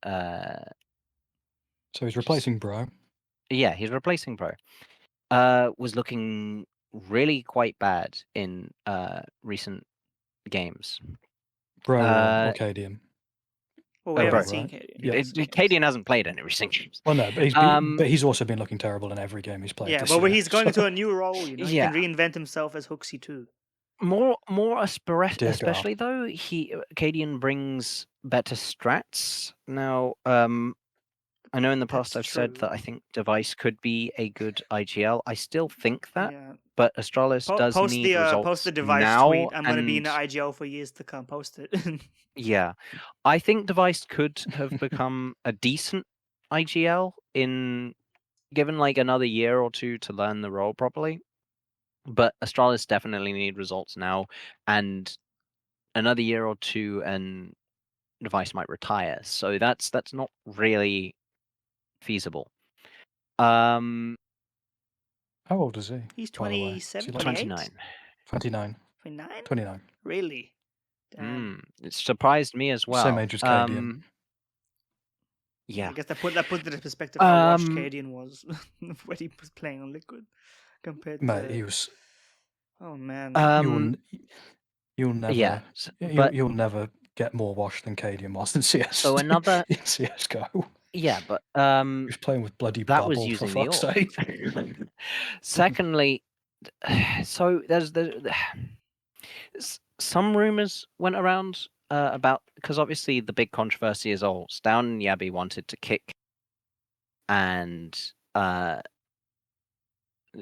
B: So he's replacing Bro.
C: Yeah, he's replacing Bro. Was looking really quite bad in recent games.
B: Bro
C: Uh,
B: or cadiaN.
A: Well, we
C: Oh,
A: haven't
B: Bro,
A: seen
B: right?
A: cadiaN.
B: Yeah.
C: cadiaN hasn't played any recent games.
B: Well, no, but he's also been looking terrible in every game he's played.
A: Yeah,
B: this
A: but when
B: year,
A: he's going
B: so-
A: into a new role, you know,
C: Yeah.
A: he can reinvent himself as Hooksy too.
C: More
B: Dear God.
C: especially though, cadiaN brings better strats. Now, I know in the past
A: That's
C: I've said
A: true.
C: that I think Device could be a good IGL. I still think that,
A: Yeah.
C: but Astralis does
A: Post
C: need
A: the
C: results
A: post the Device
C: now.
A: tweet. I'm going to be in the
C: and
A: IGL for years to come. Post it.
C: yeah, I think Device could have become a decent IGL in given like another year or two to learn the role properly. But Astralis definitely need results now, and another year or two, and Device might retire. So that's not really feasible.
B: How old is he?
A: He's
B: by the way? Is
A: 27,
B: he like
C: 29.
B: 29.
A: 29?
B: 29.
A: Really? Damn.
C: It surprised me as well.
B: Same age as cadiaN.
C: Yeah.
A: I guess that put it in perspective how washed
C: Um,
A: cadiaN was when he was playing on Liquid compared
B: Mate,
A: to.
B: he was.
A: Oh man.
B: You'll never.
C: yeah, but
B: You'll never get more washed than cadiaN was in CS.
C: so another
B: in CS:GO.
C: yeah, but
B: He was playing with bloody
C: that
B: bubble
C: was
B: for
C: using the
B: fuck's
C: AWP.
B: sake.
C: Secondly, so there's some rumors went around about, because obviously the big controversy is Down and Yabby wanted to kick, and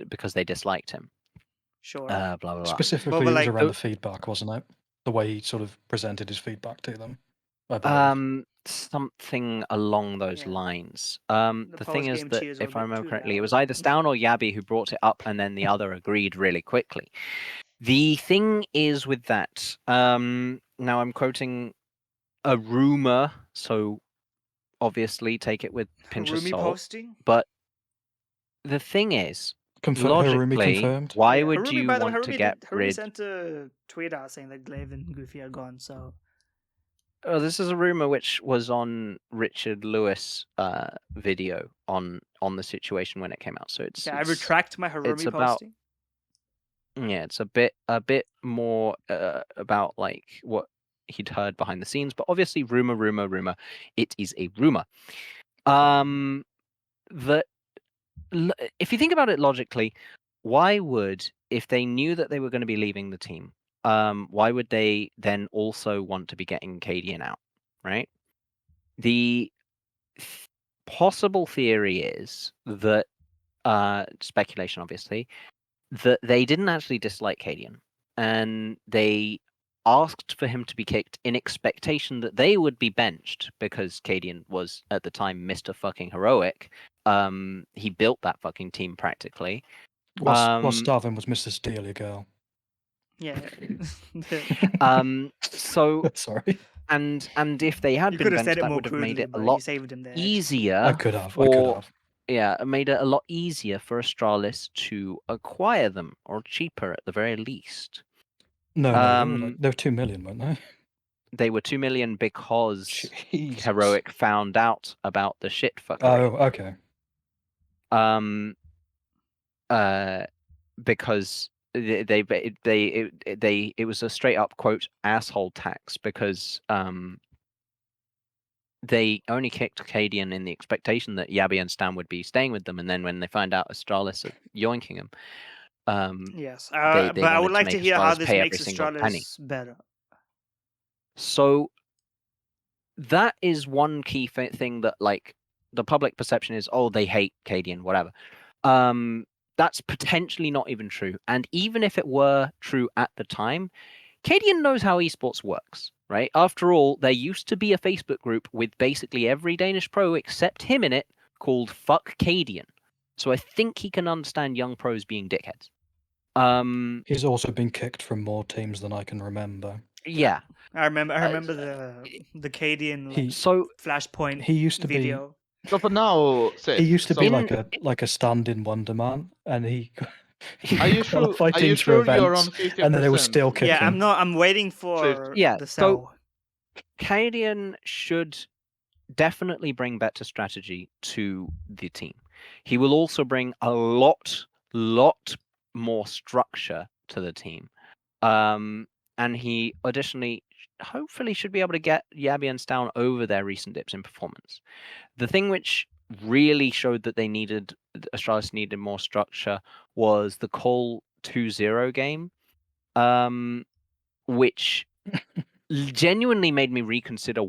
C: because they disliked him.
A: Sure.
C: Blah blah blah.
B: Specifically,
A: but
B: it was
A: like
B: around
C: the-
B: the feedback, wasn't it? The way he sort of presented his feedback to them. I believe.
C: Something along those
A: Yeah.
C: lines.
A: The
C: The thing is
A: post-game
C: that
A: cheers were a
C: if I
A: bit
C: remember
A: too
C: correctly, it
A: loud.
C: was either Stown or Yabby who brought it up, and then the other agreed really quickly. The thing is with that, now I'm quoting a rumor, so obviously take it with pinch of
A: Harumi
C: salt.
A: posting.
C: But the thing is,
B: Harumi
C: logically,
B: confirmed.
C: why
A: Yeah,
C: would
A: Harumi,
C: you
A: by the way,
C: want to get
A: Harumi
C: rid?
A: sent a tweet out saying that Glaive and Goofy are gone. So
C: Oh, this is a rumor which was on Richard Lewis' video on the situation when it came out. So it's
A: yeah, I retract my Harumi
C: about-
A: posting.
C: yeah, it's a bit more about like what he'd heard behind the scenes, but obviously rumor. It is a rumor. If you think about it logically, why would, if they knew that they were going to be leaving the team, why would they then also want to be getting cadiaN out, right? The possible theory is that, speculation obviously, that they didn't actually dislike cadiaN, and they asked for him to be kicked in expectation that they would be benched because cadiaN was at the time Mr. fucking heroic. He built that fucking team practically.
B: While Starvin was Mr. Steely Girl.
A: Yeah.
C: So
B: Sorry.
C: and if they had
A: You
C: been
A: could have
C: benched,
A: said it
C: that
A: more
C: would have made
A: crudely,
C: it a
A: but
C: lot
A: you saved him there.
C: easier.
B: I could have.
C: Yeah, it made it a lot easier for Astralis to acquire them, or cheaper at the very least.
B: No, they were 2 million, weren't they?
C: They were 2 million because
B: Jesus.
C: Heroic found out about the shit fuckery.
B: Oh, okay.
C: Because it was a straight up quote asshole tax, because they only kicked cadiaN in the expectation that Yabby and Stan would be staying with them, and then when they find out Astralis are yoinking him,
A: Yes,
C: they
A: but I would
C: wanted
A: like to
C: make
A: hear how
C: Astralis
A: this
C: pay
A: makes
C: every single penny.
A: Astralis better.
C: So that is one key thing that, like, the public perception is, oh, they hate cadiaN, whatever. That's potentially not even true. And even if it were true at the time, cadiaN knows how esports works, right? After all, there used to be a Facebook group with basically every Danish pro except him in it called Fuck cadiaN. So I think he can understand young pros being dickheads.
B: He's also been kicked from more teams than I can remember.
C: Yeah.
A: I remember the cadiaN like,
C: So
A: Flashpoint
B: He used to
A: video.
D: No, but now, Sid,
B: he used to be
C: In-
B: like a stand-in Wonder Man, and he
D: Are you sure?
B: qualified
D: Are you
B: teams for
D: sure you're
B: events,
D: on 50%?
B: and then they were still kicking.
A: Yeah, I'm waiting for
C: Yeah,
A: the
C: so-
A: cell.
C: cadiaN should definitely bring better strategy to the team. He will also bring a lot more structure to the team. And he additionally hopefully should be able to get Yabians down over their recent dips in performance. The thing which really showed that Astralis needed more structure was the Call 2-0 game, which genuinely made me reconsider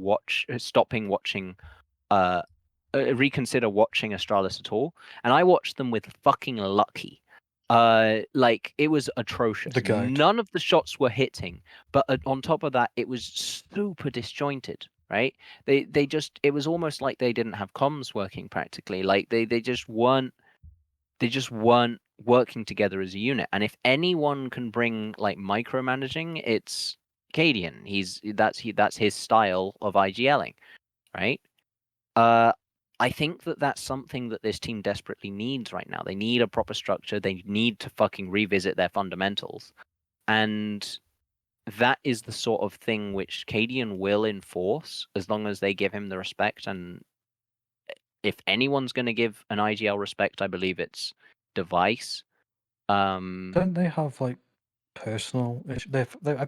C: reconsider watching Astralis at all. And I watched them with fucking Lucky. Like it was atrocious.
B: The goat.
C: None of the shots were hitting, but on top of that, it was super disjointed. Right? It was almost like they didn't have comms working practically. Like they just weren't working together as a unit. And if anyone can bring like micromanaging, it's cadiaN. That's his style of IGLing, right? I think that's something that this team desperately needs right now. They need a proper structure. They need to fucking revisit their fundamentals. And that is the sort of thing which cadiaN will enforce as long as they give him the respect. And if anyone's going to give an IGL respect, I believe it's Device.
B: Don't they have like personal issues? I'm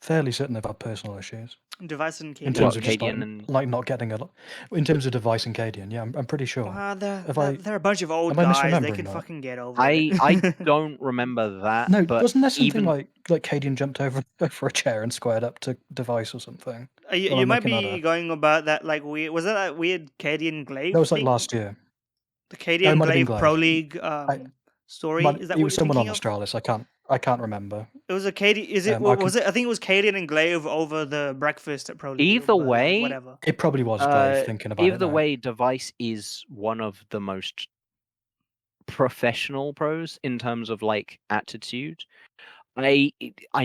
B: fairly certain they've had personal issues
A: Device and
B: in
A: cadiaN.
B: terms
C: What,
B: of just
C: cadiaN and
B: like not getting a lot. In terms of Device and cadiaN, yeah, I'm pretty sure.
A: They're a bunch of old
B: am I
A: guys. They
B: misremembering
A: can
B: that?
A: fucking get over
C: I
A: it.
C: don't remember that.
B: No,
C: but
B: wasn't there something
C: even
B: like cadiaN jumped over a chair and squared up to Device or something?
A: You,
B: Well,
A: you
B: I'm
A: might
B: making that
A: be
B: up.
A: going about that like weird. Was that that weird cadiaN Glaive?
B: That was like
A: thing?
B: last year.
A: The
B: it
A: cadiaN
B: might have been
A: Glaive Pro
B: Glaive.
A: League story. Is that
B: It
A: what
B: was
A: you're
B: someone on
A: thinking of?
B: Astralis. I can't remember.
A: It was a cadiaN. Is it? Was it? I think it was cadiaN and Glaive over the breakfast at Pro League.
C: either
A: but
C: way,
A: whatever.
B: It probably was Glaive thinking about it.
C: either
B: now.
C: way, Device is one of the most professional pros in terms of like attitude. I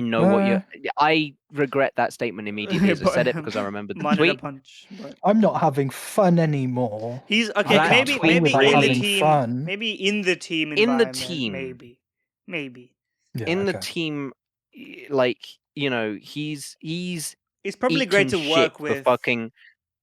C: know what you're. I regret that statement immediately as I said it because I remembered the
A: Monitor
C: tweet.
A: punch. But
B: I'm not having fun anymore.
A: he's
B: I
A: okay.
C: That
B: can't
A: Maybe
B: tweet without
A: in the
B: having
A: team.
B: fun.
A: Maybe in the team
C: In the
A: environment.
C: team.
A: Maybe.
B: Yeah,
C: in the
B: okay.
C: team, like he's
A: It's probably
C: eating
A: great to
C: shit
A: work
C: for
A: with.
C: fucking.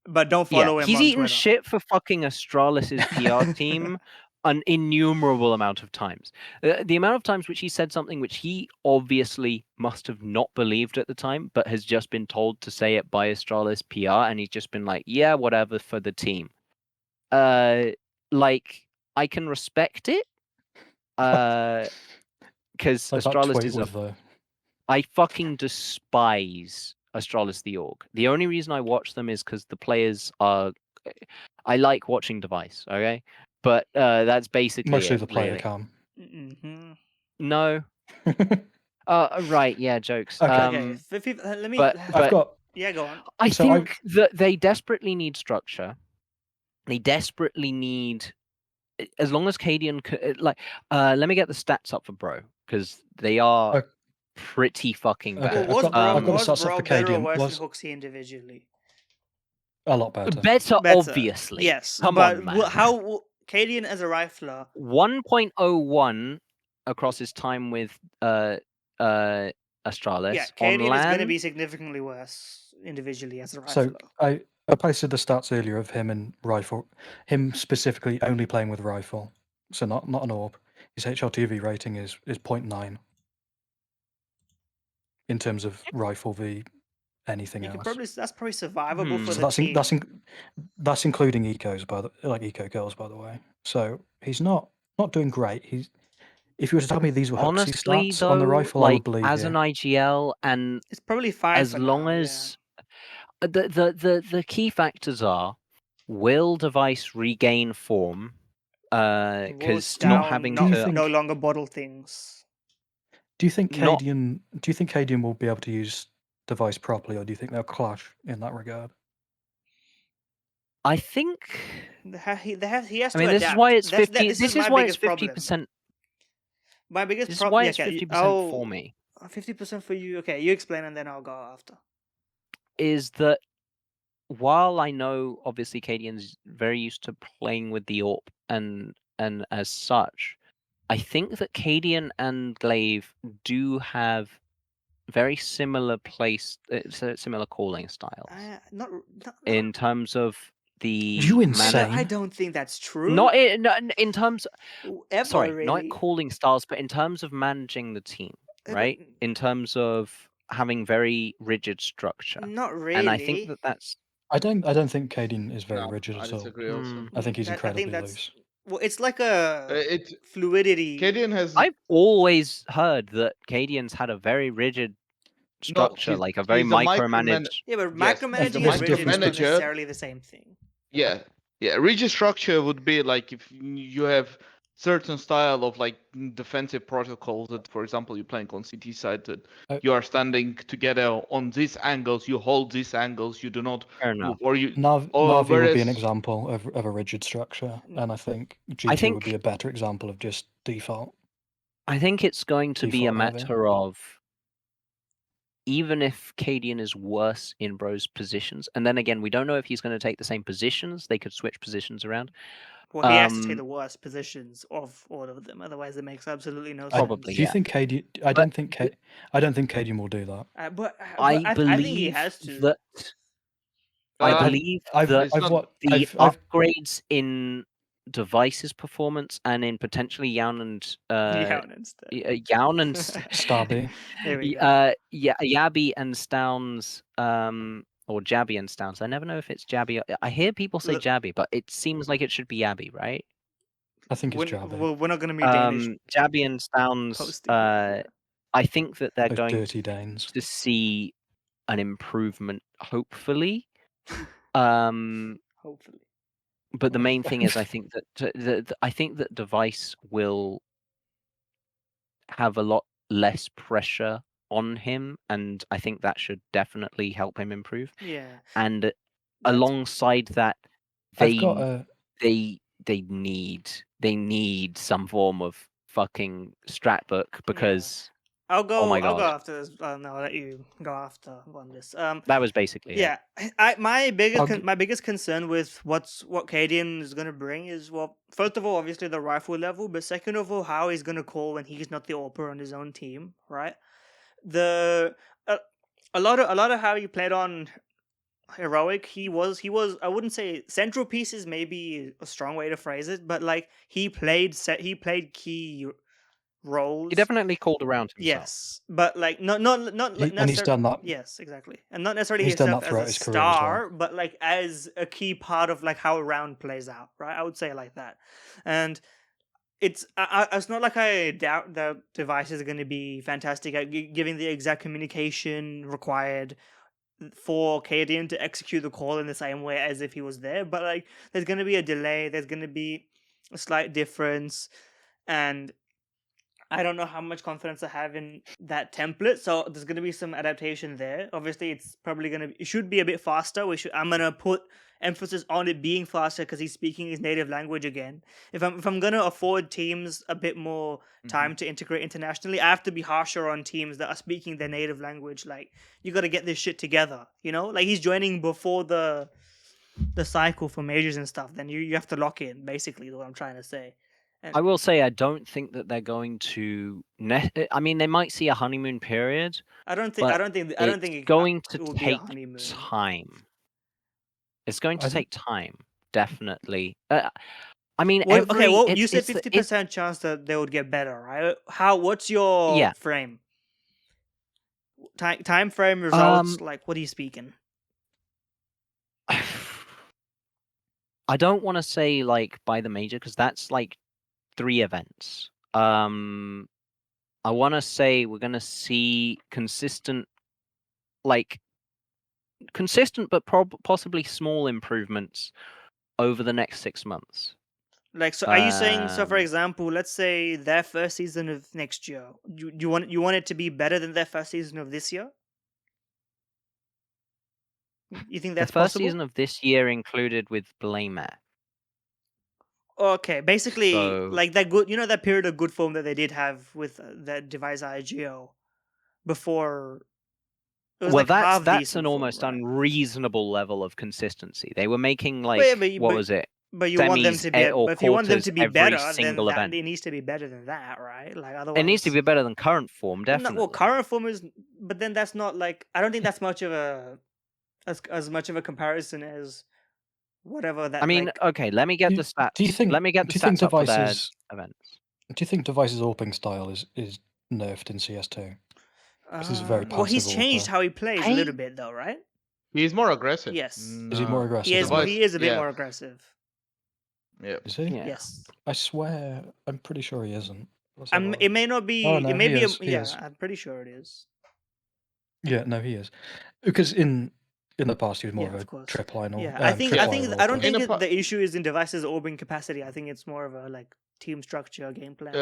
A: But don't
C: Yeah,
A: follow him
C: he's
A: on
C: eaten
A: Twitter.
C: shit for fucking Astralis's PR team an innumerable amount of times. The amount of times which he said something which he obviously must have not believed at the time, but has just been told to say it by Astralis PR, and he's just been like, yeah, whatever for the team. Like, I can respect it, because
B: Like that
C: Astralis
B: tweet
C: is
B: with the.
C: I fucking despise Astralis the org. The only reason I watch them is because the players are. I like watching Device, okay? But that's basically
B: Mostly
C: it,
B: the player
C: really.
B: cam.
A: Mm-hmm.
C: No. Right, yeah, jokes.
B: Okay.
A: Okay, let me.
C: but
B: I've got.
A: Yeah, go on.
C: I
B: So
C: think that they desperately need structure. They desperately need, as long as cadiaN let me get the stats up for Bro because they are pretty fucking bad.
B: Okay,
A: Was
B: I've got the
A: Bro
B: stats up for
A: better or
B: cadiaN.
A: worse
B: Was
A: than Hooksy individually?
B: a lot better.
C: Better, obviously.
A: Yes,
C: Come
A: but
C: on, man.
A: how cadiaN as a rifler?
C: 1.01 across his time with Astralis.
A: Yeah,
C: On
A: cadiaN is going to
C: LAN,
A: be significantly worse individually as a rifler.
B: So I posted the stats earlier of him and rifle. Him specifically only playing with rifle. So not an AWP. His HLTV rating is 0.9 in terms of rifle v anything
A: you
B: else.
A: could that's probably survivable for
B: So
A: the team.
B: that's including ecos eco girls, by the way. So he's not doing great. If you were to tell me these were Hooksy
C: honestly,
B: stats
C: though,
B: on the rifle, I would believe
C: as
B: you.
C: an IGL, and
A: It's probably fine
C: as
A: for
C: long
A: now,
C: as the key factors are, will Device regain form? Because not having
A: no
C: to.
A: longer bottle things.
B: Do you think
C: Not-
B: cadiaN will be able to use device properly, or do you think they'll clash in that regard?
C: I think.
A: He has to
C: I mean,
A: adapt.
C: this is why it's
A: That's-
C: 50.
A: This
C: This
A: is
C: is
A: my
C: why it's
A: biggest problem.
C: 50%.
A: My biggest
C: This is
A: problem.
C: why it's 50% for me.
A: 50% for you. Okay, you explain and then I'll go after.
C: Is that while I know obviously cadiaN's very used to playing with the AWP and as such, I think that cadiaN and glaive do have very similar similar calling styles
A: Not
C: in terms of the
B: You insane?
A: I don't think that's true.
C: not in terms.
A: Ever,
C: Sorry,
A: really.
C: not calling styles, but in terms of managing the team, right? In terms of having very rigid structure.
A: Not really.
C: And I think that's.
B: I don't think cadiaN is very rigid
D: I
B: at all.
D: disagree also.
B: I think he's incredibly
A: that's,
B: loose.
A: Well, it's like a fluidity.
D: cadiaN has.
C: I've always heard that cadiaN's had a very rigid structure, like a very
D: he's a
C: micromanaged.
A: Yeah, but
D: Yes,
A: micromanaging
B: there's
A: and
B: a
A: rigid is
B: difference
A: not
D: between-
A: necessarily the same thing.
D: Yeah, rigid structure would be like if you have certain style of like defensive protocols that, for example, you're playing on CT side that you are standing together on these angles, you hold these angles, you do not
C: Fair enough.
D: or you
B: NaVi would be an
D: whereas-
B: example of a rigid structure, and I think G2 would be a better example of just default.
C: I think it's going to be a
B: Default NaVi.
C: matter of even if cadiaN is worse in Bro's positions, and then again, we don't know if he's going to take the same positions. They could switch positions around.
A: Well, he has to take the worst positions of all of them. Otherwise, it makes absolutely no sense.
C: Probably,
B: Do you think cadiaN? I don't think cadiaN will do that.
C: But
A: I think he has to.
C: That. I believe that the upgrades in devices performance and in potentially Yaun and
B: Stabby.
C: Yabi and Stounds, or Jabby and Stounds. I never know if it's Jabby. I hear people say Jabby, but it seems like it should be Yabi, right?
B: I think it's Jabby.
A: Well, we're not going to be Danish.
C: Jabby and Stounds. I think that they're going
B: dirty Danes
C: to see an improvement, hopefully.
A: Hopefully.
C: But the main thing is, I think that device will have a lot less pressure on him, and I think that should definitely help him improve.
A: Yeah.
C: And alongside that, they need some form of fucking strat book because.
A: I'll go.
C: Oh my God.
A: I'll go after this. No, I'll let you go after on this.
C: That was basically
A: it. My biggest concern with what cadiaN is gonna bring is, well, first of all, obviously the rifle level, but second of all, how he's gonna call when he's not the AWPer on his own team, right? A lot of how he played on heroic, he was I wouldn't say central pieces, maybe a strong way to phrase it, but like he played key roles.
C: He definitely called around himself.
A: Yes, but like not
B: and he's done that.
A: Yes, exactly, and not necessarily
B: he's done
A: himself
B: that throughout
A: as a
B: his career as
A: star,
B: well.
A: but like as a key part of like how a round plays out, right? I would say like that, and it's not like I doubt the devices are going to be fantastic at giving the exact communication required for cadiaN to execute the call in the same way as if he was there, but like there's going to be a delay, there's going to be a slight difference, and I don't know how much confidence I have in that template, so there's going to be some adaptation there. Obviously, it's probably it should be a bit faster. I'm going to put emphasis on it being faster because he's speaking his native language again. If I'm going to afford teams a bit more time to integrate internationally, I have to be harsher on teams that are speaking their native language. Like, you got to get this shit together, you know? Like, he's joining before the cycle for majors and stuff. Then you have to lock in, basically, is what I'm trying to say.
C: I will say I don't think that they're going to. I mean, they might see a honeymoon period.
A: I don't think
C: it's going to take time. It's going to take time, definitely. I mean,
A: you said 50% chance that they would get better, right? What's your frame? Time frame, results, like what are you speaking?
C: I don't want to say like by the major because that's like 3 events. I want to say we're going to see consistent but possibly small improvements over the next 6 months.
A: Like, so are you saying? So, for example, let's say their first season of next year, you want it to be better than their first season of this year? You think
C: the
A: that's
C: first
A: possible?
C: season of this year included with Blame Air.
A: Okay, basically,
C: So-
A: like that good, that period of good form that they did have with that device IGO before. It was
C: Well,
A: like half
C: that's
A: decent
C: an
A: form,
C: almost
A: right?
C: unreasonable level of consistency. They were making like
A: Well, yeah,
C: what was it?
A: But you want them
C: Semis
A: to be,
C: or
A: but if you want them
C: quarters
A: to be
C: every
A: better, then
C: single event.
A: it needs to be better than that, right? Like
C: It needs to
A: otherwise,
C: be better than current form,
A: Well,
C: definitely.
A: current form is, but then that's not like I don't think that's much of a as much of a comparison as whatever that.
C: I mean,
A: like,
C: okay, let me get the stats.
B: Do you think?
C: Let me get the
B: do you think
C: stats up for their
B: devices?
C: events.
B: Do you think devices AWPing style is nerfed in CS2? This is very
A: well, he's
B: passive
A: changed
B: AWPer.
A: how he plays a
C: I-
A: little bit, though, right?
D: He's more aggressive.
A: Yes.
B: Is he more aggressive?
A: He is.
B: now?
A: He is a bit
D: yeah.
A: more aggressive.
D: Yeah.
B: Is he?
C: Yeah.
A: Yes.
B: I swear, I'm pretty sure he isn't. Let's have a look.
A: It may not be.
B: Oh, no,
A: it may
B: he
A: be.
B: is, he
A: Yeah,
B: is.
A: I'm pretty sure it is.
B: Yeah, no, he is. Because in the past he was more
A: Yeah,
B: of
A: of
B: a
A: course.
B: tripline or
A: Yeah, I don't
B: AWPer.
A: think the issue is in devices orbing capacity. I think it's more of a like team structure, game plan.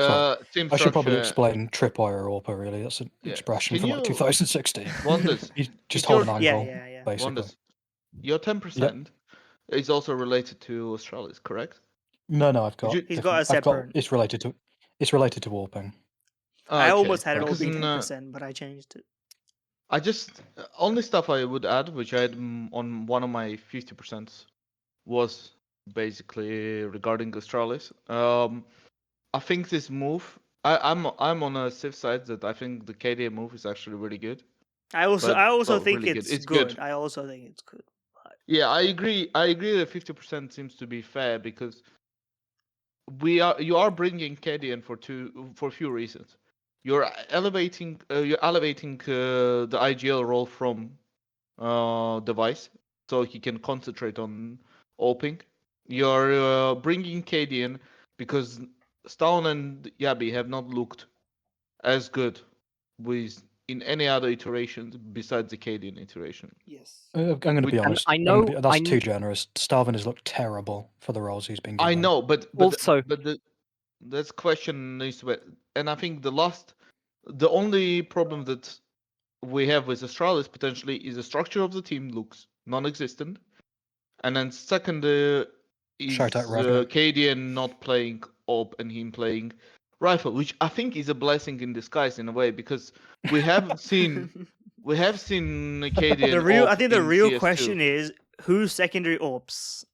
D: Team
B: I should probably
D: structure.
B: explain tripwire AWPer. Really, that's an
D: Yeah.
B: expression
D: Can
B: from
D: you-
B: like 2016.
D: Wonders.
B: You just
D: If
B: hold
D: you're-
B: an
A: Yeah,
B: angle,
A: yeah, yeah.
B: basically.
D: Wonders. Your 10% is also related to Astralis, correct?
B: No, I've got.
A: He's got a
B: I've got.
A: separate.
B: It's related to AWPing.
A: I almost had it all
D: because
A: be
D: in,
A: 10%, but I changed it.
D: I just only stuff I would add, which I had on one of my 50%, was basically regarding Astralis. I think this move. I'm on a safe side that I think the cadiaN move is actually really good.
A: I also think
D: really
A: it's
D: It's
A: good. I also think it's good.
D: Yeah, I agree. I agree that 50% seems to be fair because you are bringing cadiaN for a few reasons. You're elevating the IGL role from device, so he can concentrate on AWPing. You're bringing cadiaN because Stone and Yabi have not looked as good in any other iterations besides the cadiaN iteration.
A: Yes.
B: I'm going to be
C: And
B: honest.
C: I know
B: that's too generous. Starvin has looked terrible for the roles he's been given.
D: I know, but
C: Also-
D: this question needs to be, and I think the only problem that we have with Astralis potentially is the structure of the team looks non-existent, and then second is
B: Shout out Ragnar.
D: cadiaN not playing AWP and him playing rifle, which I think is a blessing in disguise in a way because we have seen cadiaN.
A: I think the real
D: CS2.
A: question is who's secondary AWPs?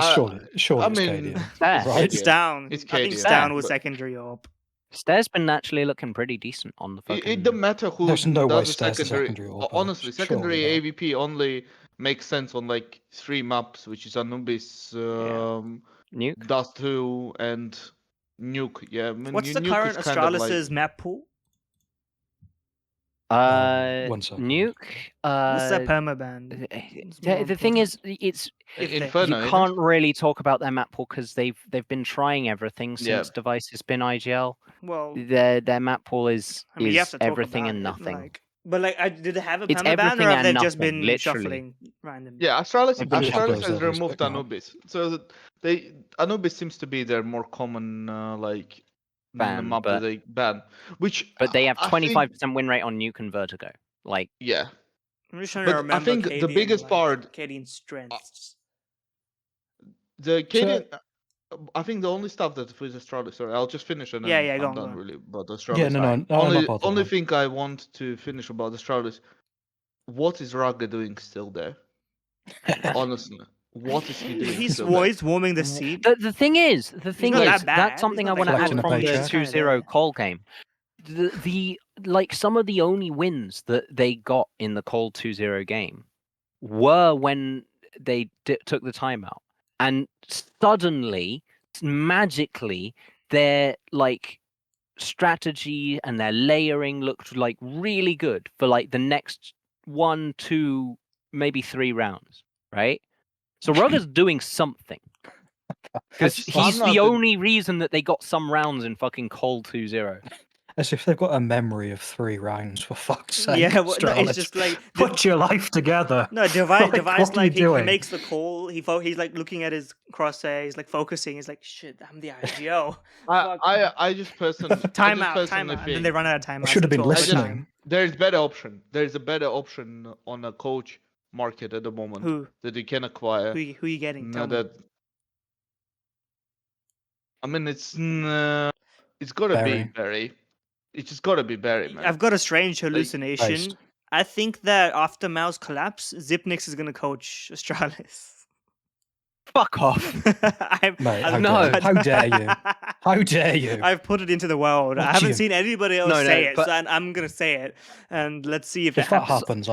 B: Surely
D: I
B: it's
D: mean,
B: cadiaN.
C: Stairs.
B: Right?
A: It's down.
D: It's
A: I think
D: cadiaN,
A: Stan was
D: but-
A: secondary AWP.
C: Stair's been naturally looking pretty decent on the fucking.
D: It doesn't matter who
B: There's no way
D: does the
B: Stairs is
D: secondary.
B: secondary AWPer.
D: Honestly,
B: Surely
D: secondary
B: not.
D: AWP only makes sense on like 3 maps, which is Anubis,
C: Nuke.
D: Dust 2, and Nuke. Yeah, I mean,
A: What's the
D: Nuke
A: current
D: is kind of
A: Astralis's map pool?
B: One second.
C: Nuke.
A: What's their permaban? It's more
C: The thing
A: important.
C: is, it's
A: If they-
D: Inferno.
C: you
D: isn't it?
C: can't really talk about their map pool because they've been trying everything
D: Yeah.
C: since device has been IGL.
A: Well,
C: Their map pool is
A: I mean, you have to talk
C: everything
A: about
C: and
A: it,
C: nothing.
A: like, but like, do they have a
C: It's
A: permaban,
C: everything
A: or have
C: and
A: they just
C: nothing,
A: been
C: literally.
A: shuffling randomly?
D: Yeah, Astralis
B: I believe
D: Astralis
B: those
D: has
B: levels,
D: removed
B: but not-
D: Anubis, so Anubis seems to be their more common
C: Ban,
D: map that they ban. Which,
C: But they have
D: I
C: 25%
D: think,
C: win rate on Nuke and Vertigo. Like,
D: yeah.
A: I'm just trying
D: But
A: to
D: I
A: remember.
D: think the biggest part-
A: cadiaN's strengths.
D: The cadiaN. I think the only stuff that with Astralis. Sorry, I'll just finish and then
A: Yeah, go
D: I'm
A: on,
D: done
A: go on.
D: really about Astralis.
B: Yeah, no, I'm
D: only
B: not bothered,
D: only
B: man.
D: thing I want to finish about Astralis. What is Raga doing still there? Honestly, what is he doing?
A: He's
D: still there?
A: warming the seat.
C: the thing is,
A: not that bad.
C: that's something
A: He's
C: I
A: not
C: want to
A: that
C: add
B: bad.
C: from the
B: Collecting a
A: paycheck.
C: 2-0 call game. The like some of the only wins that they got in the cold 2-0 game were when they took the timeout, and suddenly, magically, their like strategy and their layering looked like really good for like the next 1, 2, maybe 3 rounds, right? So Rugger's doing something. Because
D: I'm
C: he's
D: not
C: the
D: the-
C: only reason that they got some rounds in fucking cold 2-0.
B: As if they've got a memory of 3 rounds, for fuck's sake.
A: Yeah, well, no, it's
B: Astralis.
A: just like
B: Put your life together.
A: no device.
B: Like,
A: Device
B: what are you
A: like he
B: doing?
A: makes the call. He's like looking at his crosshair. He's like focusing. He's like, shit, I'm the IGO. Fuck.
D: I just personally
A: Timeout, and then
D: think
A: they run out of time.
B: I should have been listening.
D: there's better option. There's a better option on a coach market at the moment
A: Who?
D: that you can acquire.
A: Who you getting? Tell me.
D: That I mean, it's gotta be Barry. It's just gotta be Barry, man.
A: I've got a strange hallucination.
B: Based.
A: I think that after Mao's collapse, Zipnix is gonna coach Astralis.
C: Fuck off.
B: Mate,
C: how
B: dare you? How dare you?
A: I've put it into the world. I
B: Would
A: haven't
B: you?
A: seen anybody else say it, so I'm gonna say it, and let's see if
B: If that happens,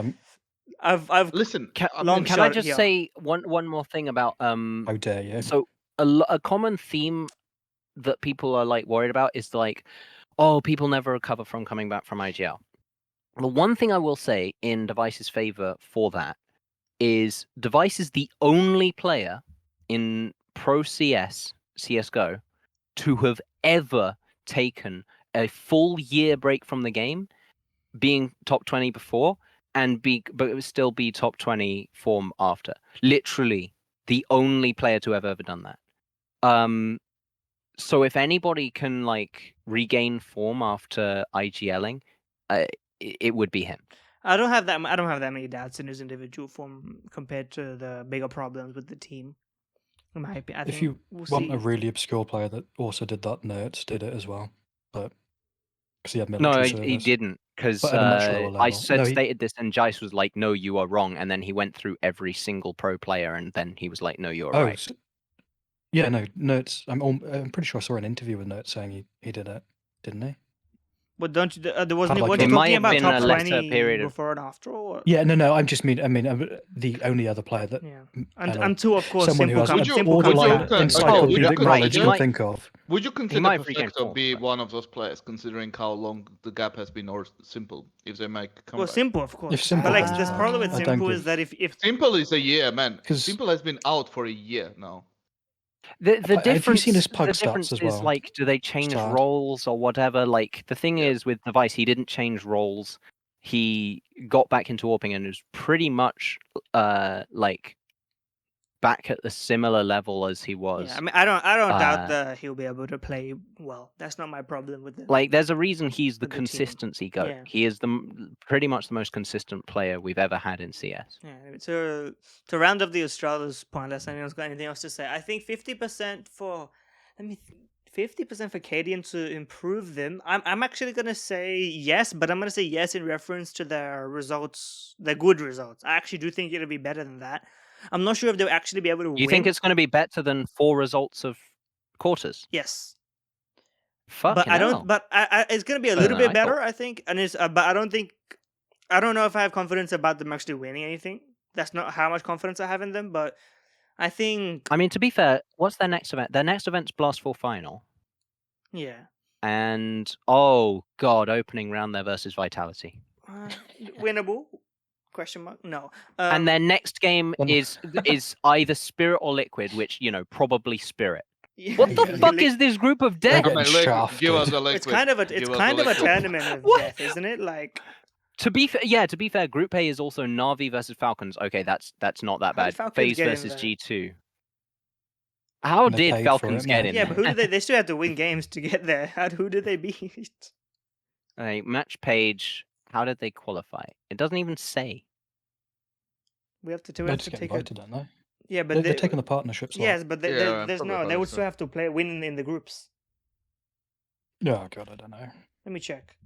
A: I've
D: Listen.
C: Can
A: Long
C: I
A: shot
C: just
A: here.
C: say one more thing about
B: how dare you?
C: So a common theme that people are like worried about is like, oh, people never recover from coming back from IGL. The one thing I will say in Device's favor for that is Device is the only player in Pro CS, CSGO, to have ever taken a full year break from the game, being top 20 before, but it would still be top 20 form after. Literally the only player to have ever done that. So if anybody can like regain form after IGLing, it would be him.
A: I don't have that many doubts in his individual form compared to the bigger problems with the team. In my opinion,
B: If you want a really obscure player that also did that, Nerds did it as well, but because he had military service.
C: He didn't, because
B: But at a much lower level.
C: I stated this, and Jice was like, "No, you are wrong," and then he went through every single pro player, and then he was like, "No, you're right."
B: Yeah, no, Nerds. I'm pretty sure I saw an interview with Nerds saying he did it, didn't he?
A: But don't you? There wasn't.
B: Like,
A: Weren't you
C: it might
A: talking
C: have
A: about
C: been
A: top
C: a lesser
A: 20
C: period of-
A: before and after? Or?
B: Yeah, no. I mean, the only other player that.
A: Yeah, until of course
B: someone
A: Simple
B: who has
A: Simple
B: borderline
A: comes back.
B: encycloric knowledge
C: you
B: to
C: might-
B: think of.
D: Would you consider
C: might regain
D: Perfecto
C: form,
D: be
C: but-
D: one of those players, considering how long the gap has been, or Simple, if they make come
A: Well,
D: back?
A: Simple, of course.
B: If Simple
A: But like,
B: comes
A: the
B: back,
A: problem with
B: I don't
A: Simple is
B: give-
A: that if
D: Simple is a year, man.
B: 'Cause-
D: Simple has been out for a year now.
C: The
B: Have you
C: difference,
B: seen his pug
C: the
B: stats
C: difference
B: as
C: is
B: well?
C: like, do they change
B: Sad.
C: roles or whatever? Like the thing is with Device, he didn't change roles. He got back into AWPing and was pretty much like back at the similar level as he was.
A: yeah, I mean, I don't doubt that he'll be able to play well. That's not my problem with it.
C: Like, there's a reason he's the
A: with the team.
C: consistency goat.
A: Yeah.
C: He is pretty much the most consistent player we've ever had in CS.
A: Yeah, to round up the Astralis point, unless anyone's got anything else to say, I think 50% for 50% for cadiaN to improve them. I'm actually gonna say yes, but I'm gonna say yes in reference to their results, their good results. I actually do think it'll be better than that. I'm not sure if they'll actually be able to win.
C: You think it's going to be better than 4 results of quarters?
A: Yes.
C: Fucking
A: But I don't.
C: hell.
A: But it's gonna be a
C: Better
A: little
C: than
A: bit
C: I
A: better, I think. And it's. But I don't think. I don't know if I have confidence about them actually winning anything. That's not how much confidence I have in them. But I think.
C: I mean, to be fair, what's their next event? Their next event's Blast 4 Final.
A: Yeah.
C: And, oh god, opening round there versus Vitality.
A: Winnable? Question mark? No.
C: And their next game is either Spirit or Liquid, which, probably Spirit.
A: yeah,
C: What the
A: yeah,
C: fuck
A: Liquid-
C: is this group of
B: They're
C: death?
B: getting
D: Liquid,
B: shafted.
D: give us a liquid.
A: It's kind of a
D: Give us
A: tournament of
C: What?
A: death, isn't it? Like.
C: To be fair, Group A is also NaVi versus Falcons. Okay, that's not that
A: How did
C: bad.
A: Falcons
C: FaZe
A: get in
C: versus
A: there?
C: G2. How
B: And they
C: did
B: paid for
C: Falcons
B: it,
C: get
B: man.
C: in
A: Yeah,
C: there?
A: but who did they still had to win games to get there. Who did they beat?
C: Match page. How did they qualify? It doesn't even say.
A: We have to
B: They just get
A: take
B: invited, don't they?
A: Yeah, but
B: They're taking the partnership slot.
A: yes, but
D: Yeah,
A: there's
D: probably
A: no. They would
D: so.
A: still have to win in the groups.
B: Oh god, I don't know.
A: Let me check.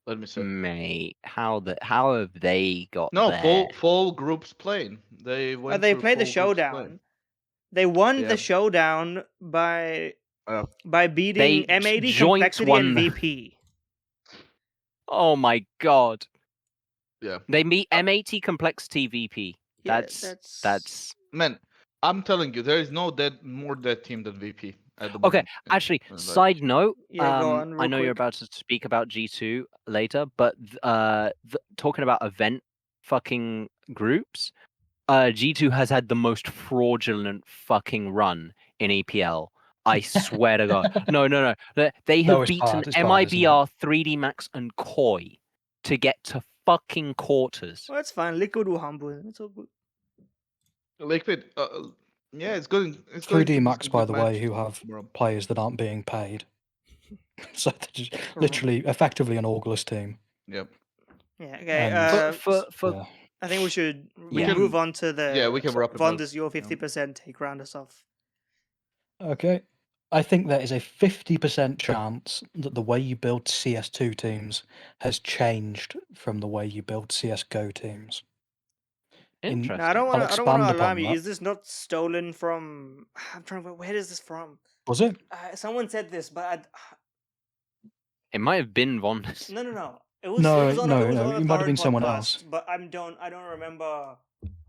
D: Let me see.
C: Mate, how have they got
D: No,
C: there?
D: full groups playing. They went.
A: They
D: through
A: played the
D: full groups
A: showdown.
D: playing.
A: They won
D: Yeah.
A: the showdown by
C: They
A: beating M80
C: joint
A: Complexity
C: won
A: and
C: the-
A: VP.
C: Oh my god.
D: Yeah.
C: They meet M80 Complexity VP.
A: Yeah,
C: That's
D: Man, I'm telling you, there is no more dead team than VP at the
C: okay.
D: moment.
C: Actually,
D: Like-
C: side note.
A: Yeah, go on,
C: I
A: real
C: know you're
A: quick.
C: about to speak about G2 later, but talking about event fucking groups, G2 has had the most fraudulent fucking run in EPL I swear to God. No. They
B: No,
C: have
B: it's
C: beaten
B: bad, it's bad, isn't it?
C: MIBR, 3D Max, and Koi to get to fucking quarters.
A: Well, it's fine. Liquid will humble him. It's all good.
D: Liquid. Yeah, it's going. It's going
B: 3D
D: to be
B: Max,
D: some
B: by
D: good
B: the way,
D: match
B: who have
D: tomorrow.
B: players that aren't being paid. So they're just literally, effectively an orgless team.
D: Yep.
A: Yeah. Okay.
B: And
C: For
B: yeah.
A: I think we should
C: Yeah.
A: move on to the
D: Yeah, we can wrap it up.
A: Vondas, your 50% take round us off.
B: Okay. I think there is a 50% chance that the way you build CS2 teams has changed from the way you build CSGO teams.
C: Interesting.
A: Now, I don't
B: I'll
A: want to
B: expand
A: alarm
B: upon
A: you.
B: that.
A: Is this not stolen from? I'm trying to. Where is this from?
B: Was it?
A: Someone said this, but
C: It might have been Vondas.
A: no. It was
B: No,
A: on
B: no,
A: a
B: it might have been
A: Thorin
B: someone
A: podcast,
B: else.
A: but I don't remember.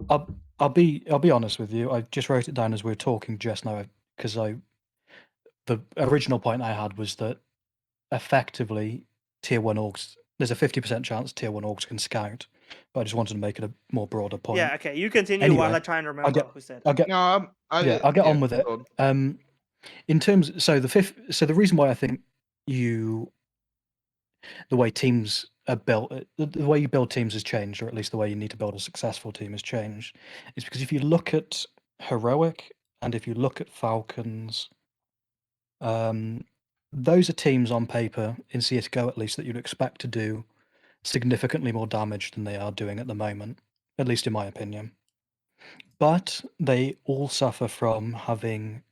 B: I'll be honest with you. I just wrote it down as we were talking just now because the original point I had was that effectively tier 1 orgs, there's a 50% chance tier 1 orgs can scout, but I just wanted to make it a more broader point.
A: Yeah, okay, you continue while
B: Anyway,
A: I try and remember who said it.
B: I'll get on with it. In terms, so the reason why I think the way teams are built, the way you build teams has changed, or at least the way you need to build a successful team has changed, is because if you look at Heroic and if you look at Falcons, those are teams on paper, in CSGO at least, that you'd expect to do significantly more damage than they are doing at the moment, at least in my opinion. But they all suffer from having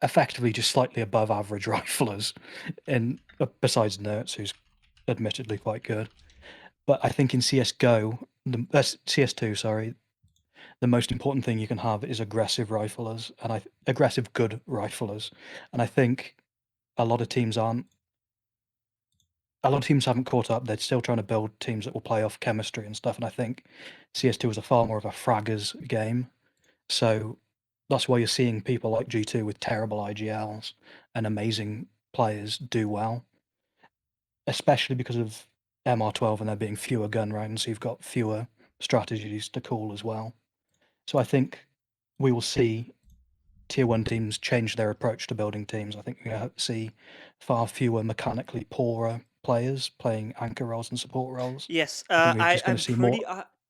B: effectively just slightly above average riflers, besides Nertz, who's admittedly quite good. But I think in CSGO, CS2, sorry, the most important thing you can have is aggressive riflers, and aggressive good riflers. And I think a lot of teams haven't caught up. They're still trying to build teams that will play off chemistry and stuff. And I think CS2 is a far more of a fraggers game. So that's why you're seeing people like G2 with terrible IGLs and amazing players do well, especially because of MR12 and there being fewer gun rounds. So you've got fewer strategies to call as well. So I think we will see tier 1 teams change their approach to building teams. I think we're going to see far fewer mechanically poorer players playing anchor roles and support roles.
A: Yes,
B: I think we're just going to see
A: pretty.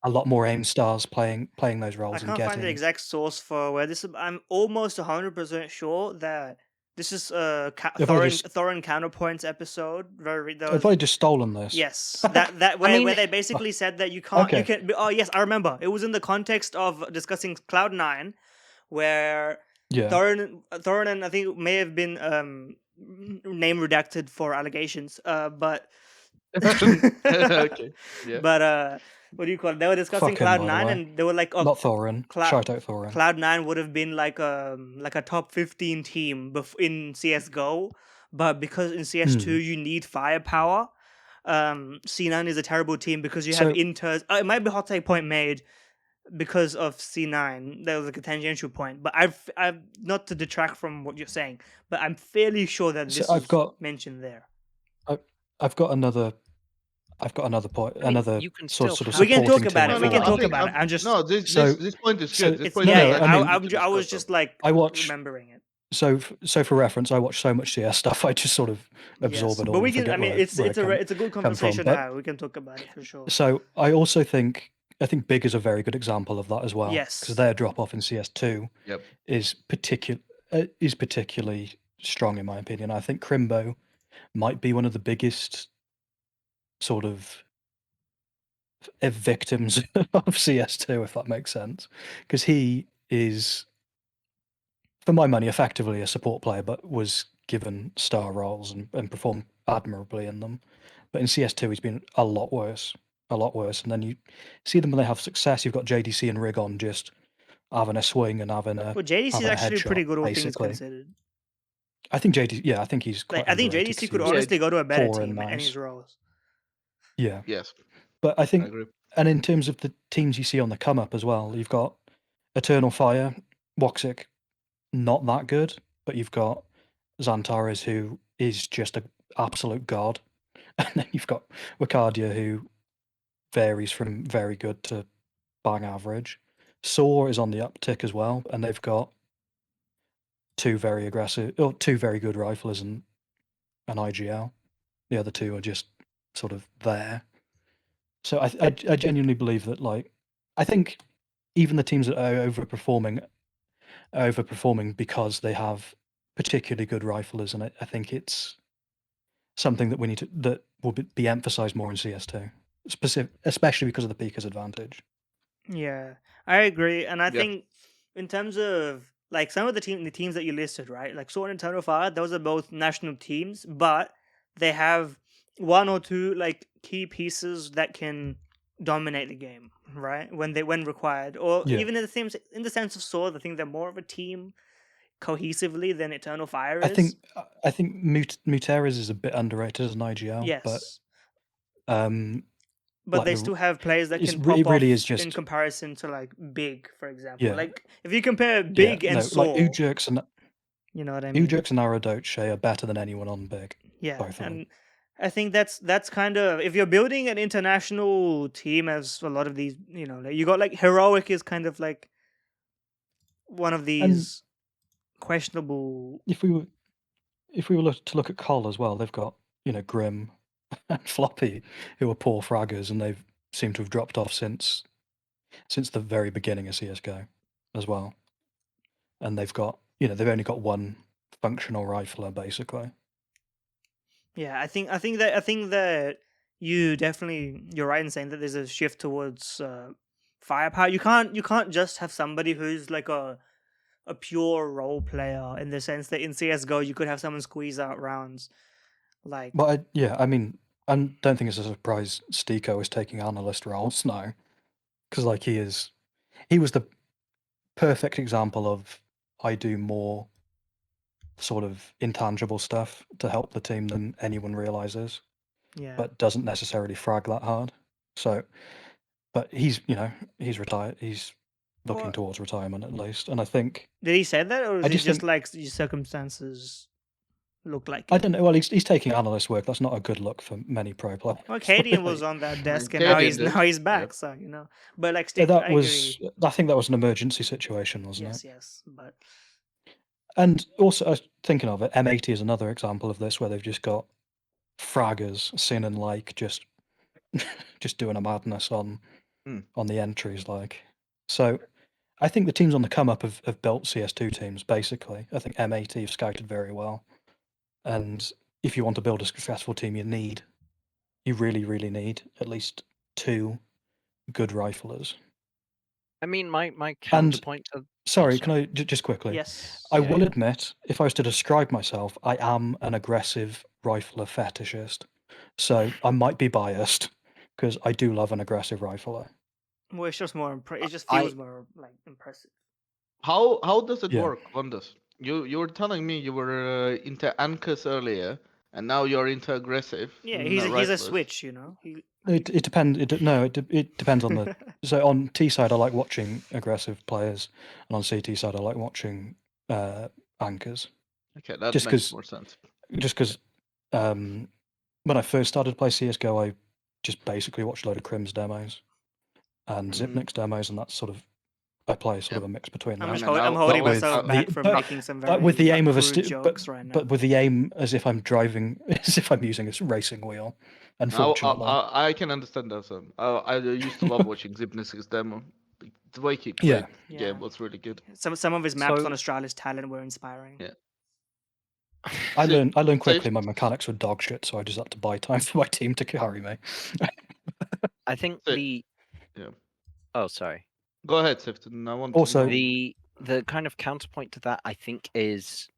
B: a lot more aim stars playing those roles.
A: I can't find the exact source for where this. I'm almost 100% sure that this is Thorin Counterpoints episode.
B: I've probably just stolen this.
A: Yes, where they basically said that you can't.
B: Okay.
A: You can. Oh yes, I remember. It was in the context of discussing Cloud9, where Thorin and I think may have been name redacted for allegations. But
D: okay. Yeah.
A: But what do you call it? They were discussing Cloud9 and they were like, "Oh,
B: not Thorin. Shout out Thorin.
A: Cloud9 would have been like a top 15 team in CS:GO, but because in CS2 you need firepower, C9 is a terrible team because you have inters. It might be a hot take point made because of C9. There was like a tangential point, but I've not to detract from what you're saying, but I'm fairly sure that this is mentioned there.
B: I've got another point.
C: You can
B: sort of.
A: We can talk about
B: it.
A: We can talk about it. I'm just
D: this point is good. This point
A: I was just like remembering it.
B: So for reference, I watch so much CS stuff. I just sort of absorb it all.
A: But we can. I mean, it's a good conversation
B: from,
A: now. We can talk about it for sure.
B: So I also think Big is a very good example of that as well.
A: Yes,
B: because their drop off in CS2 is particularly strong in my opinion. I think Crimbo might be one of the biggest sort of victims of CS2, if that makes sense, because he is, for my money, effectively a support player, but was given star roles and performed admirably in them. But in CS2, he's been a lot worse. And then you see them when they have success. You've got JDC and Rigon just having a swing and having a.
A: Well, JDC is actually pretty good, all things considered.
B: I think JDC. Yeah, I think he's quite.
A: I think JDC could honestly go to a better team in his roles.
B: Yeah.
D: Yes.
B: But I think, and in terms of the teams you see on the come up as well, you've got Eternal Fire, Woxic, not that good, but you've got Xantares, who is just an absolute god, and then you've got Wicardia, who varies from very good to bang average. Saw is on the uptick as well, and they've got two very aggressive, or two very good riflers and an IGL. The other two are just sort of there. So I genuinely believe that, like, I think even the teams that are overperforming because they have particularly good riflers, and I think it's something that that will be emphasized more in CS2, especially because of the Pika's advantage.
A: Yeah, I agree, and I
D: Yeah.
A: think in terms of like some of the teams that you listed, right? Like Sword and Eternal Fire, those are both national teams, but they have one or two like key pieces that can dominate the game, right? When required, or
B: Yeah.
A: even in the sense of Sword, I think they're more of a team cohesively than Eternal Fire
B: I
A: is.
B: think Muteras is a bit underrated as an IGL,
A: Yes,
B: but
A: they
B: the-
A: still have players that
B: it's
A: can
B: it
A: pop
B: really
A: off
B: is just
A: in comparison to like Big, for example.
B: Yeah.
A: Like if you compare
B: yeah,
A: Big and
B: no,
A: Saw,
B: like Ujerks and
A: you know what I mean?
B: Ujerks and Aradoche are better than anyone on Big.
A: Yeah,
B: both of them.
A: and I think that's kind of if you're building an international team, as a lot of these, you know, like you got like Heroic is kind of like one of these questionable.
B: If we were to look at Col as well, they've got, you know, Grim and Floppy, who are poor fraggers, and they've seemed to have dropped off since the very beginning of CS:GO as well. And they've got, you know, they've only got one functional rifler basically.
A: Yeah, I think that you're right in saying that there's a shift towards firepower. You can't just have somebody who's like a pure role player in the sense that in CS:GO you could have someone squeeze out rounds. Like
B: But I mean, I don't think it's a surprise Stiko is taking analyst roles now, because like he was the perfect example of I do more sort of intangible stuff to help the team than anyone realizes,
A: yeah.
B: but doesn't necessarily frag that hard. So, but he's, you know, he's retired. He's looking
A: Well,
B: towards retirement at least, and I think
A: did he say that, or is
B: I
A: it
B: just
A: just
B: think
A: like circumstances look like
B: I
A: it?
B: don't know. Well, he's taking analyst work. That's not a good look for many pro players.
A: Well, cadiaN was
B: really.
A: on that desk, and
D: cadiaN did,
A: now he's back.
D: yep.
A: So you know, but like
B: Yeah,
A: stick, I agree.
B: I think that was an emergency situation, wasn't it?
A: Yes, but
B: And also, I was thinking of it, M80 is another example of this, where they've just got fraggers, Sin and like just doing a madness on the entries, like. So I think the teams on the come up have built CS2 teams, basically. I think M80 have scouted very well. And if you want to build a successful team, you really, really need at least two good riflers.
C: I mean, my counterpoint to
B: Sorry, can I just quickly?
A: yes,
B: I will admit, if I was to describe myself, I am an aggressive rifler fetishist. So I might be biased because I do love an aggressive rifler.
A: well, it's just more. It just
C: I-
A: feels more like impressive.
D: How does it
B: Yeah.
D: work on this? You were telling me you were into Anchors earlier, and now you're into aggressive.
A: Yeah, he's a
D: riflers.
A: switch, you know.
B: It depends. It depends on the. So on T side, I like watching aggressive players, and on CT side, I like watching anchors.
D: Okay, that
B: Just
D: makes
B: 'cause-
D: more sense.
B: Just because when I first started to play CS:GO, I just basically watched a load of Crim's demos and Zipnik's demos, and that's sort of I play sort of a mix between
A: I'm
B: them.
A: just
D: I mean,
A: I'm
D: that
A: holding
D: was-
A: myself back from making some very
B: But with the aim of a
A: crude jokes right now.
B: but with the aim as if I'm driving, as if I'm using a racing wheel. Unfortunately,
D: I can understand that. I used to love watching Zipnik's demo. The way he played the game was really good.
A: Some of his maps
C: So-
A: on Astralis talent were inspiring.
D: Yeah.
B: I learned quickly
D: Safe-
B: my mechanics were dog shit, so I just had to buy time for my team to carry me.
C: I think
D: So-
C: the.
D: yeah.
C: Oh, sorry.
D: Go ahead, Sifton. I want
B: Also-
D: to know.
C: The kind of counterpoint to that, I think, is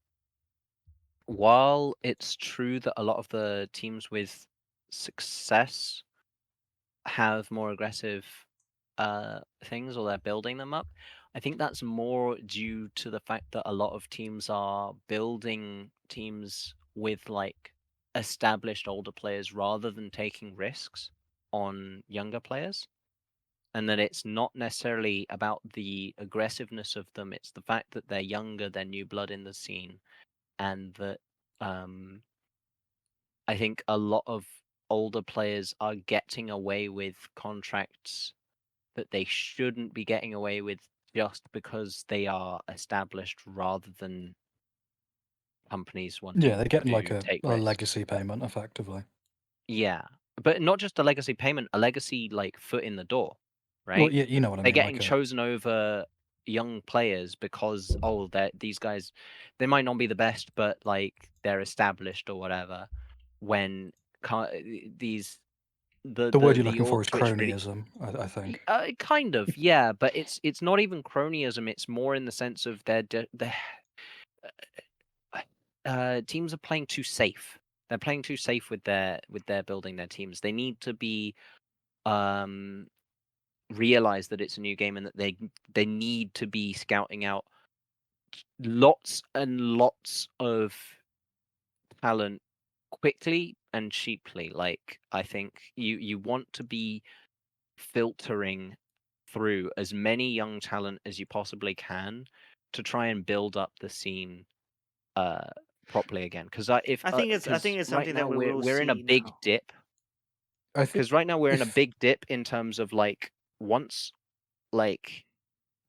C: while it's true that a lot of the teams with success have more aggressive things, or they're building them up, I think that's more due to the fact that a lot of teams are building teams with like established older players rather than taking risks on younger players. And that it's not necessarily about the aggressiveness of them, it's the fact that they're younger, they're new blood in the scene, and that I think a lot of older players are getting away with contracts that they shouldn't be getting away with just because they are established rather than companies wanting
B: Yeah, they're getting
C: to
B: like a
C: take risks.
B: legacy payment, effectively.
C: Yeah, but not just a legacy payment, a legacy like foot in the door, right?
B: Well, yeah, you know what I
C: They're
B: mean.
C: getting
B: Like
C: chosen over young players because these guys, they might not be the best, but like they're established or whatever. When these
B: the word you're
C: the
B: looking for
C: org
B: is
C: switch really,
B: cronyism, I think.
C: kind of, yeah, but it's not even cronyism. It's more in the sense of teams are playing too safe. They're playing too safe with their building their teams. They need to be realize that it's a new game and that they need to be scouting out lots and lots of talent quickly and cheaply. Like, I think you want to be filtering through as many young talent as you possibly can to try and build up the scene properly again. Because
A: I think it's
C: right
A: something
C: now
A: that we will
C: we're in a
A: see
C: big
A: now.
C: dip.
B: I think
C: Because right now we're in a big dip in terms of like once like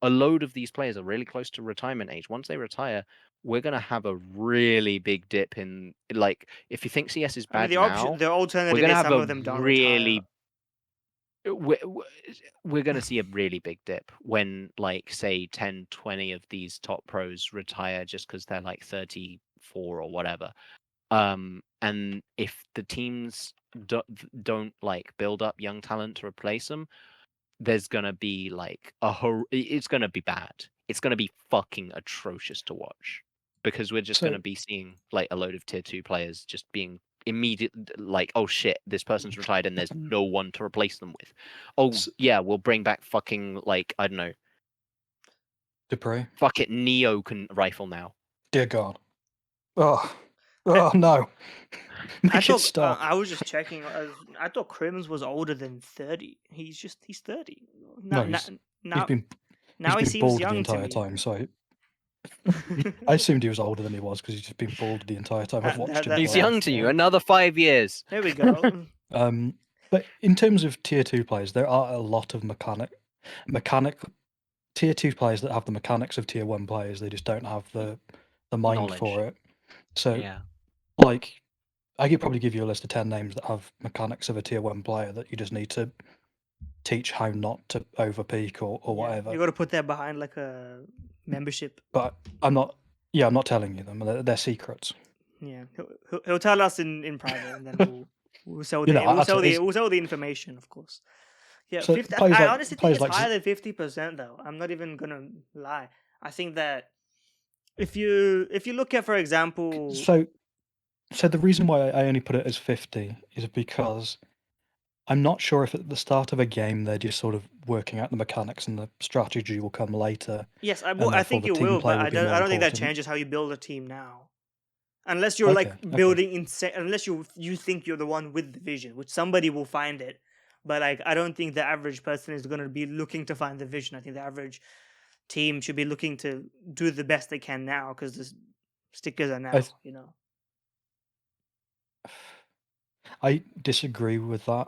C: a load of these players are really close to retirement age. Once they retire, we're gonna have a really big dip in like if you think CS is
A: I mean,
C: bad now,
A: the
C: we're
A: alternative
C: gonna
A: is
C: have
A: some
C: a
A: of them don't
C: really
A: retire.
C: we're going to see a really big dip when like say 10 20 of these top pros retire just because they're like 34 or whatever, and if the teams don't like build up young talent to replace them, there's going to be like it's going to be bad. It's going to be fucking atrocious to watch because we're just going to be seeing like a load of tier 2 players just being immediate like, oh shit, this person's retired and there's no one to replace them with. Oh yeah, we'll bring back fucking like, I don't know,
B: Dupre.
C: fuck it, Neo can rifle now.
B: Dear God. Oh no. Make it stop.
A: I was just checking. I thought Crims was older than 30. He's 30.
B: No,
A: Now
B: he's been
A: he seems
B: bald the
A: young to
B: entire
A: me.
B: time, so I assumed he was older than he was because he's just been bald the entire time I've watched him.
C: He's
B: play.
C: young to you. Another 5 years.
A: There we go.
B: But in terms of tier 2 players, there are a lot of tier 2 players that have the mechanics of tier 1 players. They just don't have the mind
C: Knowledge.
B: for it. So,
C: Yeah.
B: like, I could probably give you a list of 10 names that have mechanics of a tier 1 player that you just need to teach how not to overpeak or whatever.
A: You got to put that behind like a membership.
B: But I'm not telling you them. They're secrets.
A: Yeah, he'll tell us in private, and then we'll sell
B: You
A: the
B: know,
A: we'll sell the information, of course. Yeah,
B: So
A: 50,
B: players
A: I
B: like-
A: honestly think
B: players
A: it's
B: like
A: higher than 50%, though. I'm not even gonna lie. I think that if you look at, for example,
B: So the reason why I only put it as 50 is because I'm not sure if at the start of a game they're just sort of working out the mechanics and the strategy will come later.
A: yes, I
B: therefore
A: think
B: the
A: you
B: team
A: will,
B: play
A: but
B: will
A: I
B: be more
A: don't think that
B: important.
A: changes how you build a team now. Unless you're
B: Okay,
A: like building insane, unless you think you're the one with the vision, which somebody will find it. But like, I don't think the average person is going to be looking to find the vision. I think the average team should be looking to do the best they can now because the stickers are now. You know,
B: I disagree with that.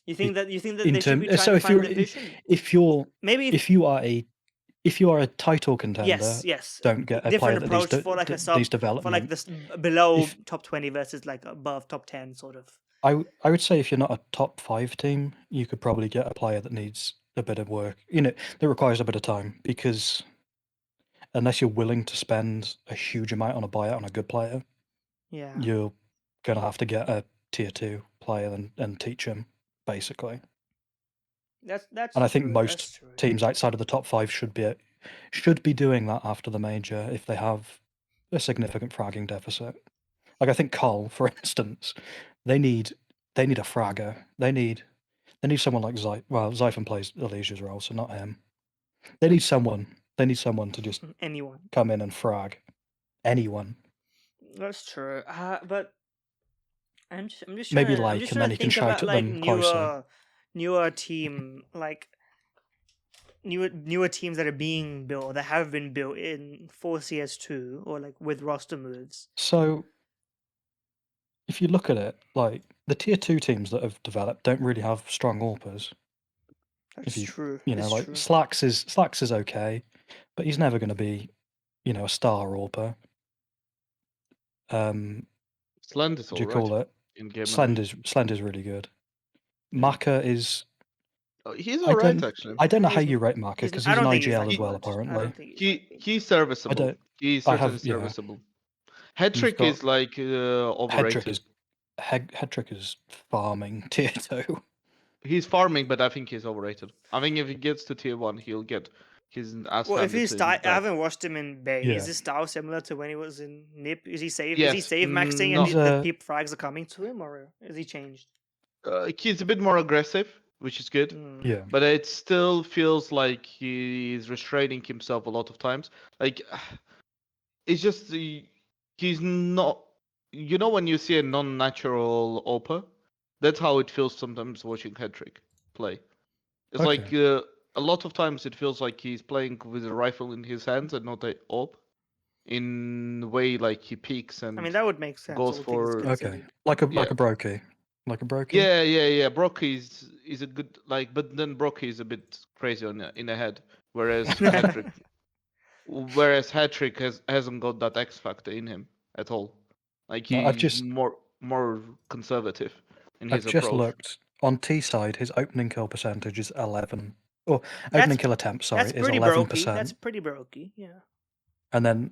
A: you think that they should be trying
B: so
A: to
B: if
A: find
B: you're
A: the vision?
B: maybe if you are a title contender,
A: yes,
B: don't get a player
A: different
B: that
A: approach
B: needs
A: for like a
B: needs
A: sub,
B: development.
A: for like this below top 20 versus like above top 10 sort of.
B: I would say if you're not a top 5 team, you could probably get a player that needs a bit of work. You know, that requires a bit of time, because unless you're willing to spend a huge amount on a buyout on a good player,
A: Yeah,
B: you're gonna have to get a tier 2 player and teach him, basically.
A: that's
B: And I think
A: true,
B: most teams outside of the top 5 should be doing that after the major if they have a significant fragging deficit. Like I think Col, for instance, they need a fragger. They need someone like Zyphon plays Alesia's role, so not him. They need someone to just
A: anyone
B: come in and frag. Anyone.
A: That's true. But I'm just
B: Maybe
A: trying,
B: like, and then you can shout at them closer.
A: newer team, like newer teams that are being built, that have been built in for CS2 or like with roster moves.
B: So if you look at it, like the tier 2 teams that have developed don't really have strong AWPers.
A: That's true.
B: You know,
A: It's
B: like
A: true.
B: Slacks is okay, but he's never going to be, a star AWPer.
D: Slant is
B: What do you
D: alright
B: call it?
D: in game
B: Slend
D: mode.
B: is really good.
D: Yeah.
B: Maka is.
D: He's
B: I
D: alright
B: don't.
D: actually.
B: I don't know how
A: He's-
B: you rate Maka
A: he's-
B: because
A: I
B: he's an
A: don't think he's
B: IGL
A: that
B: as well,
A: good. I
B: apparently.
A: don't think he's that good.
D: He's serviceable.
B: don't-
D: He's
B: I
D: certainly
B: have- yeah.
D: serviceable. Headtrick
B: got-
D: is like overrated.
B: Headtrick is farming tier 2.
D: He's farming, but I think he's overrated. I think if he gets to tier 1, he'll get his as
A: Well, if
D: standard
A: he's
D: to
A: style,
D: his
A: I
D: back.
A: haven't watched him in Bay.
B: Yeah.
A: Is his style similar to when he was in NIP? Is he save?
D: Yes,
A: Is he save maxing
D: no.
A: and
B: He's,
A: the peep frags are coming to him, or is he changed?
D: He's a bit more aggressive, which is good.
A: Hmm.
B: Yeah.
D: But it still feels like he's restraining himself a lot of times. Like, it's just he's not. You know when you see a non-natural AWPer, that's how it feels sometimes watching Headtrick play. It's like a lot of times it feels like he's playing with a rifle in his hands and not a AWP. In the way like he peeks and
A: I mean, that would make sense.
D: goes
A: all things
D: for-
B: Okay.
A: considered.
B: Like a
D: Yeah.
B: Brokey. Like a Brokey.
D: Yeah. Brockie is a good like, but then Brockie is a bit crazy in the head, whereas Headtrick hasn't got that X factor in him at all. Like
B: No,
D: he's more conservative in his
B: I've just
D: approach.
B: looked on T side. His opening kill percentage is 11. Or
A: That's-
B: opening kill attempt. Sorry,
A: That's
B: is
A: pretty
B: 11%.
A: brokey. That's pretty brokey. Yeah.
B: And then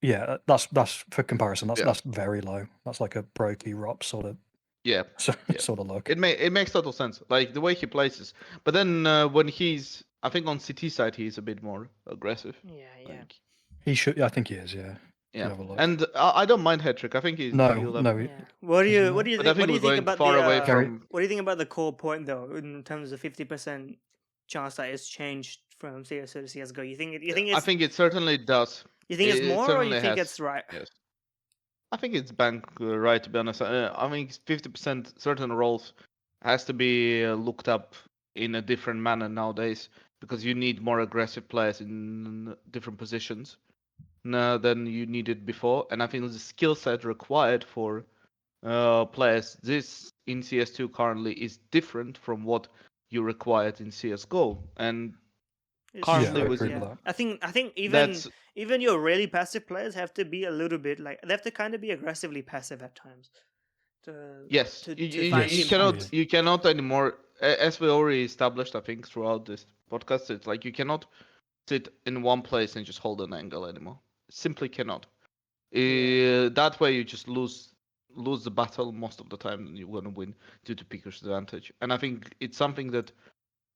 B: yeah, that's for comparison.
D: Yeah.
B: That's very low. That's like a Brokey Rop sort of
D: Yeah,
B: sort of look.
D: it makes total sense. Like the way he plays. But then when he's, I think on CT side he's a bit more aggressive.
A: Yeah.
D: Like,
B: He should. I think he is. Yeah.
D: yeah.
B: Have a look.
D: And I don't mind Headtrick. I think he'll
B: No.
A: Yeah. What do you
B: But
D: But I
A: think?
D: think
A: What do you
D: we're
A: think
D: going
A: about
D: far
A: the?
D: away
B: Gary-
D: from.
A: What do you think about the core point though, in terms of 50% chance that it's changed from CS2 to CS:GO? You think
D: I think it certainly does.
A: you think it's
D: it
A: more, or
D: certainly
A: you think
D: has.
A: it's right?
D: Yes. I think it's bank right, to be honest. I think 50% certain roles has to be looked up in a different manner nowadays because you need more aggressive players in different positions than you needed before. And I think the skill set required for players this in CS2 currently is different from what you required in CSGO. And
A: It's
D: currently
B: I
A: true,
B: agree with that.
A: I think
D: that's
A: even your really passive players have to be a little bit like they have to kind of be aggressively passive at times.
D: yes,
A: to
D: you
A: find
B: Yes.
A: impact.
D: you cannot anymore, as we already established, I think, throughout this podcast. It's like you cannot sit in one place and just hold an angle anymore. Simply cannot. That way you just lose the battle most of the time, and you're gonna win due to picker's advantage. And I think it's something that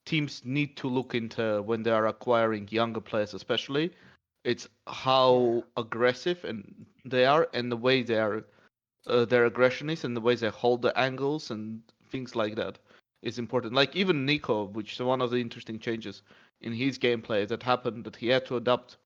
D: teams need to look into when they are acquiring younger players, especially. It's how aggressive and they are, and the way they are, their aggression is, and the way they hold the angles and things like that is important. Like even Nico, which is one of the interesting changes in his gameplay that happened, that he had to adapt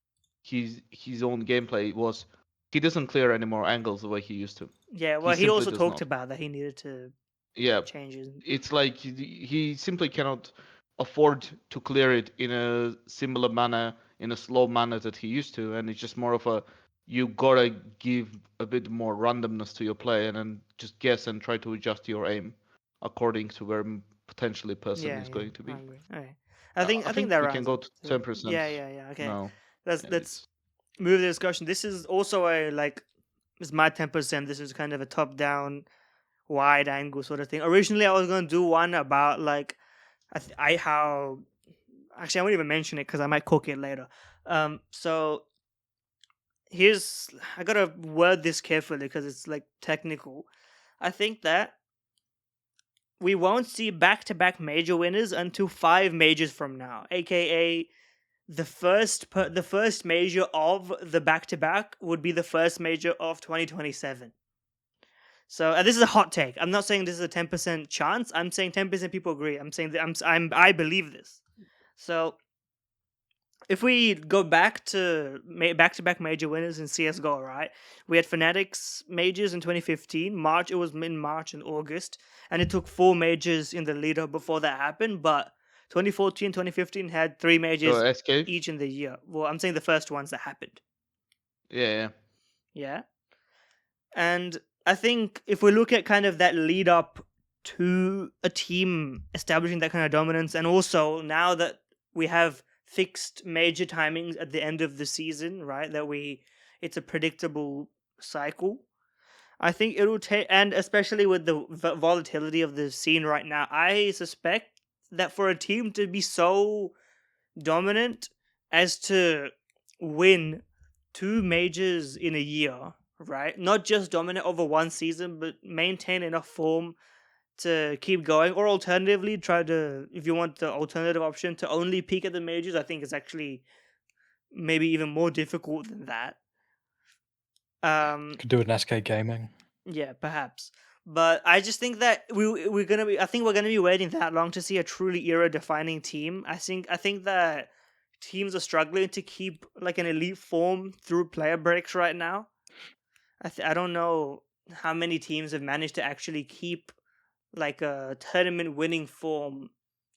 D: his own gameplay, was he doesn't clear any more angles the way he used to.
A: Yeah, well, he
D: simply
A: also
D: does
A: talked
D: not.
A: about that he needed to
D: Yeah,
A: change his.
D: it's like he simply cannot afford to clear it in a similar manner, in a slow manner that he used to, and it's just more of a, you gotta give a bit more randomness to your play and then just guess and try to adjust your aim according to where potentially person is going to be.
A: I agree. Okay. I think
D: we
A: that
D: can
A: rounds
D: go
A: up
D: to 10%.
A: Yeah. Okay.
D: No,
A: Let's
D: and
A: let's move the discussion. This is also it's my 10%. This is kind of a top down, wide angle sort of thing. Originally, I was gonna do one about like how. Actually, I won't even mention it because I might cook it later. So I gotta word this carefully because it's like technical. I think that we won't see back-to-back major winners until 5 majors from now, aka the first major of the back-to-back would be the first major of 2027. So this is a hot take. I'm not saying this is a 10% chance. I'm saying 10% people agree. I'm saying that I believe this. So if we go back to back-to-back major winners in CSGO, right? We had Fnatic's majors in 2015. It was in March and August. And it took 4 majors in the lead up before that happened. But 2014, 2015 had 3 majors
D: so SK.
A: each in the year. Well, I'm saying the first ones that happened.
D: Yeah.
A: Yeah. And I think if we look at kind of that lead up to a team establishing that kind of dominance, and also now that we have fixed major timings at the end of the season, right? That it's a predictable cycle. I think it'll take, and especially with the volatility of the scene right now, I suspect that for a team to be so dominant as to win 2 majors in a year, right? Not just dominate over one season, but maintain enough form to keep going, or alternatively try to, if you want the alternative option, to only peak at the majors. I think it's actually maybe even more difficult than that.
B: Could do an SK Gaming.
A: Yeah, perhaps. But I just think that we're gonna be. I think we're gonna be waiting that long to see a truly era-defining team. I think that teams are struggling to keep like an elite form through player breaks right now. I don't know how many teams have managed to actually keep like a tournament winning form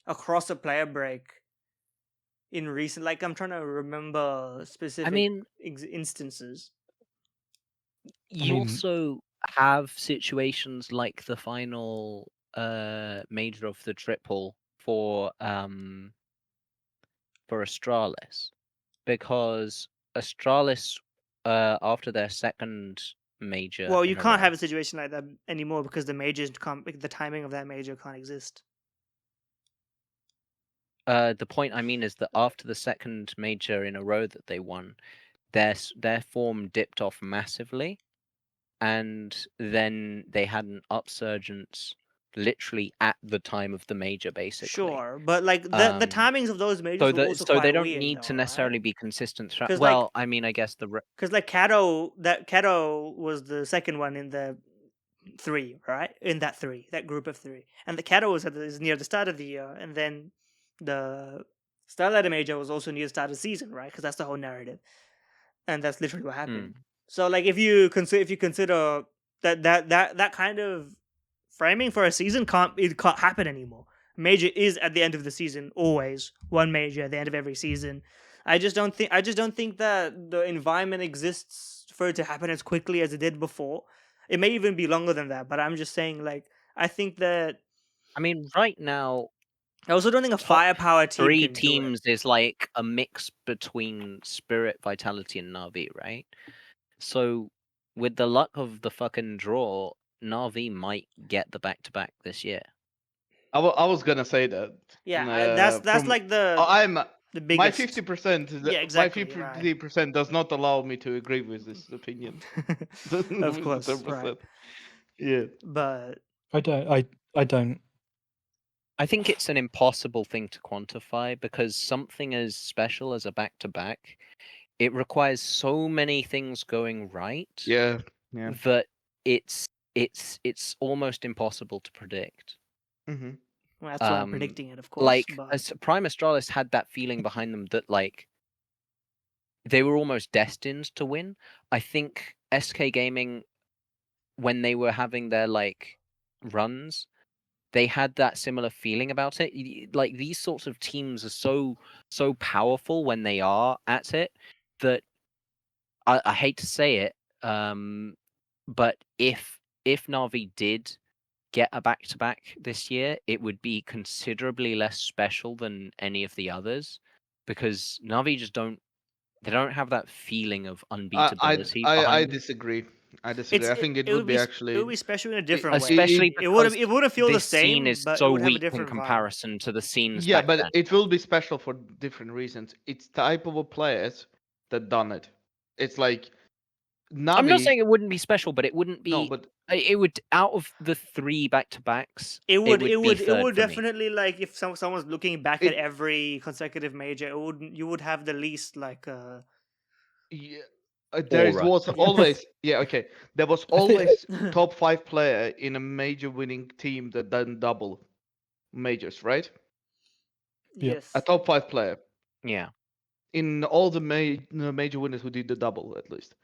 A: across a player break in recent. Like I'm trying to remember specific instances.
C: You
B: mean-
C: also have situations like the final major of the triple for Astralis, because Astralis after their second major,
A: Well, you
C: in a
A: can't
C: row-
A: have a situation like that anymore because the majors can't. The timing of that major can't exist.
C: the point I mean is that after the second major in a row that they won, their form dipped off massively, and then they had an upsurgence literally at the time of the major, basically.
A: Sure, but like the timings of those majors were also
C: so
A: quite
C: they don't
A: weird,
C: need
A: though,
C: to necessarily
A: right?
C: be consistent throughout.
A: 'Cause,
C: Well,
A: like-
C: I mean, I guess
A: Because like Cato was the second one in the 3, right? In that 3, that group of 3, and the Cato is near the start of the year, and then the Starlight Major was also near the start of the season, right? Because that's the whole narrative, and that's literally what happened. So like if you consider that kind of framing for a season can't happen anymore. Major is at the end of the season, always one major at the end of every season. I just don't think that the environment exists for it to happen as quickly as it did before. It may even be longer than that, but I'm just saying, like, I think that.
C: I mean, right now,
A: I also don't think a
C: top
A: firepower team
C: 3
A: can
C: teams is like a mix between Spirit, Vitality, and NaVi, right? So, with the luck of the fucking draw, NaVi might get the back-to-back this year.
D: I was gonna say that.
A: Yeah, that's like the
D: my
A: biggest.
D: 50%.
A: Yeah, exactly,
D: My 50% does not allow me to agree with this opinion.
A: Of course, right.
D: Yeah,
A: but
B: I don't.
C: I think it's an impossible thing to quantify, because something as special as a back-to-back, it requires so many things going right.
D: yeah.
C: That it's almost impossible to predict.
D: Mm-hmm.
A: Well, that's why I'm predicting it, of course.
C: Like,
A: but...
C: as Prime Astralis had that feeling behind them that, like, they were almost destined to win. I think SK Gaming, when they were having their, like, runs, they had that similar feeling about it. Like, these sorts of teams are so powerful when they are at it that I hate to say it, but if NaVi did get a back-to-back this year, it would be considerably less special than any of the others, because NaVi just don't have that feeling of unbeatability.
D: I disagree. I think it would be actually.
A: It would be special in a different way.
C: Especially because
A: it wouldn't feel the
C: this
A: same.
C: scene is
A: but
C: so
A: it would have a
C: weak in
A: different vibe.
C: comparison to the scenes.
D: Yeah,
C: back
D: but
C: then.
D: it will be special for different reasons. It's type of players that done it. It's like NaVi.
C: I'm not saying it wouldn't be special, but it wouldn't be.
D: No, but
C: it would, out of the 3 back-to-backs.
A: It would
C: third for me.
A: definitely, like, if someone's looking back at every consecutive major, you would have the least like
D: yeah, was always okay. There was always top 5 player in a major winning team that done double majors, right?
A: Yes.
D: A top 5 player.
C: Yeah.
D: In all the major winners who did the double, at least.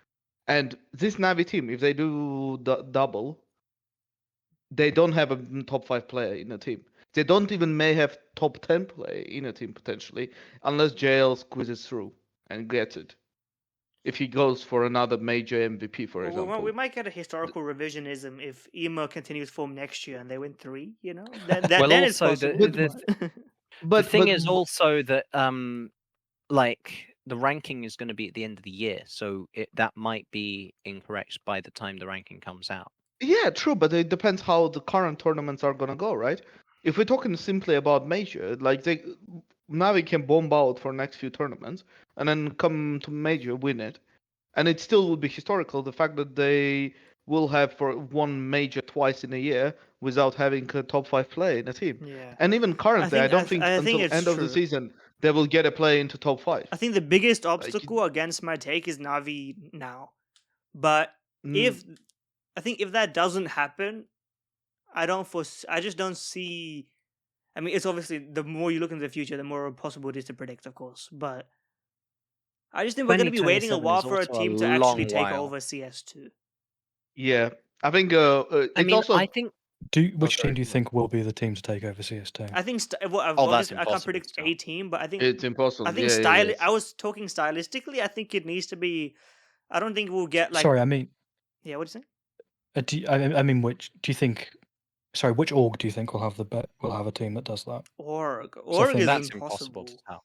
D: And this NaVi team, if they do the double, they don't have a top 5 player in a team. They don't even may have top 10 player in a team potentially, unless JL squeezes through and gets it. If he goes for another major MVP, for example.
A: We might get a historical revisionism if EMA continues form next year and they win 3. You know, then it's possible.
C: The thing is also that like the ranking is going to be at the end of the year, so that might be incorrect by the time the ranking comes out.
D: Yeah, true, but it depends how the current tournaments are gonna go, right? If we're talking simply about major, like NaVi can bomb out for next few tournaments and then come to major, win it, and it still will be historical. The fact that they will have for one major twice in a year without having a top 5 player in a team,
A: Yeah.
D: and even currently, I don't think
A: I think
D: until
A: it's
D: end of the
A: true.
D: season they will get a play into top 5.
A: I think the biggest
D: Like,
A: obstacle against my take is NaVi now. But
D: mm,
A: I think if that doesn't happen, I just don't see. I mean, it's obviously the more you look into the future, the more possible it is to predict, of course. But I just think we're going to be waiting a
C: 2027
A: while
C: is
A: for a
C: also a
A: team to actually
C: long
A: take
C: while.
A: over CS2.
D: yeah, I think
C: I
D: it's
C: mean,
D: also.
C: I think
B: Which
D: sorry,
B: team do you think will be the team to take over CS2?
A: I think
C: Oh, that's
A: obviously I can't
C: impossible
A: predict
C: still.
A: a team, but I think
D: It's impossible.
A: I
D: Yeah.
A: was talking stylistically. I think it needs to be. I don't think we'll get like.
B: Sorry, I mean,
A: Yeah, what do you say?
B: I mean, which do you think? Sorry, which org do you think will have will have a team that does that?
A: Org.
B: I
A: Org
B: think
A: is
C: That's impossible to
A: impossible.
C: tell.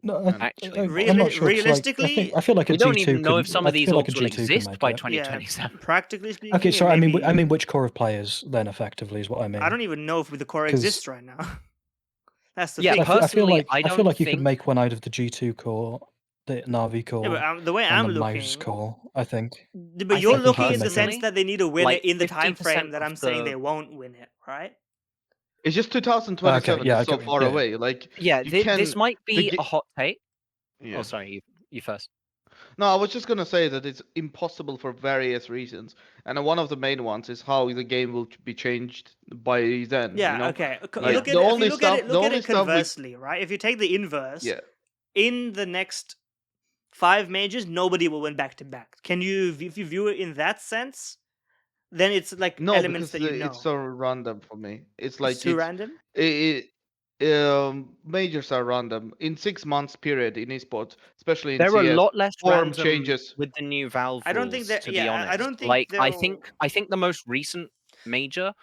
B: No,
C: Actually,
B: I'm not sure. 'Cause,
A: Realistically,
B: I feel like a
C: we don't
B: G2
C: even know if
B: can.
C: some
B: I
C: of these
B: feel like a
C: orgs will
B: G2 can
C: exist
B: make
C: by
B: it.
A: yeah,
C: 2027.
A: practically speaking,
B: Okay,
A: it
B: sorry.
A: may
B: I mean,
A: be.
B: which core of players then effectively is what I mean.
A: I don't even know if the core
B: 'Cause-
A: exists right now. That's the
C: Yeah,
A: thing.
B: I feel
C: personally,
B: like
C: I
B: feel
C: don't
B: like you could
C: think-
B: make one out of the G2 core, the NaVi
A: Yeah,
B: core,
A: but the way
B: and
A: I'm
B: the Mouse
A: looking,
B: core. I think.
A: but
C: I
A: you're
C: think
A: looking in the
C: personally,
A: sense that they need to win
C: like,
A: it in the time
C: 50%
A: frame that
C: of
A: I'm saying
C: the-
A: they won't win it, right?
D: It's just 2027
B: yeah,
D: is so
B: okay,
D: far
B: yeah.
D: away. Like,
C: Yeah,
D: you can.
C: this might be
D: ga-
C: a hot take.
D: Yeah.
C: Oh, sorry, you first.
D: No, I was just gonna say that it's impossible for various reasons, and one of the main ones is how the game will be changed by then.
A: Yeah,
D: You know,
A: okay.
C: Yeah.
A: Look at
D: the
A: it, if
D: only
A: you look at
D: stuff,
A: it,
D: the
A: look at
D: only
A: it
D: stuff we,
A: conversely, right? If you take the inverse,
D: yeah,
A: in the next 5 majors, nobody will win back to back. If you view it in that sense, then it's like
D: no,
A: elements
D: because
A: that you know.
D: it's so random for me. It's like
A: It's too random.
D: Majors are random in 6 months period in esports, especially in
C: There are a
D: CS.
C: lot less
D: Form
C: random
D: changes.
C: with the new Valve
A: I don't think
C: rules,
A: that.
C: to be
A: Yeah,
C: honest.
A: I don't think
C: Like, I
A: they'll.
C: think the most recent major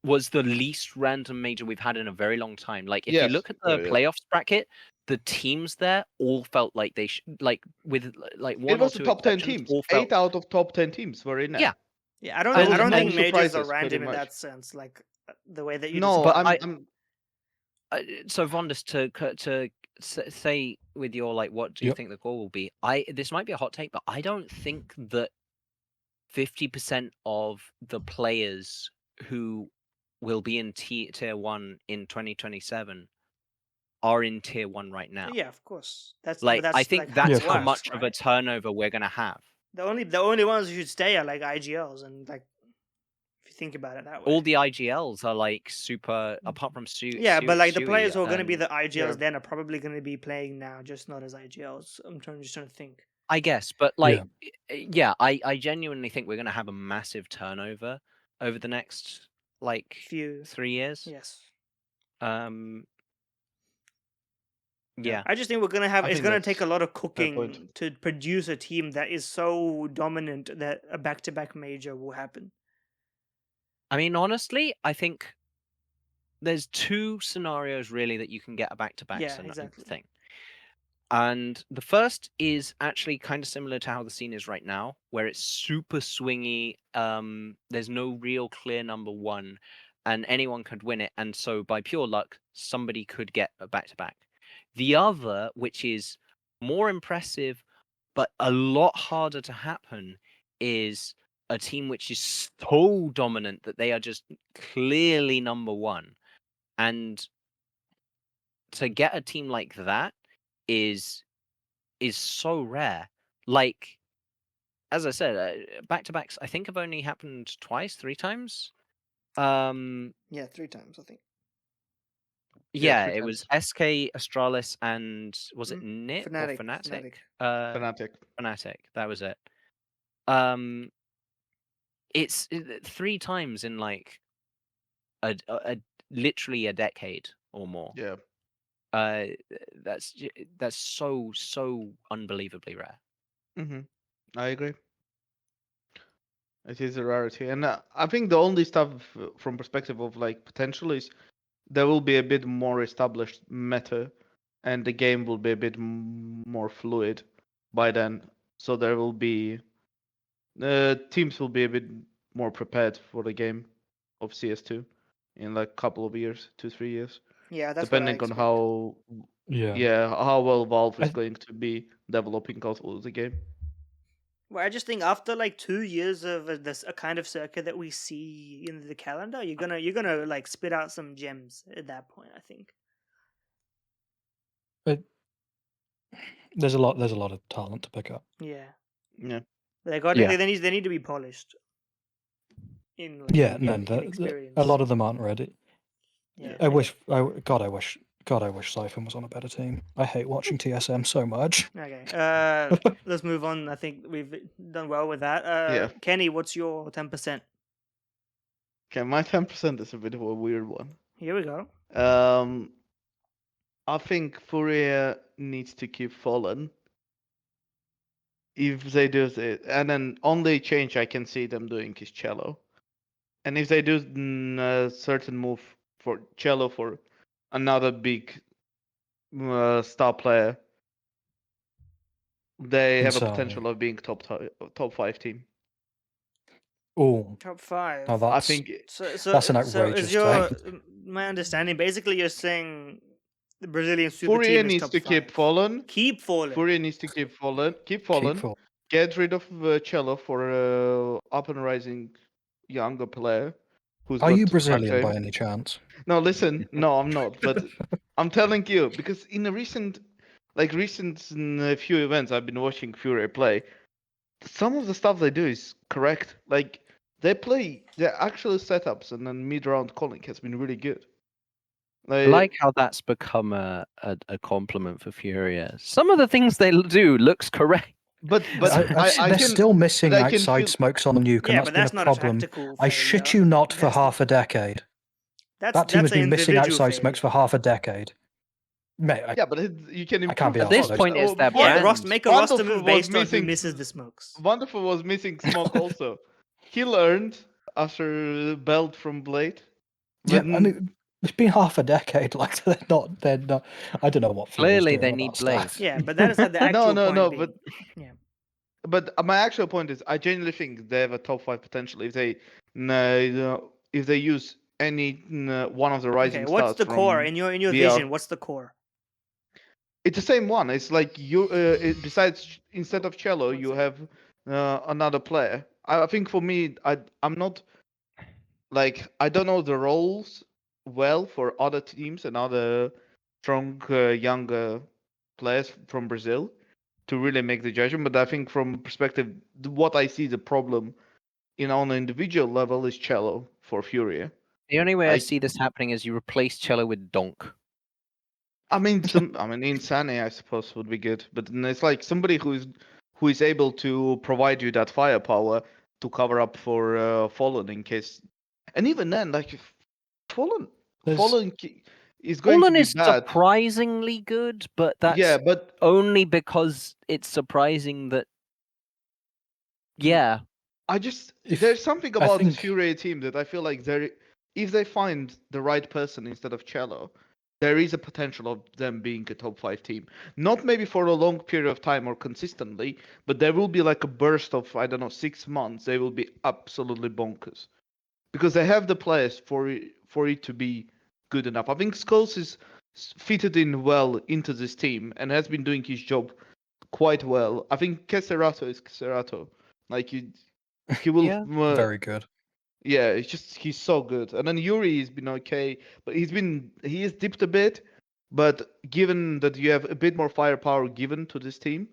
C: was the least random major we've had in a very long time. Like, if you
D: Yes,
C: look at the
D: yeah.
C: playoffs bracket, the teams there all felt like they with like one
D: It was
C: or
D: the
C: two
D: top 10
C: exceptions,
D: teams.
C: all felt
D: 8 out of top 10 teams were in there.
C: Yeah.
A: Yeah, I don't.
D: There
A: I
D: was
A: don't
D: no
A: think majors are
D: surprises, pretty
A: random in
D: much.
A: that sense. Like the way that you.
D: No,
C: But
D: I'm
C: so Vondus, to say with your like, what do you
B: Yep.
C: think the goal will be? This might be a hot take, but I don't think that 50% of the players who will be in tier 1 in 2027 are in tier 1 right now.
A: Yeah, of course. That's
C: Like, I think
A: like how
C: that's
A: it
C: how
A: works,
C: much of a
A: right?
C: turnover we're gonna have.
A: The only ones who should stay are like IGLs, and like if you think about it that way.
C: All the IGLs are like super, apart from
A: Yeah, but like the players who are going to be
C: and
A: the IGLs
D: yeah.
A: then are probably going to be playing now, just not as IGLs. Just trying to think.
C: I guess, but like, yeah, I genuinely think we're gonna have a massive turnover over the next like
A: Few
C: 3 years.
A: Yes.
C: Yeah.
A: I just think we're gonna have.
D: I
A: It's
D: think
A: gonna
D: that's
A: take a lot of
D: fair point.
A: cooking to produce a team that is so dominant that a back-to-back major will happen.
C: I mean, honestly, I think there's 2 scenarios really that you can get a back-to-back
A: Yeah, exactly.
C: thing. And the first is actually kind of similar to how the scene is right now, where it's super swingy. There's no real clear number 1, and anyone could win it. And so by pure luck, somebody could get a back-to-back. The other, which is more impressive, but a lot harder to happen, is a team which is so dominant that they are just clearly number 1. And to get a team like that is so rare. Like, as I said, back-to-backs, I think have only happened twice, 3 times.
A: Yeah, 3 times I think.
C: Yeah,
D: 3
C: it was
D: times.
C: SK, Astralis, and was it NiP
A: Fnatic,
C: or Fnatic?
A: Fnatic.
D: Fnatic.
C: That was it. It's 3 times in like a literally a decade or more.
D: Yeah.
C: That's so unbelievably rare.
D: I agree. It is a rarity, and I think the only stuff from perspective of like potential is there will be a bit more established meta and the game will be a bit more fluid by then. So there will be teams will be a bit more prepared for the game of CS2 in like a couple of years, 2-3 years,
A: Yeah, that's what I
D: depending on
A: expect.
D: how well Valve is
B: I-
D: going to be developing also the game.
A: Well, I just think after like 2 years of a kind of circuit that we see in the calendar, you're gonna like spit out some gems at that point. I think.
B: There's a lot of talent to pick up.
A: Yeah,
D: Yeah.
C: Yeah.
A: they need to be polished. In like,
B: Yeah,
A: in
B: a lot of them aren't ready.
A: Yeah,
B: I wish Siphon was on a better team. I hate watching TSM so much.
A: Okay. Let's move on. I think we've done well with that.
D: Yeah.
A: Kenny, what's your 10%?
D: Okay, my 10% is a bit of a weird one.
A: Here we go.
D: I think FURIA needs to keep FalleN. If they do it, and then only change I can see them doing is Cello. And if they do a certain move for Cello for another big star player, they have a
B: Insane.
D: potential of being top 5 team.
B: Oh,
A: Top 5.
B: now
D: I
B: that's
D: think
B: that's an outrageous
A: is your
B: take.
A: my understanding basically you're saying the Brazilian super
D: FURIA
A: team is
D: needs
A: top
D: to
A: 5.
D: keep FalleN.
A: Keep falling.
D: FURIA needs to keep FalleN. Keep FalleN. Get rid of Cello for up and rising younger player. Who's
B: Are
D: got
B: you
D: the
B: Brazilian
D: crack
B: by
D: time.
B: any chance?
D: No, listen. No, I'm not. But I'm telling you because in a recent few events I've been watching Fury play. Some of the stuff they do is correct. Like they play their actual setups and then mid-round calling has been really good.
C: I like how that's become a compliment for Furia. Some of the things they do looks correct.
D: But
B: they're still missing
D: I can
B: outside
D: feel-
B: smokes on nuke,
A: Yeah,
B: and
A: but
B: that's
A: that's
B: been a
A: not a
B: problem.
A: tactical
B: I
A: failure.
B: shit you not for
A: That's
B: half a decade. That team has
A: an
B: been missing
A: individual
B: outside smokes for
A: failure.
B: half a decade. Mate,
D: Yeah, but you can
B: I can't
D: improve
B: be
D: the
C: At this
B: arsed.
C: point, it's their
A: Yeah,
C: brand.
A: make a roster
D: Wonderful
A: move
D: was
A: based on who
D: missing
A: misses the smokes.
D: Wonderful was missing smoke also. He learned after belt from Blade.
B: Yeah,
D: When-
B: I mean, it's been half a decade. Like they're not. I don't know what. Fury's
C: Clearly,
B: doing
C: they
B: with
C: need
B: that
C: Blade.
B: stuff.
A: Yeah, but that is not the actual point.
D: No,
A: being. Yeah.
D: But my actual point is, I genuinely think they have a top 5 potential if they use any one of the rising
A: Okay,
D: stars.
A: what's the
D: from
A: core in your
D: VR.
A: vision? What's the core?
D: It's the same one. It's like you. Besides, instead of Cello, you have another player. I think for me, I'm not like I don't know the roles well for other teams and other strong younger players from Brazil to really make the judgment. But I think from perspective, what I see the problem on an individual level is Cello for Furia.
C: The only way I see this happening is you replace Cello with Donk.
D: I mean, Insane, I suppose, would be good, but then it's like somebody who is able to provide you that firepower to cover up for FalleN in case. And even then, like FalleN is going to
C: FalleN
D: be
C: is
D: bad.
C: surprisingly good, but that's
D: but
C: only because it's surprising that. Yeah.
D: There's something about this Fury team that I feel like if they find the right person instead of Cello, there is a potential of them being a top 5 team. Not maybe for a long period of time or consistently, but there will be like a burst of, I don't know, 6 months. They will be absolutely bonkers. Because they have the players for it to be good enough. I think Skulls is fitted in well into this team and has been doing his job quite well. I think Keserato is Keserato. Like he will
B: very good.
D: Yeah, he's so good. And then Yuri has been okay, but he has dipped a bit. But given that you have a bit more firepower given to this team,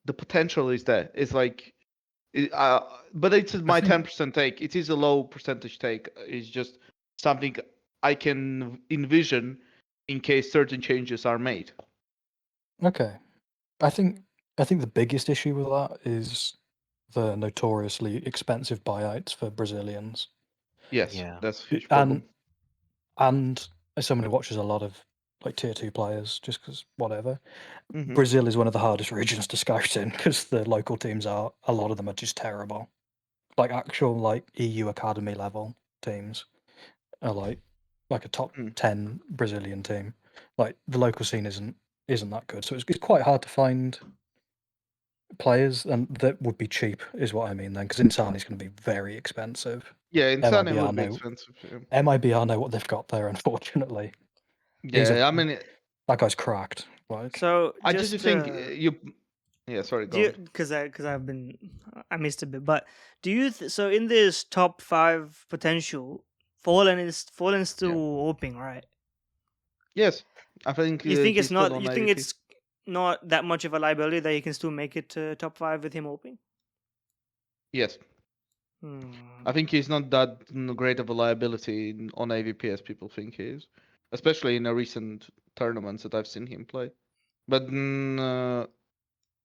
D: the potential is there. It's like, but it's my 10% take. It is a low percentage take. It's just something I can envision in case certain changes are made.
B: Okay, I think the biggest issue with that is the notoriously expensive buyouts for Brazilians.
D: Yes, that's a huge problem.
B: And as someone who watches a lot of like tier 2 players, just because whatever,
D: Mhm.
B: Brazil is one of the hardest regions to scout in because the local teams a lot of them are just terrible. Like actual like EU academy level teams are like a top 10 Brazilian team. Like the local scene isn't isn't that good. So it's quite hard to find players, and that would be cheap, is what I mean then, because Insani's going to be very expensive.
D: Yeah, Insani
B: MIBR
D: would be
B: know
D: expensive. Yeah.
B: MIBR know what they've got there, unfortunately. He's
D: Yeah, I mean,
B: that guy's cracked. Like,
A: So
D: I
A: just
D: just think you. Yeah, sorry,
A: do
D: go
A: you,
D: on.
A: because I missed a bit, but do you so in this top 5 potential, Fallen still AWPing, right?
D: Yes, I think
A: You think
D: he's
A: it's
D: still
A: not?
D: on
A: You think
D: AWP.
A: it's not that much of a liability that he can still make it to top 5 with him AWPing?
D: Yes,
A: Hmm.
D: I think he's not that great of a liability on AWP as people think he is, especially in the recent tournaments that I've seen him play. But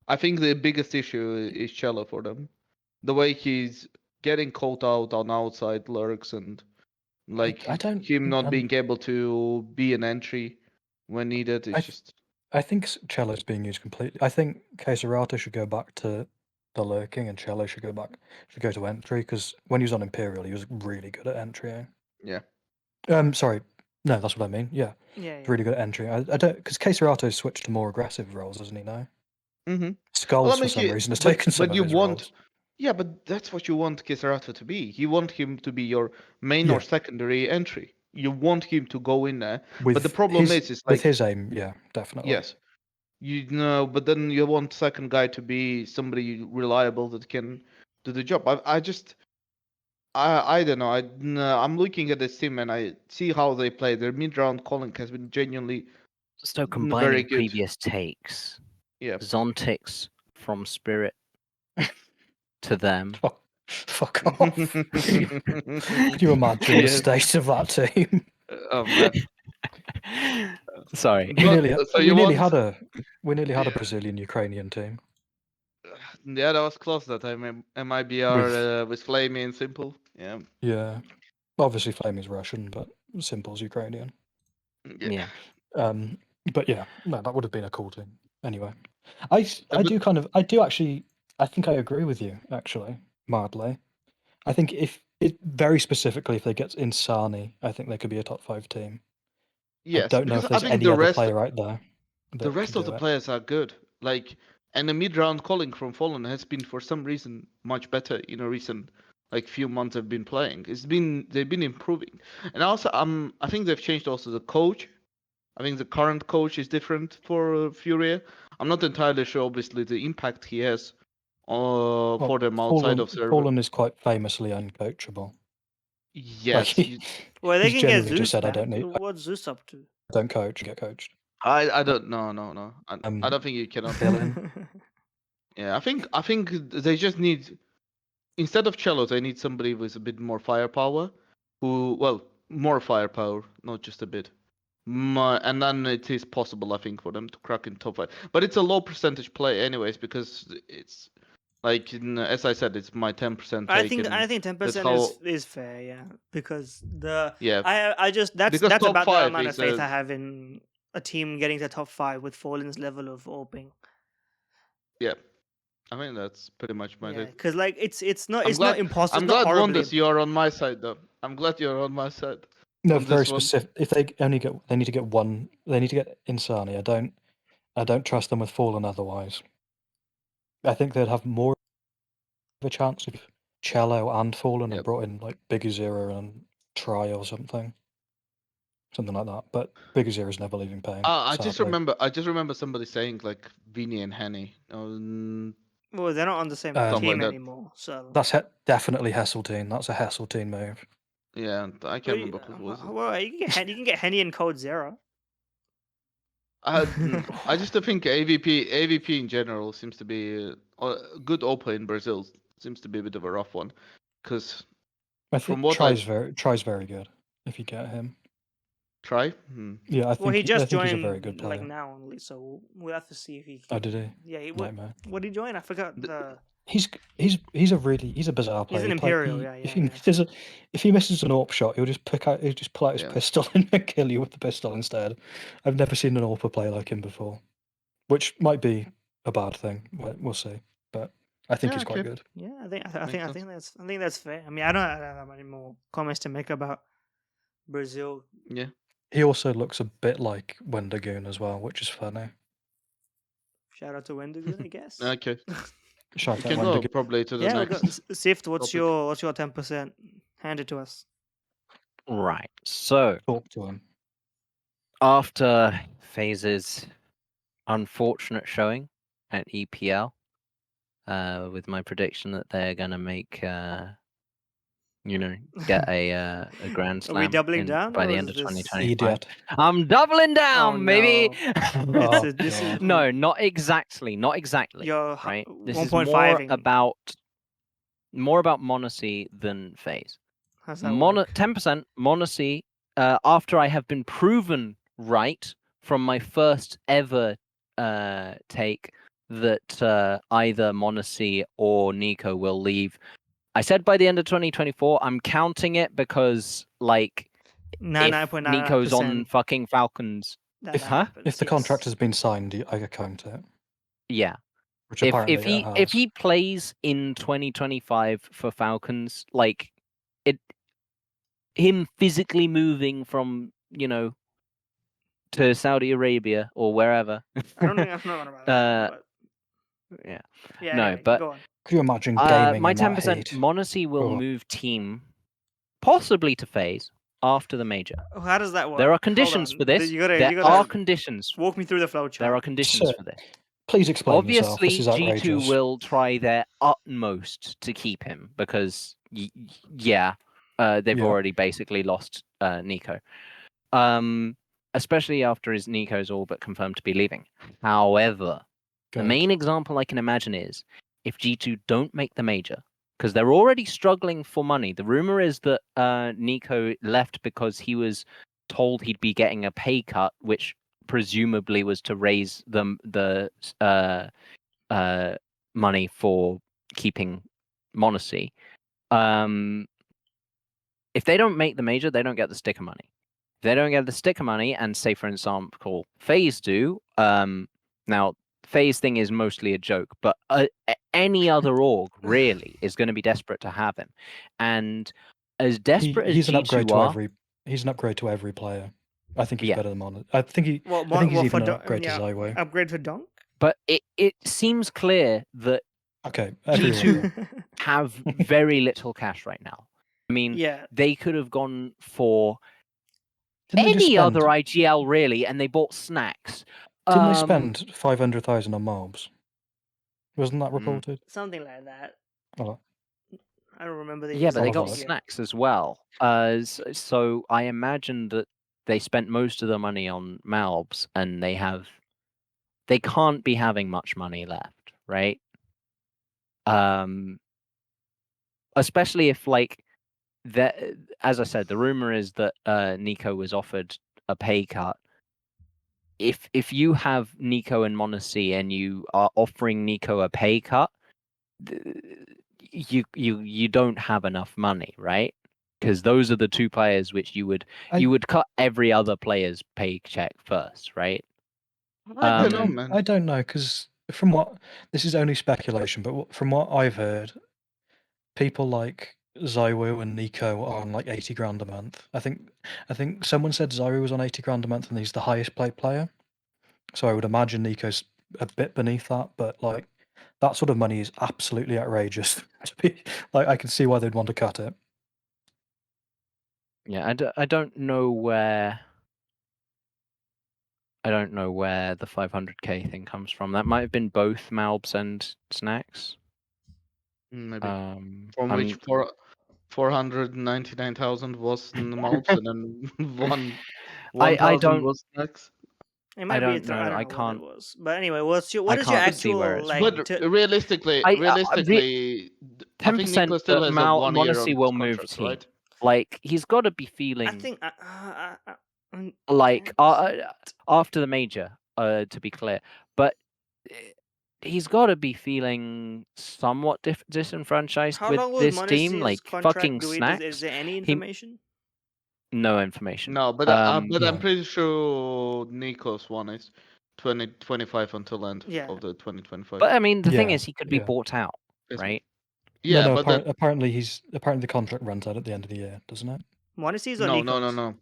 D: I think the biggest issue is Cello for them. The way he's getting caught out on outside lurks and like
B: I don't.
D: him not being able to be an entry when needed. It's just.
B: I think Cello's being used completely. I think Queserato should go back to the lurking, and Cello should go to entry, because when he was on Imperial, he was really good at entry.
D: Yeah.
B: Sorry, no, that's what I mean. Yeah,
A: Yeah.
B: really good at entry. I don't, because Queserato's switched to more aggressive roles, hasn't he now?
D: Mm-hmm.
B: Skulls for some reason has taken some of his roles.
D: Yeah, but that's what you want Kisarato to be. You want him to be your main
B: Yeah.
D: or secondary entry. You want him to go in there.
B: With
D: but the problem is
B: with
D: like
B: his aim, yeah, definitely.
D: yes, you know, but then you want second guy to be somebody reliable that can do the job. I don't know. I'm looking at this team and I see how they play. Their mid-round calling has been genuinely
C: So
D: very
C: combining
D: good.
C: previous takes,
D: Yeah.
C: Zontics from Spirit to them.
B: Fuck off. Can you imagine the state of that team?
D: Oh man.
C: Sorry.
B: We nearly had a
D: Yeah.
B: Brazilian-Ukrainian team.
D: Yeah, that was close that time. MIBR with Flamey and Simple. Yeah.
B: Yeah. Obviously Flamey's Russian, but Simple's Ukrainian.
C: Yeah.
B: But yeah, no, that would have been a cool team. Anyway. I think I agree with you, actually, mildly. I think very specifically, if they get Insani, I think they could be a top 5 team.
D: Yes,
B: I don't know if
D: because I
B: there's
D: think
B: any other player out there.
D: the rest of the players are good. Like, and the mid-round calling from FalleN has been for some reason much better in a recent few months they've been playing. They've been improving, and also I think they've changed also the coach. I think the current coach is different for FURIA. I'm not entirely sure, obviously, the impact he has for them outside of server.
B: FalleN is quite famously uncoachable.
D: Yes.
A: Well, they
B: he's
A: can get
B: genuinely just
A: Zeus
B: said,
A: back.
B: I don't need.
A: What's Zeus up to?
B: Don't coach, get coached.
D: I don't no. I don't think you cannot. Yeah, I think they just need, instead of Cello, they need somebody with a bit more firepower, more firepower, not just a bit. And then it is possible, I think, for them to crack in top 5. But it's a low percentage play, anyways, because it's like as I said, it's my 10% take.
A: I think 10% is fair, yeah, because I just that's
D: top
A: about the
D: 5
A: amount of
D: is
A: faith I have in a team getting to top 5 with FalleN's level of AWPing.
D: Yeah, I mean that's pretty much my take.
A: Because like it's not impossible.
D: I'm glad Wonders you are on my side though. I'm glad you're on my side.
B: No, very specific. If they need to get one. They need to get Insani. I don't trust them with FalleN otherwise. I think they'd have more of a chance if Cello and FalleN had brought in like Bigger Zero and Try or something like that. But Bigger Zero's never leaving pain.
D: I just remember somebody saying like Vinny and Henny.
A: Well, they're not on the same team anymore, so
B: that's definitely Hesseltine. That's a Hesseltine move.
D: Yeah, I can't remember who it was.
A: Well, you can get Henny and Code Zero.
D: I just think AWP in general seems to be a good OPA in Brazil. Seems to be a bit of a rough one, because
B: I think Try's very good if you get him.
D: Try?
B: Yeah, I think
A: he just joined
B: he's a very good player.
A: like now only, so we'll have to see if he can.
B: Oh, did he?
A: Yeah, what did he join? I forgot.
B: He's a bizarre player.
A: He's an Imperial, yeah.
B: If he misses an AWP shot, he'll just pull out his pistol and kill you with the pistol instead. I've never seen an AWPer play like him before, which might be a bad thing. We'll see, but I think he's quite good.
A: Yeah, I think that's fair. I mean, I don't have any more comments to make about Brazil.
D: Yeah.
B: He also looks a bit like Wendigoon as well, which is funny.
A: Shout out to Wendigo, I guess.
D: Okay,
B: Shout
D: we
B: out
D: can go
B: Wendigo.
D: probably to the
A: Yeah,
D: next.
A: Sift, what's
D: topic.
A: your 10%? Hand it to us.
C: Right. So
B: Talk to him.
C: after FaZe's unfortunate showing at EPL, with my prediction that they're gonna make, get a Grand
A: Are we
C: Slam
A: doubling down,
C: by
A: or
C: the
A: is
C: end of
A: this?
C: 2025.
B: Idiot.
C: I'm doubling down,
A: Oh,
C: baby.
A: no. This is
B: God.
C: No, not exactly. Not exactly.
A: You're
C: Right. This is
A: 1.5ing.
C: more about Monacy than FaZe.
A: How's that work?
C: 10% Monacy. After I have been proven right from my first ever take that either Monacy or Nico will leave. I said by the end of 2024. I'm counting it because, like, if
A: 99.99%.
C: Nico's on fucking Falcons,
A: that
C: huh?
A: happens,
B: If the
A: yes.
B: contract has been signed, I account it.
C: Yeah.
B: Which
C: If
B: apparently
C: if he plays in 2025 for Falcons, like him physically moving from to Saudi Arabia or wherever.
A: I don't think I've known about that. But...
C: Yeah.
A: Yeah.
C: No,
A: Anyway,
C: but
A: go on.
B: could you imagine gaming
C: my
B: in that
C: 10%
B: heat?
C: Monacy will
B: Oh.
C: move team, possibly to FaZe after the major.
A: How does that work?
C: There are
A: Hold
C: conditions
A: on.
C: for this.
A: You gotta
C: There are conditions.
A: walk me through the flowchart.
C: There are conditions
B: Sir,
C: for this.
B: Please explain yourself. This
C: Obviously,
B: is
C: G2
B: outrageous.
C: will try their utmost to keep him because, they've
B: Yeah.
C: already basically lost Nico. Especially after his Nico's all but confirmed to be leaving. However, the main example I can imagine is if G2 don't make the major, because they're already struggling for money. The rumor is that Nico left because he was told he'd be getting a pay cut, which presumably was to raise the money for keeping Monacy. If they don't make the major, they don't get the sticker money. If they don't get the sticker money, and say for example FaZe do, now FaZe thing is mostly a joke, but any other org really is going to be desperate to have him, and as desperate
B: he's
C: as
B: an upgrade
C: G2
B: to
C: are,
B: he's an upgrade to every player. I think he's
C: Yeah.
B: better than Monacy. I think he's even an upgrade to ZywOo.
A: Upgrade for Donk?
C: but it seems clear that
B: Okay,
C: G2 have very little cash right now. I mean,
A: Yeah.
C: they could have gone for
B: Didn't they just
C: any
B: spend,
C: other IGL really, and they bought Snax.
B: Didn't they spend 500,000 on mobs? Wasn't that
C: Mm.
B: reported?
A: Something like that.
B: Oh.
A: I don't remember the
C: Yeah, but they
A: exact
C: got
A: figure.
C: Snax as well. So I imagine that they spent most of the money on Malbs, and they can't be having much money left, right? Especially if, like, as I said, the rumor is that Nico was offered a pay cut. If you have Nico and Monacy and you are offering Nico a pay cut, you don't have enough money, right? Because those are the two players which you would cut every other player's paycheck first, right?
D: I don't know, man.
B: I don't know, because this is only speculation, but from what I've heard, people like ZywOo and Nico are on like 80 grand a month. I think someone said ZywOo was on 80 grand a month and he's the highest paid player. So I would imagine Nico's a bit beneath that, but like that sort of money is absolutely outrageous. Like, I can see why they'd want to cut it.
C: Yeah, I don't know where. I don't know where the 500k thing comes from. That might have been both Malbs and Snax.
D: Maybe. From which 499,000 was in the Malbs, and then 1,000 was Snax.
A: It might
C: I
A: be
C: don't know. I can't.
A: What it was. But anyway, what is your
C: can't see where
A: actual
C: it's
A: like?
D: But realistically,
C: I
D: 10%
C: think Nico
D: still has a 1 year on
C: Monacy will
D: his
C: move
D: contract,
C: team.
D: right?
C: Like, he's got to be feeling.
A: I think
C: like after the major, to be clear, but he's got to be feeling somewhat disenfranchised with this team. Like, fucking Snax.
A: Is there any information?
C: No information.
D: No, but I'm pretty sure Nico's one is 2025 until end of the 2025.
C: But I mean, the thing is, he could be bought out,
D: Yes,
C: right?
D: Yeah,
B: no,
D: but
B: apparently the contract runs out at the end of the year, doesn't it?
A: Monacy's or
D: no,
A: Nico's?
D: no.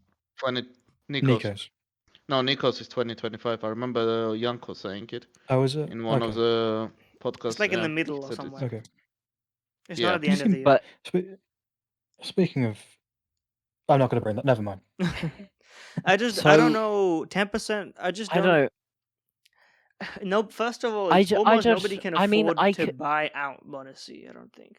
D: Nico's. No, Nikos is 2025. I remember Janko saying it
B: Oh, is it?
D: in one of
B: Okay.
D: the podcasts.
A: It's like in the
D: He
A: middle or
D: said
A: somewhere.
B: Okay.
A: It's
D: Yeah.
A: not at the end of the year.
C: But
B: Speaking of, I'm not going to bring that. Never mind.
A: I don't
C: So-
A: know. 10%. I just
C: I
A: don't.
C: don't.
A: No, first of all,
C: I
A: it's
C: ju- I
A: almost
C: just-
A: nobody can
C: I mean,
A: afford
C: I
A: to
C: could-
A: buy out Monacy. I don't think.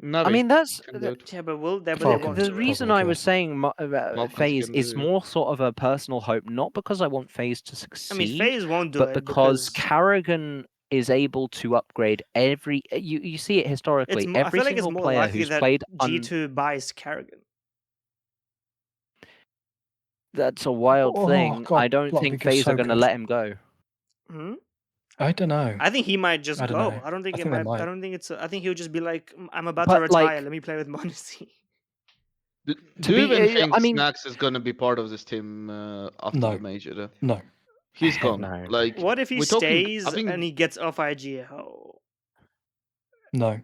D: NaVi
C: I mean, that's
D: can do it.
A: Yeah, but will they? But they
B: Falcons
A: won't
C: the
A: do it.
C: reason
B: probably
C: I
B: can.
C: was saying
D: Falcons
C: FaZe
D: can
C: is
D: do it.
C: more sort of a personal hope, not because I want FaZe to
A: I
C: succeed,
A: mean, FaZe won't do
C: but
A: it
C: because Carrigan is able to upgrade every. You see it historically.
A: it's more, I
C: Every
A: feel like it's
C: single
A: more
C: player
A: likely
C: who's
A: that
C: played
A: G2 buys Carrigan.
C: That's a wild
B: Oh,
C: thing.
B: God,
C: I don't
B: that'd
C: think
B: be
C: FaZe
B: so
C: are going to
B: good.
C: let him go.
A: Hmm?
B: I don't know.
A: I think he might just
B: I don't
A: go.
B: know.
A: I don't think
B: I
A: it
B: think they
A: might. I
B: might.
A: don't think it's. I think he'll just be like, I'm about
C: But,
A: to retire.
C: like,
A: Let me play with Monacy.
D: Do
C: To
D: you
C: be-
D: even think
C: I mean-
D: Snax is gonna be part of this team after
B: No.
D: the major? Though?
B: No.
D: He's
C: Heck
D: gone.
C: no.
D: Like,
A: What if he
D: we're talking-
A: stays
D: I think-
A: and he gets off IGL?
B: No.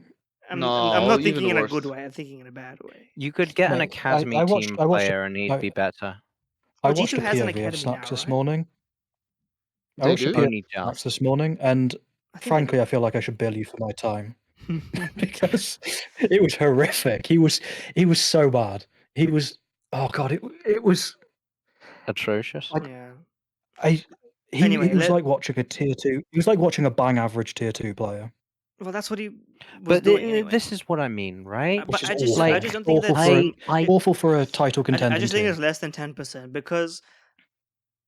A: I'm
D: No,
A: not
D: even
A: thinking in a
D: worse.
A: good way. I'm thinking in a bad way.
C: You could get an
B: Mate,
C: academy
B: I watched-
C: team
B: I watched a-
C: player and he'd
B: I-
C: be better.
B: I
A: Well,
B: watched
A: G2
B: a
A: has an
B: POV of
A: academy
B: Snax
A: now,
B: this
A: right?
B: morning. I
D: They
B: watched a
D: do?
B: POV
C: Only
B: of Snax
C: just.
B: this morning, and
A: I think
B: frankly,
A: they
B: I feel like I should bill you for my time because it was horrific. He was so bad. He was. Oh God, it was.
C: Atrocious.
B: Like-
A: yeah.
B: He
A: Anyway,
B: was like watching a tier 2. He was like watching a bang average tier 2 player.
A: Well, that's what he was
C: But
A: doing anyway.
C: this is what I mean, right?
A: But
B: Which is
A: I just
B: awful.
A: don't think
B: Awful
A: that's.
B: for a-
C: I
B: Awful for a title contending
A: I just think
B: team.
A: it's less than 10% because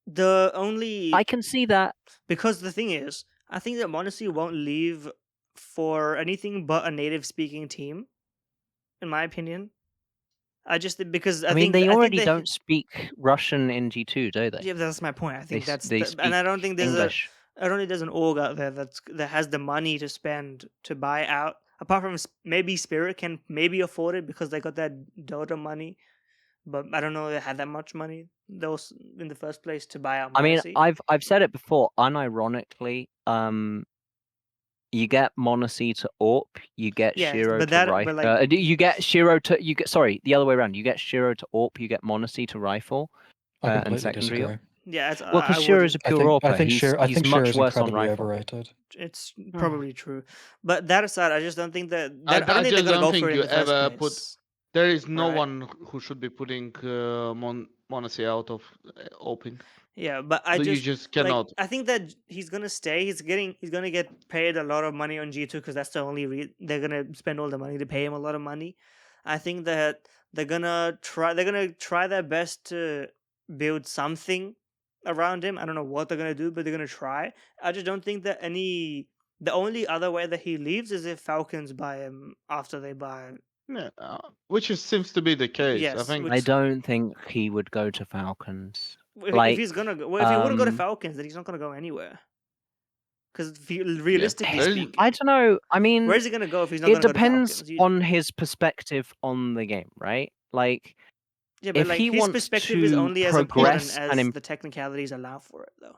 A: the only
C: I can see that.
A: because the thing is, I think that Monacy won't leave for anything but a native speaking team, in my opinion. I just because
C: I mean,
A: think
C: they
A: I think
C: already
A: they-
C: don't speak Russian in G2, do they?
A: Yeah, that's my point. I think
C: They
A: and
C: speak
A: I don't think there's
C: English.
A: I don't think there's an org out there that has the money to spend to buy out. Apart from maybe Spirit can maybe afford it because they got that Dota money, but I don't know if they had that much money those in the first place to buy out
C: I mean,
A: Monacy.
C: I've said it before. Unironically, you get Monacy to AWP, you get
A: Yes,
C: Shiro
A: but
C: to
A: that-
C: rifle.
A: but, like-
C: You get Shiro to sorry, the other way around. You get Shiro to AWP, you get Monacy to rifle.
B: I
C: And
B: completely
C: secondary.
B: disagree.
A: Yeah, it's,
C: Well,
A: I
C: because Shiro's a
A: wouldn't.
C: pure AWPer.
B: I think
C: He's
B: Shiro
C: much
B: is
C: worse on
B: incredibly
C: rifle.
B: overrated.
A: It's probably true, but that aside, I just don't think that.
D: I
A: I don't think they're
D: just
A: gonna
D: don't
A: go
D: think
A: for it in
D: you
A: the first
D: ever
A: place.
D: There is no
A: Right.
D: one who should be putting Monacy out of AWPing.
A: Yeah, but I
D: You
A: just
D: just
A: like,
D: cannot.
A: I think that he's gonna stay. He's gonna get paid a lot of money on G2 because that's the only they're gonna spend all the money to pay him a lot of money. I think that they're gonna try their best to build something around him. I don't know what they're gonna do, but they're gonna try. I just don't think that the only other way that he leaves is if Falcons buy him after they buy him.
D: Yeah, which seems to be the case. I
A: Yes,
D: think
A: which-
C: I don't think he would go to Falcons.
A: If he's gonna go, if he wouldn't go to
C: um,
A: Falcons, then he's not gonna go anywhere. Because realistically
D: There's-
A: speaking,
C: I don't know. I mean,
A: where's he gonna go if he's not
C: it
A: gonna go to
C: depends
A: Falcons?
C: on his perspective on the game, right? Like,
A: Yeah, but
C: if
A: like
C: he
A: his
C: wants
A: perspective is
C: to
A: only as important
C: progress
A: as
C: and
A: the technicalities allow for it, though.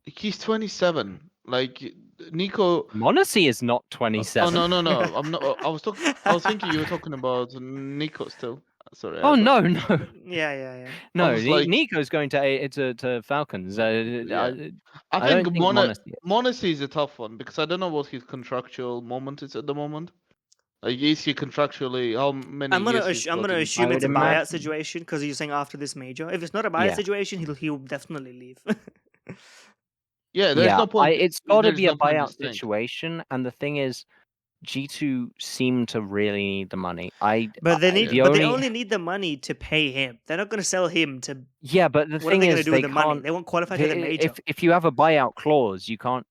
D: he's 27. Like Nico.
C: Monacy is not
D: Oh
C: 27.
D: no. I'm not. I was thinking you were talking about Nico still. Sorry.
C: Oh
D: Evan.
C: no.
A: Yeah.
C: No,
D: was like-
C: Nico's going to Falcons.
D: Yeah. I
C: I
D: think
C: don't think Monacy is.
D: Monacy is a tough one because I don't know what his contractual moment is at the moment. Like, is he contractually how many
A: I'm gonna
D: years? he's
A: I'm
D: got
A: gonna
D: in-
A: assume
C: I
A: it's a
C: would
A: buyout
C: imagine-
A: situation because you're saying after this major. If it's not a buyout
C: Yeah.
A: situation, he'll definitely leave.
D: Yeah, there's no point.
C: It's got to
D: there's
C: be a
D: no point in
C: buyout
D: staying.
C: situation, and the thing is, G2 seem to really need the money.
A: But they
C: I-
A: need,
C: the
A: but they
C: only-
A: only need the money to pay him. They're not gonna sell him to.
C: Yeah, but the
A: What are
C: thing
A: they gonna
C: is,
A: do
C: they
A: with the money?
C: can't.
A: They won't qualify for the major.
C: If you have a buyout clause, you can't.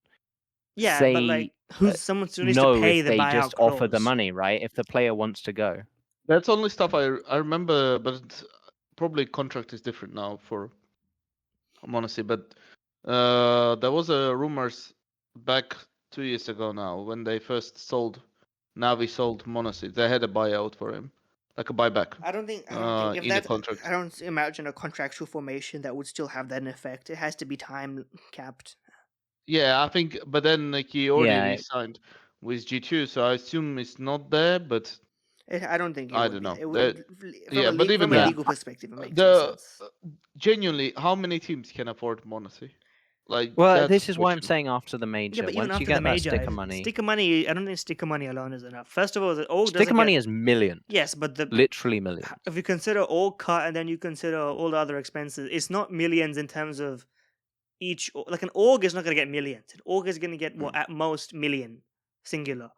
A: Yeah,
C: say,
A: but like, who's someone who needs
C: no,
A: to pay
C: if
A: the
C: they
A: buyout
C: just
A: clause?
C: offer the money, right? If the player wants to go.
D: That's only stuff I remember, but probably contract is different now for Monacy. But there was a rumors back 2 years ago now when they first sold NaVi sold Monacy. They had a buyout for him, like a buyback.
A: I don't think if
D: in the
A: that.
D: contract.
A: I don't imagine a contractual formation that would still have that effect. It has to be time capped.
D: Yeah, I think, but then like he already
C: Yeah.
D: re-signed with G2, so I assume it's not there. But
A: I don't think it
D: I
A: would
D: don't
A: be.
D: know.
A: It would,
D: Yeah, but even
A: from a
C: then-
A: legal perspective, it makes no sense.
D: Genuinely, how many teams can afford Monacy? Like,
C: Well,
D: that's
C: this
D: the
C: is why I'm
D: question.
C: saying after the
A: Yeah,
C: major,
A: but even
C: once you
A: after the
C: get that
A: major,
C: sticker money,
A: I don't think sticker money alone is enough. First of all, the org
C: sticker
A: doesn't
C: money
A: get,
C: is millions.
A: yes, but the
C: Literally millions.
A: if you consider all cut and then you consider all the other expenses, it's not millions in terms of each. Like an org is not going to get millions. An org is going to get at most million singular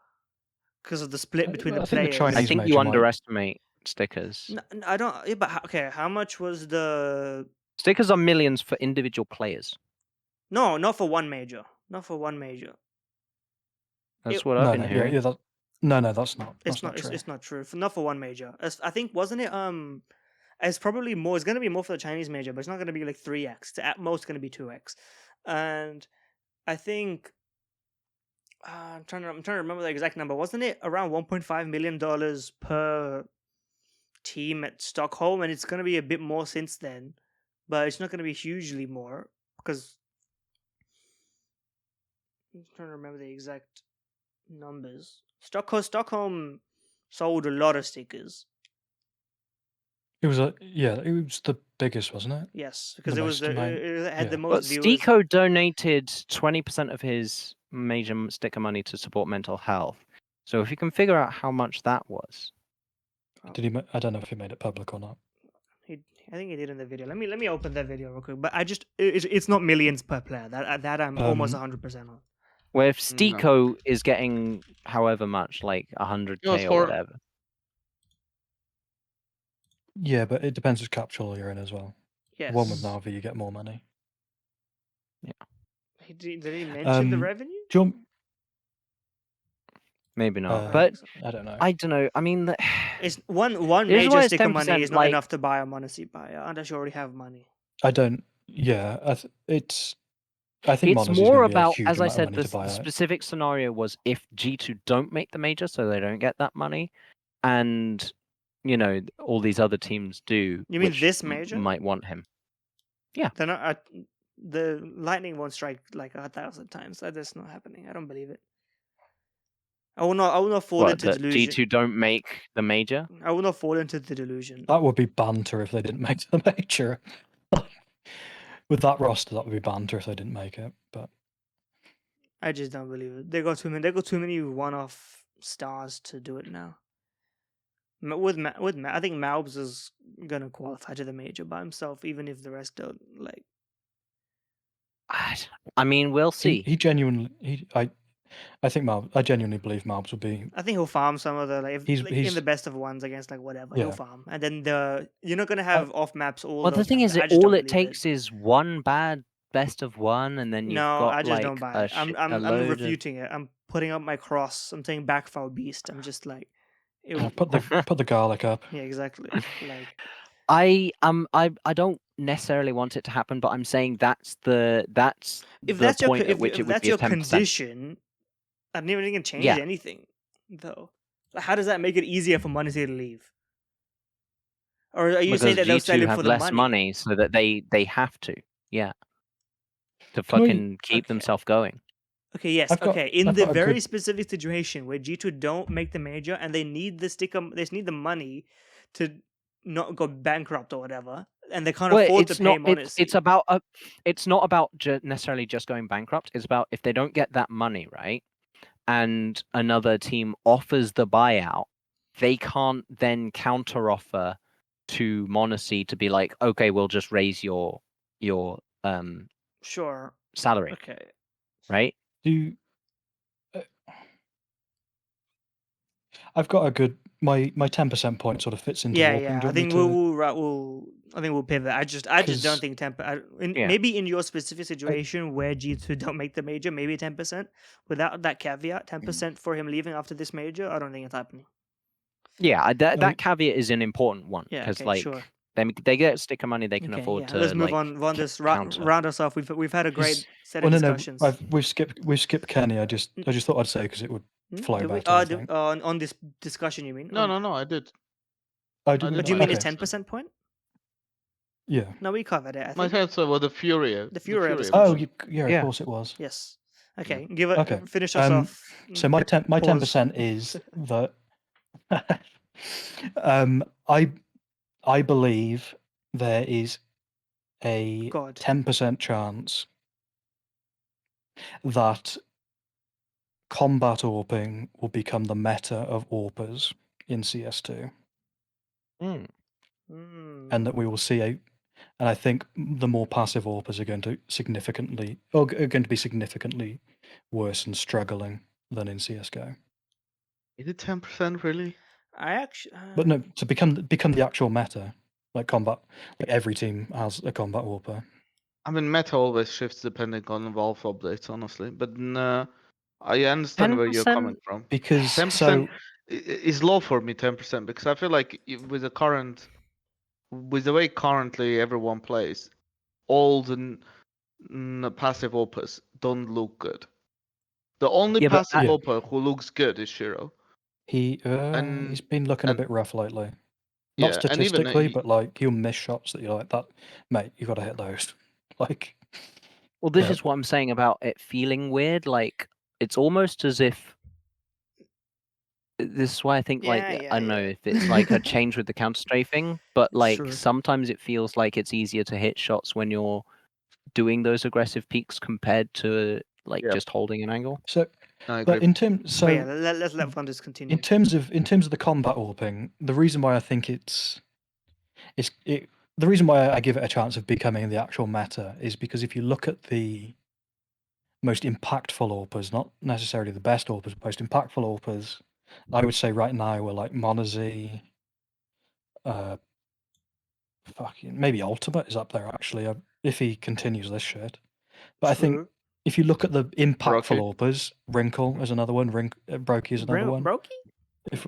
A: because of the split between the
B: I think the
A: players.
C: I
B: Chinese
C: think
B: major
C: you
B: might-
C: underestimate stickers.
A: No, I don't. Yeah, but okay, how much was the?
C: Stickers are millions for individual players.
A: No, not for one major. Not for one major.
C: That's
A: It-
C: what I've
B: No,
C: been
B: no, yeah,
C: hearing.
B: yeah, no, that's not.
A: It's
B: That's
A: not.
B: not true.
A: It's not true. Not for one major. I think wasn't it? It's probably more. It's gonna be more for the Chinese major, but it's not gonna be like 3x. It's at most gonna be 2x. And I think I'm trying to remember the exact number. Wasn't it around $1.5 million per team at Stockholm? And it's gonna be a bit more since then, but it's not gonna be hugely more because I'm trying to remember the exact numbers. Stockholm sold a lot of stickers.
B: It was it was the biggest, wasn't it?
A: Yes, because
B: The
A: it was
B: most amount-
A: it had the
B: yeah.
A: most
C: But
A: viewers.
C: Stico donated 20% of his major sticker money to support mental health. So if you can figure out how much that was.
B: Did he? I don't know if he made it public or not.
A: I think he did in the video. Let me open that video real quick. But I just it's not millions per player. That I'm almost 100% on.
C: Where if Stico is getting however much, like 100k or whatever.
B: Yeah, but it depends which capsule you're in as well.
A: Yes.
B: The one with NaVi, you get more money.
A: Did he mention the revenue?
B: Jump.
C: Maybe not.
B: I
C: But
B: I don't know.
C: I don't know. I mean,
A: It's one
C: Here's why
A: major
C: it's
A: sticker money
C: 10%,
A: is not
C: like-
A: enough to buy a Monacy buyer unless you already have money.
B: I don't. Yeah, it's. I think
C: it's
B: Monacy's
C: more
B: gonna be a
C: about,
B: huge
C: as I
B: amount of
C: said,
B: money
C: the
B: to buy out.
C: specific scenario was if G2 don't make the major, so they don't get that money, and all these other teams do.
A: You mean
C: which
A: this major?
C: might want him?
A: They're not. The lightning won't strike like 1,000 times. That's not happening. I don't believe it. I will not fall
C: What,
A: into
C: that
A: delusion.
C: G2 don't make the major?
A: I will not fall into the delusion.
B: That would be banter if they didn't make the major. With that roster, that would be banter if they didn't make it. But
A: I just don't believe it. They got too many one-off stars to do it now. I think Malbs is gonna qualify to the major by himself, even if the rest don't. Like,
C: I mean, we'll see.
B: he genuinely. I think I genuinely believe Malbs would be.
A: I think he'll farm some of the in
B: He's-
A: the best of ones against like whatever
B: Yeah.
A: he'll farm, and then you're not gonna have off maps all.
C: Well, the
A: those
C: thing
A: maps.
C: is,
A: I just
C: all
A: don't
C: it
A: believe
C: takes is one bad best of one, and then you've
A: No,
C: got
A: I just
C: like
A: don't buy
C: a
A: it. I'm
C: load
A: refuting it. I'm putting up my cross. I'm saying backfire beast. I'm just like,
B: Put the garlic up.
A: yeah, exactly. Like,
C: I don't necessarily want it to happen, but I'm saying that's the
A: if that's your
C: point at which
A: if
C: it would
A: that's
C: be a
A: your
C: 10%.
A: condition, I don't even think it change
C: Yeah.
A: anything, though. Like, how does that make it easier for Monacy to leave? Or are you saying that they'll
C: G2
A: sell it
C: have
A: for the
C: less
A: money?
C: so that they have to, to
B: Can we-
C: fucking keep
A: Okay.
C: themselves going.
A: Okay, yes,
B: I've got-
A: okay. In
B: I've
A: the
B: got a
A: very
B: good-
A: specific situation where G2 don't make the major and they need the sticker, they need the money to not go bankrupt or whatever, and they can't afford to
C: it's
A: pay
C: not.
A: Monacy.
C: It's not about necessarily just going bankrupt. It's about if they don't get that money, right, and another team offers the buyout, they can't then counteroffer to Monacy to be like, okay, we'll just raise your
A: Sure.
C: salary,
A: Okay.
C: right?
B: I've got a good. My 10% point sort of fits into
A: Yeah,
B: warping.
A: yeah.
B: Do you
A: I
B: want me
A: think
B: to-
A: I think we'll pivot. I just don't
B: 'Cause-
A: think 10.
C: Yeah.
A: Maybe in your specific situation where G2 don't make the major, maybe 10%. Without that caveat, 10% for him leaving after this major, I don't think it's happening.
C: Yeah, that caveat is an important one
A: Yeah,
C: because
A: okay, sure.
C: they get sticker money, they can
A: Okay,
C: afford
A: yeah.
C: to.
A: Let's move
C: like,
A: on. Run this
C: counter.
A: round us off. We've had a great set of
B: No,
A: discussions.
B: we've skipped Kenny. I just thought I'd say because it would flow
A: Did we-
B: better. I think.
A: on this discussion, you mean?
D: No, I did.
B: Oh,
D: I
B: did we
D: did
A: Do you
B: not?
A: mean
B: Okay.
A: his 10% point?
B: Yeah.
A: No, we covered it. I
D: My
A: think.
D: answer was the FURIA.
A: The FURIA
B: Oh,
A: discussion.
B: yeah,
C: Yeah.
B: of course it was.
A: Yes. Okay. Give it.
B: Okay,
A: Finish us off.
B: So my
A: Pause.
B: 10% is that I believe there is a
A: God.
B: 10% chance that combat AWPing will become the meta of AWPers in CS2,
C: Mm.
B: and that we will see and I think the more passive AWPers are going to be significantly worse and struggling than in CS:GO.
D: Is it 10% really?
A: I actually.
B: But no, to become the actual meta, like combat, like every team has a combat AWPer.
D: I mean, meta always shifts depending on Valve updates, honestly. But I understand where you're
C: 10%?
D: coming from.
B: Because
D: 10% is low for me. 10% because I feel like with the way currently everyone plays, all the passive opers don't look good. The only
C: Yeah, but
D: passive
B: Yeah.
D: oper who looks good is Shiro. And
B: he's been looking a
D: and
B: bit rough lately. Not
D: yeah, and even
B: statistically, but like he'll miss shots that you're like, that mate, you got to hit those. Like,
C: well, this
B: but-
C: is what I'm saying about it feeling weird. Like it's almost as if this is why I think like
A: Yeah,
C: I don't know if it's like a change with the counter strafing, but like
A: Sure.
C: sometimes it feels like it's easier to hit shots when you're doing those aggressive peaks compared to like
D: Yeah.
C: just holding an angle.
B: so,
D: I
B: but
D: agree.
B: in terms,
A: But yeah,
B: so
A: let's let Fun just continue.
B: in terms of the combat AWPing, the reason why I think the reason why I give it a chance of becoming the actual meta is because if you look at the most impactful AWPers, not necessarily the best AWPers, most impactful AWPers, I would say right now we're like Monazy, fucking maybe Ultimate is up there actually, if he continues this shit. But I think
A: True.
B: if you look at the impactful
D: Brokey.
B: AWPers, Wrinkle is another one, Brokey is another one.
A: Brokey?
B: If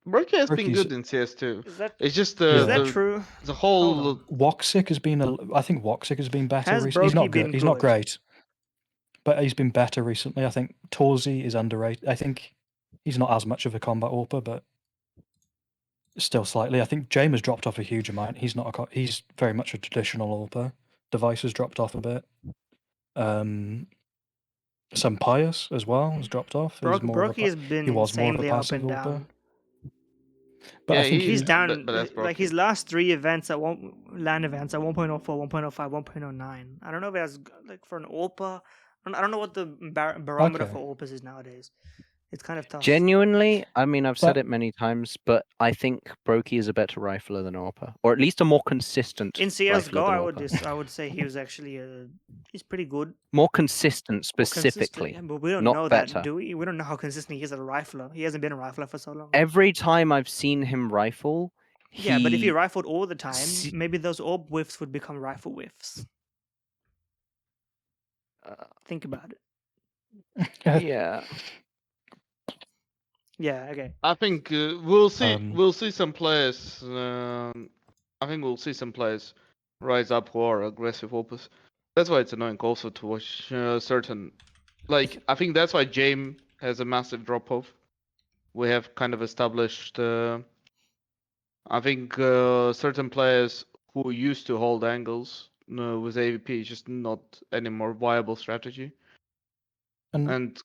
D: Brokey has been
B: Brokey's-
D: good in CS2.
A: Is that
D: It's just
A: is
B: Yeah.
A: that true?
D: the
A: Hold
D: whole
A: on.
B: Woxic has been I think Woxic has been better
A: Has
B: recently. He's
A: Brokey
B: not
A: been
B: good. He's not
A: good?
B: great, but he's been better recently. I think Torzi is underrated. I think he's not as much of a combat AWPer, but still slightly. I think James has dropped off a huge amount. He's not he's very much a traditional AWPer. Device has dropped off a bit. Some Pious as well has dropped off. He's more
A: Brokey has
B: he
A: been
B: was more of a
A: insanely up
B: passive
A: and
B: AWPer.
A: down.
B: But
D: Yeah,
B: I think
A: He's down.
D: but that's
A: Like
D: Brokey.
A: his last 3 events at LAN events at 1.04, 1.05, 1.09. I don't know if it has like for an AWPer. I don't know what the barometer
B: Okay.
A: for AWPers is nowadays. It's kind of tough.
C: Genuinely, I mean, I've said
B: But-
C: it many times, but I think Brokey is a better rifler than AWPer, or at least a more consistent
A: In
C: rifler
A: CS:GO,
C: than
A: I
C: AWPer.
A: would say he was actually he's pretty good.
C: More consistent
A: More consistent,
C: specifically.
A: yeah, but we don't
C: not
A: know
C: better.
A: that, do we? We don't know how consistent he is as a rifler. He hasn't been a rifler for so long.
C: Every time I've seen him rifle,
A: Yeah, but if he
C: he
A: rifled all the time,
C: se-
A: maybe those AWP whiffs would become rifle whiffs. Think about it.
C: yeah.
A: Yeah, okay.
D: I think we'll see.
B: Um,
D: We'll see some players. I think we'll see some players rise up who are aggressive opus. That's why it's annoying also to watch certain. Like I think that's why James has a massive drop off. We have kind of established. I think certain players who used to hold angles with AWP is just not any more viable strategy. And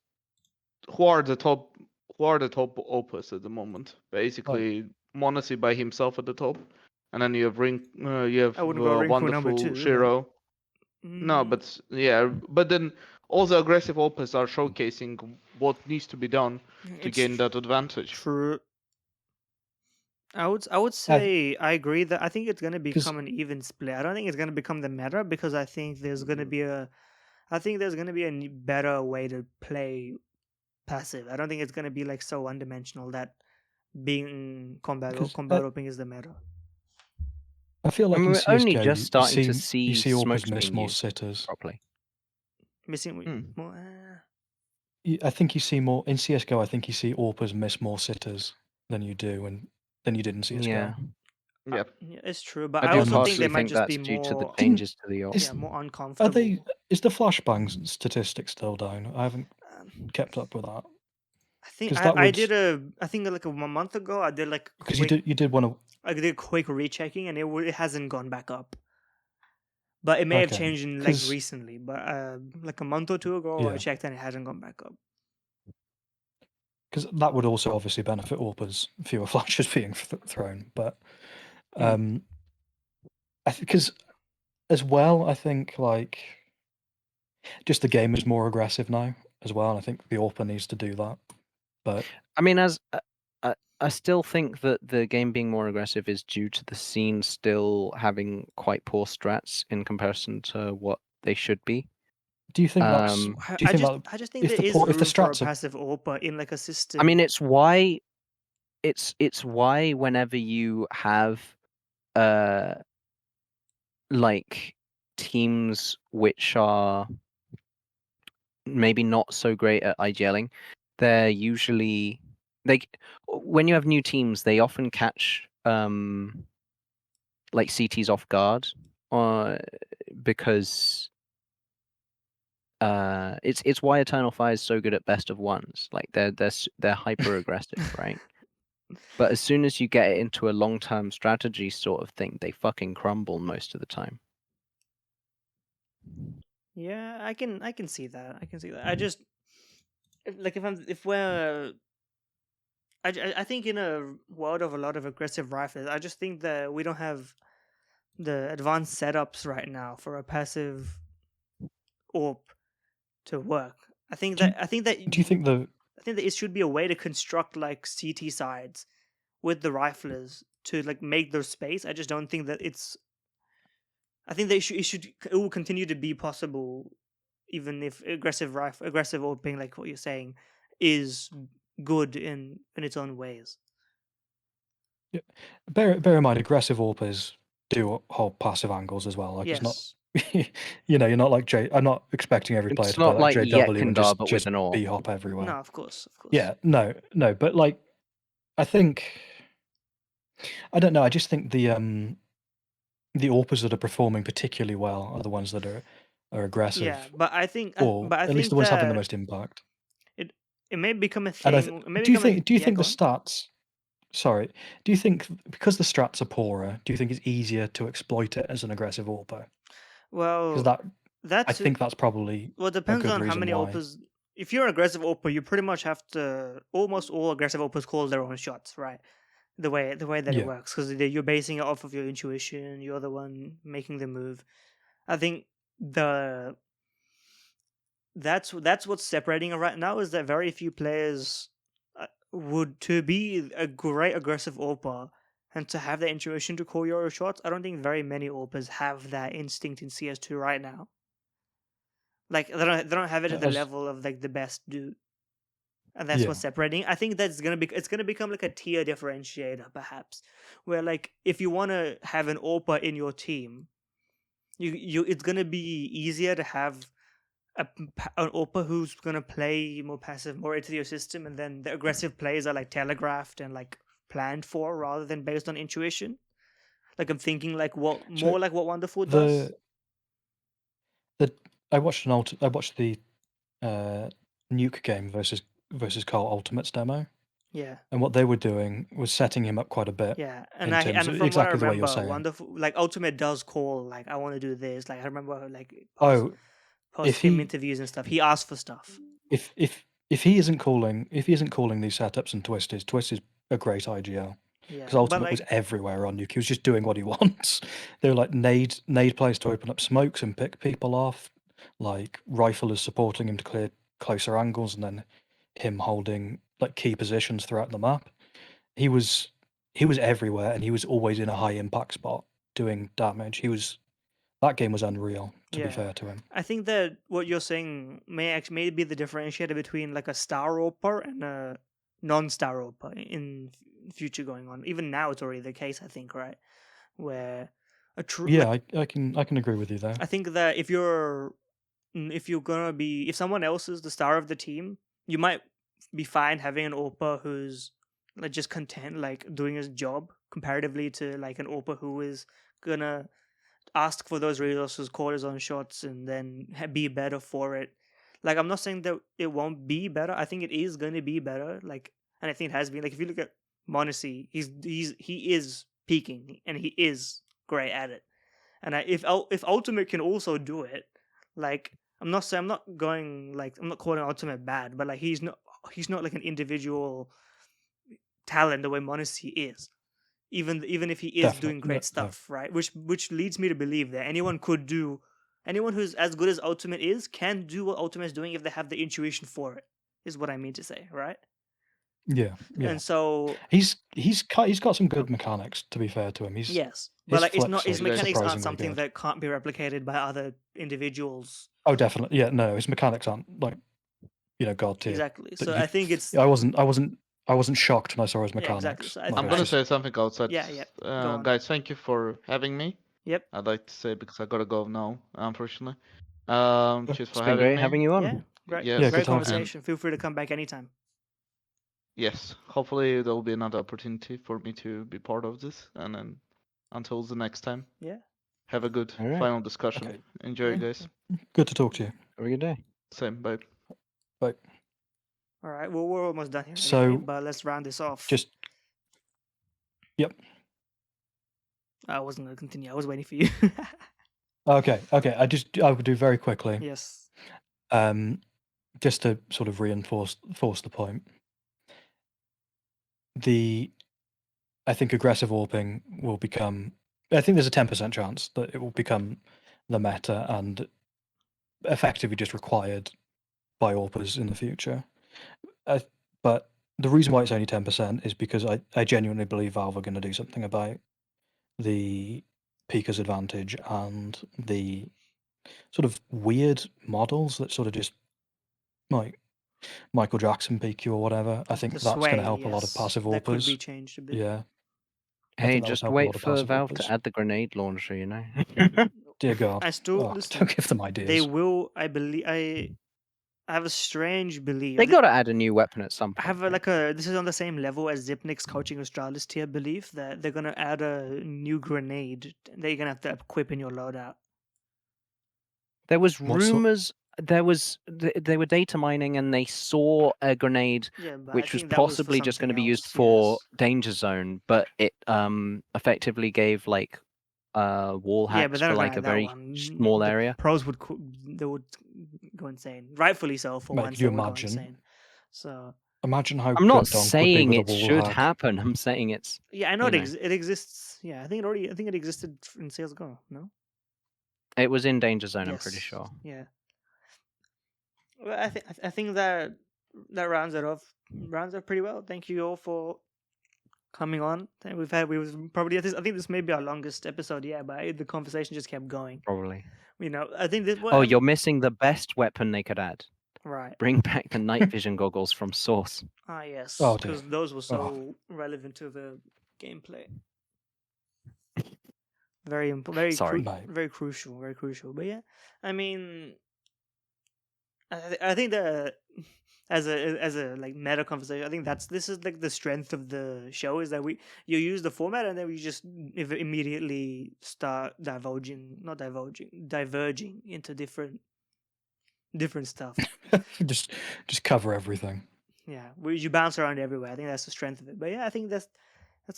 D: who are the top opus at the moment? Basically, Monacy by himself at the top, and then you have
A: I wouldn't go Rinku number
D: wonderful
A: 2.
D: Shiro.
A: But...
D: No, but yeah, but then all the aggressive opus are showcasing what needs to be done to gain that advantage.
A: True. I would say I agree that I think it's gonna become an even split. I don't think it's gonna become the meta because I think there's gonna be a better way to play passive. I don't think it's gonna be like so one-dimensional that being combat AWPing is the meta.
B: I feel like
C: I mean,
B: in
C: we're only
B: CS:GO,
C: just starting to see
B: you see
C: smokes
B: AWPers miss
C: being
B: more
C: used
B: sitters.
C: properly.
A: Missing more.
B: I think you see more in CS:GO. I think you see AWPers miss more sitters than you did in CS:GO.
C: Yeah.
D: Yeah,
A: it's true, but
C: I
A: I
C: do
A: also think they
C: partially
A: might
C: think
A: just
C: that's
A: be
C: due to the
A: more
C: changes to the AWP.
A: yeah, more uncomfortable.
B: Is the flashbang statistic still down? I haven't kept up with that.
A: I think
B: 'Cause that
A: I
B: would-
A: did I think like a month ago I did like
B: Because you did want to.
A: I did quick rechecking and it hasn't gone back up. But it may have
B: Okay,
A: changed in like
B: 'cause-
A: recently. But like a month or two ago I
B: Yeah.
A: checked and it hasn't gone back up.
B: because that would also obviously benefit AWPers, fewer flashes being thrown. But because as well, I think like just the game is more aggressive now as well, and I think the AWPer needs to do that. But
C: I mean, I still think that the game being more aggressive is due to the scene still having quite poor strats in comparison to what they should be.
B: do you think that's? Do you think that
A: I just think
B: if
A: there
B: the
A: is
B: if the
A: room for a
B: strats are
A: passive AWPer in like a system.
C: I mean, it's why whenever you have like teams which are maybe not so great at IGLing, they're usually when you have new teams, they often catch like CTs off guard, because it's why Eternal Fire is so good at best of ones. Like they're hyper aggressive, right? But as soon as you get it into a long-term strategy sort of thing, they fucking crumble most of the time.
A: Yeah, I can see that. I can see that. I just like I think in a world of a lot of aggressive rifles, I just think that we don't have the advanced setups right now for a passive AWP to work. I think that
B: do you think the
A: it should be a way to construct like CT sides with the riflers to like make their space. I just don't think that it's. I think that it will continue to be possible, even if aggressive AWPing, like what you're saying, is good in its own ways.
B: bear in mind aggressive AWPers do hold passive angles as well. Like it's not,
A: Yes.
B: you're not like I'm not expecting every player
C: It's
B: to play
C: not
B: like
C: like
B: JW and
C: Yekindar, but
B: just
C: with an AWP.
B: B-hop everywhere.
A: No, of course.
B: Yeah, no, but like I think I don't know. I just think the AWPers that are performing particularly well are the ones that are aggressive,
A: Yeah, but I think,
B: or at least the ones having the most impact.
A: It may become a
B: And
A: thing.
B: do you think
A: Yeah,
B: the stats? Sorry, do you think because the strats are poorer, do you think it's easier to exploit it as an aggressive AWPer? Because
A: Well,
B: I think that's probably
A: well, it
B: a
A: depends
B: good
A: on how
B: reason
A: many
B: why.
A: AWPers. If you're an aggressive AWPer, you pretty much have to. Almost all aggressive AWPers call their own shots, right? The way that it
B: Yeah.
A: works, because you're basing it off of your intuition. You're the one making the move. I think that's what's separating it right now, is that very few players would to be a great aggressive AWPer and to have that intuition to call your shots. I don't think very many AWPers have that instinct in CS2 right now. Like they don't have it at the level of like the best do, and that's what's separating. I think it's gonna become like a tier differentiator, perhaps, where like if you want to have an AWPer in your team, it's gonna be easier to have an AWPer who's gonna play more passive, more into your system, and then the aggressive plays are like telegraphed and like planned for rather than based on intuition. Like I'm thinking like what Wonderful does.
B: I watched the Nuke game versus Carl Ultimate's demo.
A: Yeah.
B: And what they were doing was setting him up quite a bit.
A: Yeah,
B: and from
A: exactly what I
B: the way you're
A: remember,
B: saying.
A: Wonderful, like Ultimate does call like I want to do this. Like I remember like
B: if
A: him
B: he
A: interviews and stuff. He asked for stuff.
B: if he isn't calling these setups and Twist is a great IGL.
A: Yeah,
B: Because Ultimate was everywhere on Nuke. He was just doing what he wants. They were like nade plays to open up smokes and pick people off. Like riflers supporting him to clear closer angles, and then him holding like key positions throughout the map. He was everywhere, and he was always in a high impact spot doing damage. That game was unreal, to be fair to him.
A: I think that what you're saying may be the differentiator between like a star AWPer and a non-star AWPer in future going on. Even now, it's already the case. I think, right, where a true
B: I can agree with you there.
A: I think that if someone else is the star of the team, you might be fine having an AWPer who's like just content, like doing his job comparatively to like an AWPer who is gonna ask for those resources, call his own shots, and then be better for it. Like I'm not saying that it won't be better. I think it is going to be better. Like, and I think it has been. Like if you look at Monacy, he is peaking and he is great at it. And if Ultimate can also do it, like I'm not calling Ultimate bad, but like he's not he's not like an individual talent the way Monacy is. Even if he is doing
B: Definitely.
A: great
B: No.
A: stuff, right? Which leads me to believe that anyone who's as good as Ultimate is can do what Ultimate is doing if they have the intuition for it. Is what I mean to say, right?
B: Yeah.
A: And so
B: He's got some good mechanics. To be fair to him,
A: yes, but
B: his
A: like his
B: flips
A: his
B: are
A: mechanics aren't
B: surprisingly
A: something
B: good.
A: that can't be replicated by other individuals.
B: Oh, definitely. Yeah, no, his mechanics aren't like god tier.
A: Exactly.
B: But
A: So I think it's
B: I wasn't shocked when I saw his
A: Yeah,
B: mechanics.
A: exactly. So I
B: Like,
D: I'm
A: think
D: gonna
B: it's just-
D: say something outside.
A: Yeah. Go on.
D: Guys, thank you for having me.
A: Yep.
D: I'd like to say because I gotta go now, unfortunately. Cheers
C: It's
D: for
C: been great
D: having me.
C: having you on.
A: Yeah. Great.
D: Yes.
B: Yeah,
A: Great
B: good to have you.
A: conversation. Feel free to come back anytime.
D: Yes, hopefully there will be another opportunity for me to be part of this, and then until the next time,
A: Yeah.
D: have a good
C: All right.
D: final discussion.
B: Okay.
D: Enjoy,
A: Yeah.
D: guys.
B: Good to talk to you.
C: Have a good day.
D: Same, bye.
B: Bye.
A: All right. Well, we're almost done here.
B: So,
A: anyway, but let's round this off.
B: Just
A: I wasn't going to continue. I was waiting for you.
B: okay. I would do very quickly.
A: Yes.
B: Just to sort of force the point. I think aggressive AWPing will become. I think there's a 10% chance that it will become the meta and effectively just required by AWPers in the future. But the reason why it's only 10% is because I genuinely believe Valve are going to do something about the Pika's advantage and the sort of weird models that sort of just like Michael Jackson PQ or whatever. I think
A: The
B: that's going to
A: sway,
B: help a lot of
A: yes.
B: passive
A: That could
B: AWPers.
A: be changed a bit.
B: Yeah. I
C: Hey,
B: think that would
C: just
B: help a
C: wait
B: lot of
C: for
B: passive
C: Valve
B: AWPers.
C: to add the grenade launcher, you know?
B: Dear God.
A: I still
B: Oh,
A: listen.
B: don't give them ideas.
A: They will. I believe. I have a strange belief.
C: They got to add a new weapon at some
A: I
C: point.
A: have
C: right?
A: this is on the same level as Zipnik's coaching Astralis tier belief that they're gonna add a new grenade that you're gonna have to equip in your loadout.
C: There was
B: What sort-
C: rumors. They were data mining, and they saw a grenade
A: Yeah, but I
C: which was
A: think that was for
C: possibly just going to
A: something
C: be used
A: else,
C: for
A: yes.
C: danger zone, but it effectively gave like wall
A: Yeah,
C: hacks
A: but they're
C: for
A: not gonna
C: like a
A: add that
C: very
A: one.
C: small
A: The
C: area.
A: pros would they would go insane, rightfully so. For
B: Mate,
A: once,
B: could you
A: they would go
B: imagine?
A: insane. So
B: Imagine how
C: I'm not
B: good Donk would be
C: saying
B: with a
C: it
B: wall
C: should
B: hack.
C: happen. I'm saying it's
A: yeah, I know
C: You know.
A: it exists. Yeah, I think it existed in CS:GO. No.
C: it was in danger zone. I'm pretty
A: Yes.
C: sure.
A: Yeah. Well, I think that rounds it off. Rounds up pretty well. Thank you all for coming on. I think we was probably I think this may be our longest episode. Yeah, but the conversation just kept going.
C: Probably.
A: You know, I think this.
C: Oh, you're missing the best weapon they could add.
A: right.
C: Bring back the night vision goggles from Source.
A: Ah, yes,
B: Oh, dear.
A: because those were so relevant to the gameplay. Very important.
C: Sorry.
A: Very crucial. Very crucial. But yeah, I mean, I think that as a like meta conversation, I think this is like the strength of the show is that you use the format and then we just immediately start diverging into different stuff.
B: just cover everything.
A: Yeah, you bounce around everywhere. I think that's the strength of it. But yeah, I think that's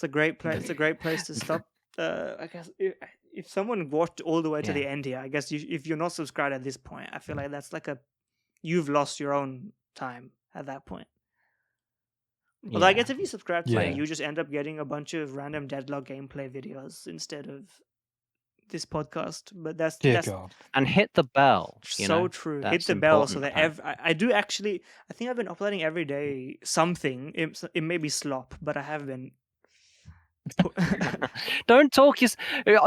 A: a great place. It's a great place to stop. I guess if someone watched all the way to the end here, I guess if you're not subscribed at this point, I feel like that's like you've lost your own time at that point. Although I guess if you subscribe to it, you just end up getting a bunch of random Deadlock gameplay videos instead of this podcast. But that's
B: God.
C: And hit the bell.
A: So true. Hit the bell so that I do actually. I think I've been uploading every day something. It may be slop, but I have been.
C: Don't talk you're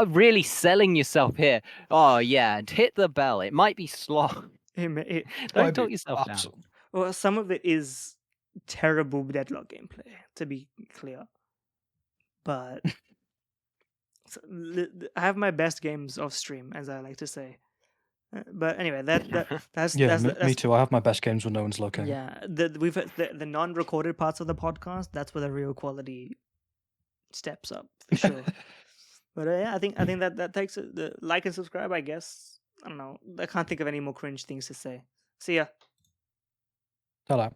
C: really selling yourself here. Oh yeah, and hit the bell. It might be slop. Don't talk yourself down.
A: Well, some of it is terrible Deadlock gameplay, to be clear. But I have my best games off stream, as I like to say. But anyway, that's
B: me too. I have my best games when no one's looking.
A: Yeah, we've the non-recorded parts of the podcast. That's where the real quality steps up for sure. But yeah, I think that takes it. The like and subscribe. I guess I don't know. I can't think of any more cringe things to say. See ya.
B: Hello.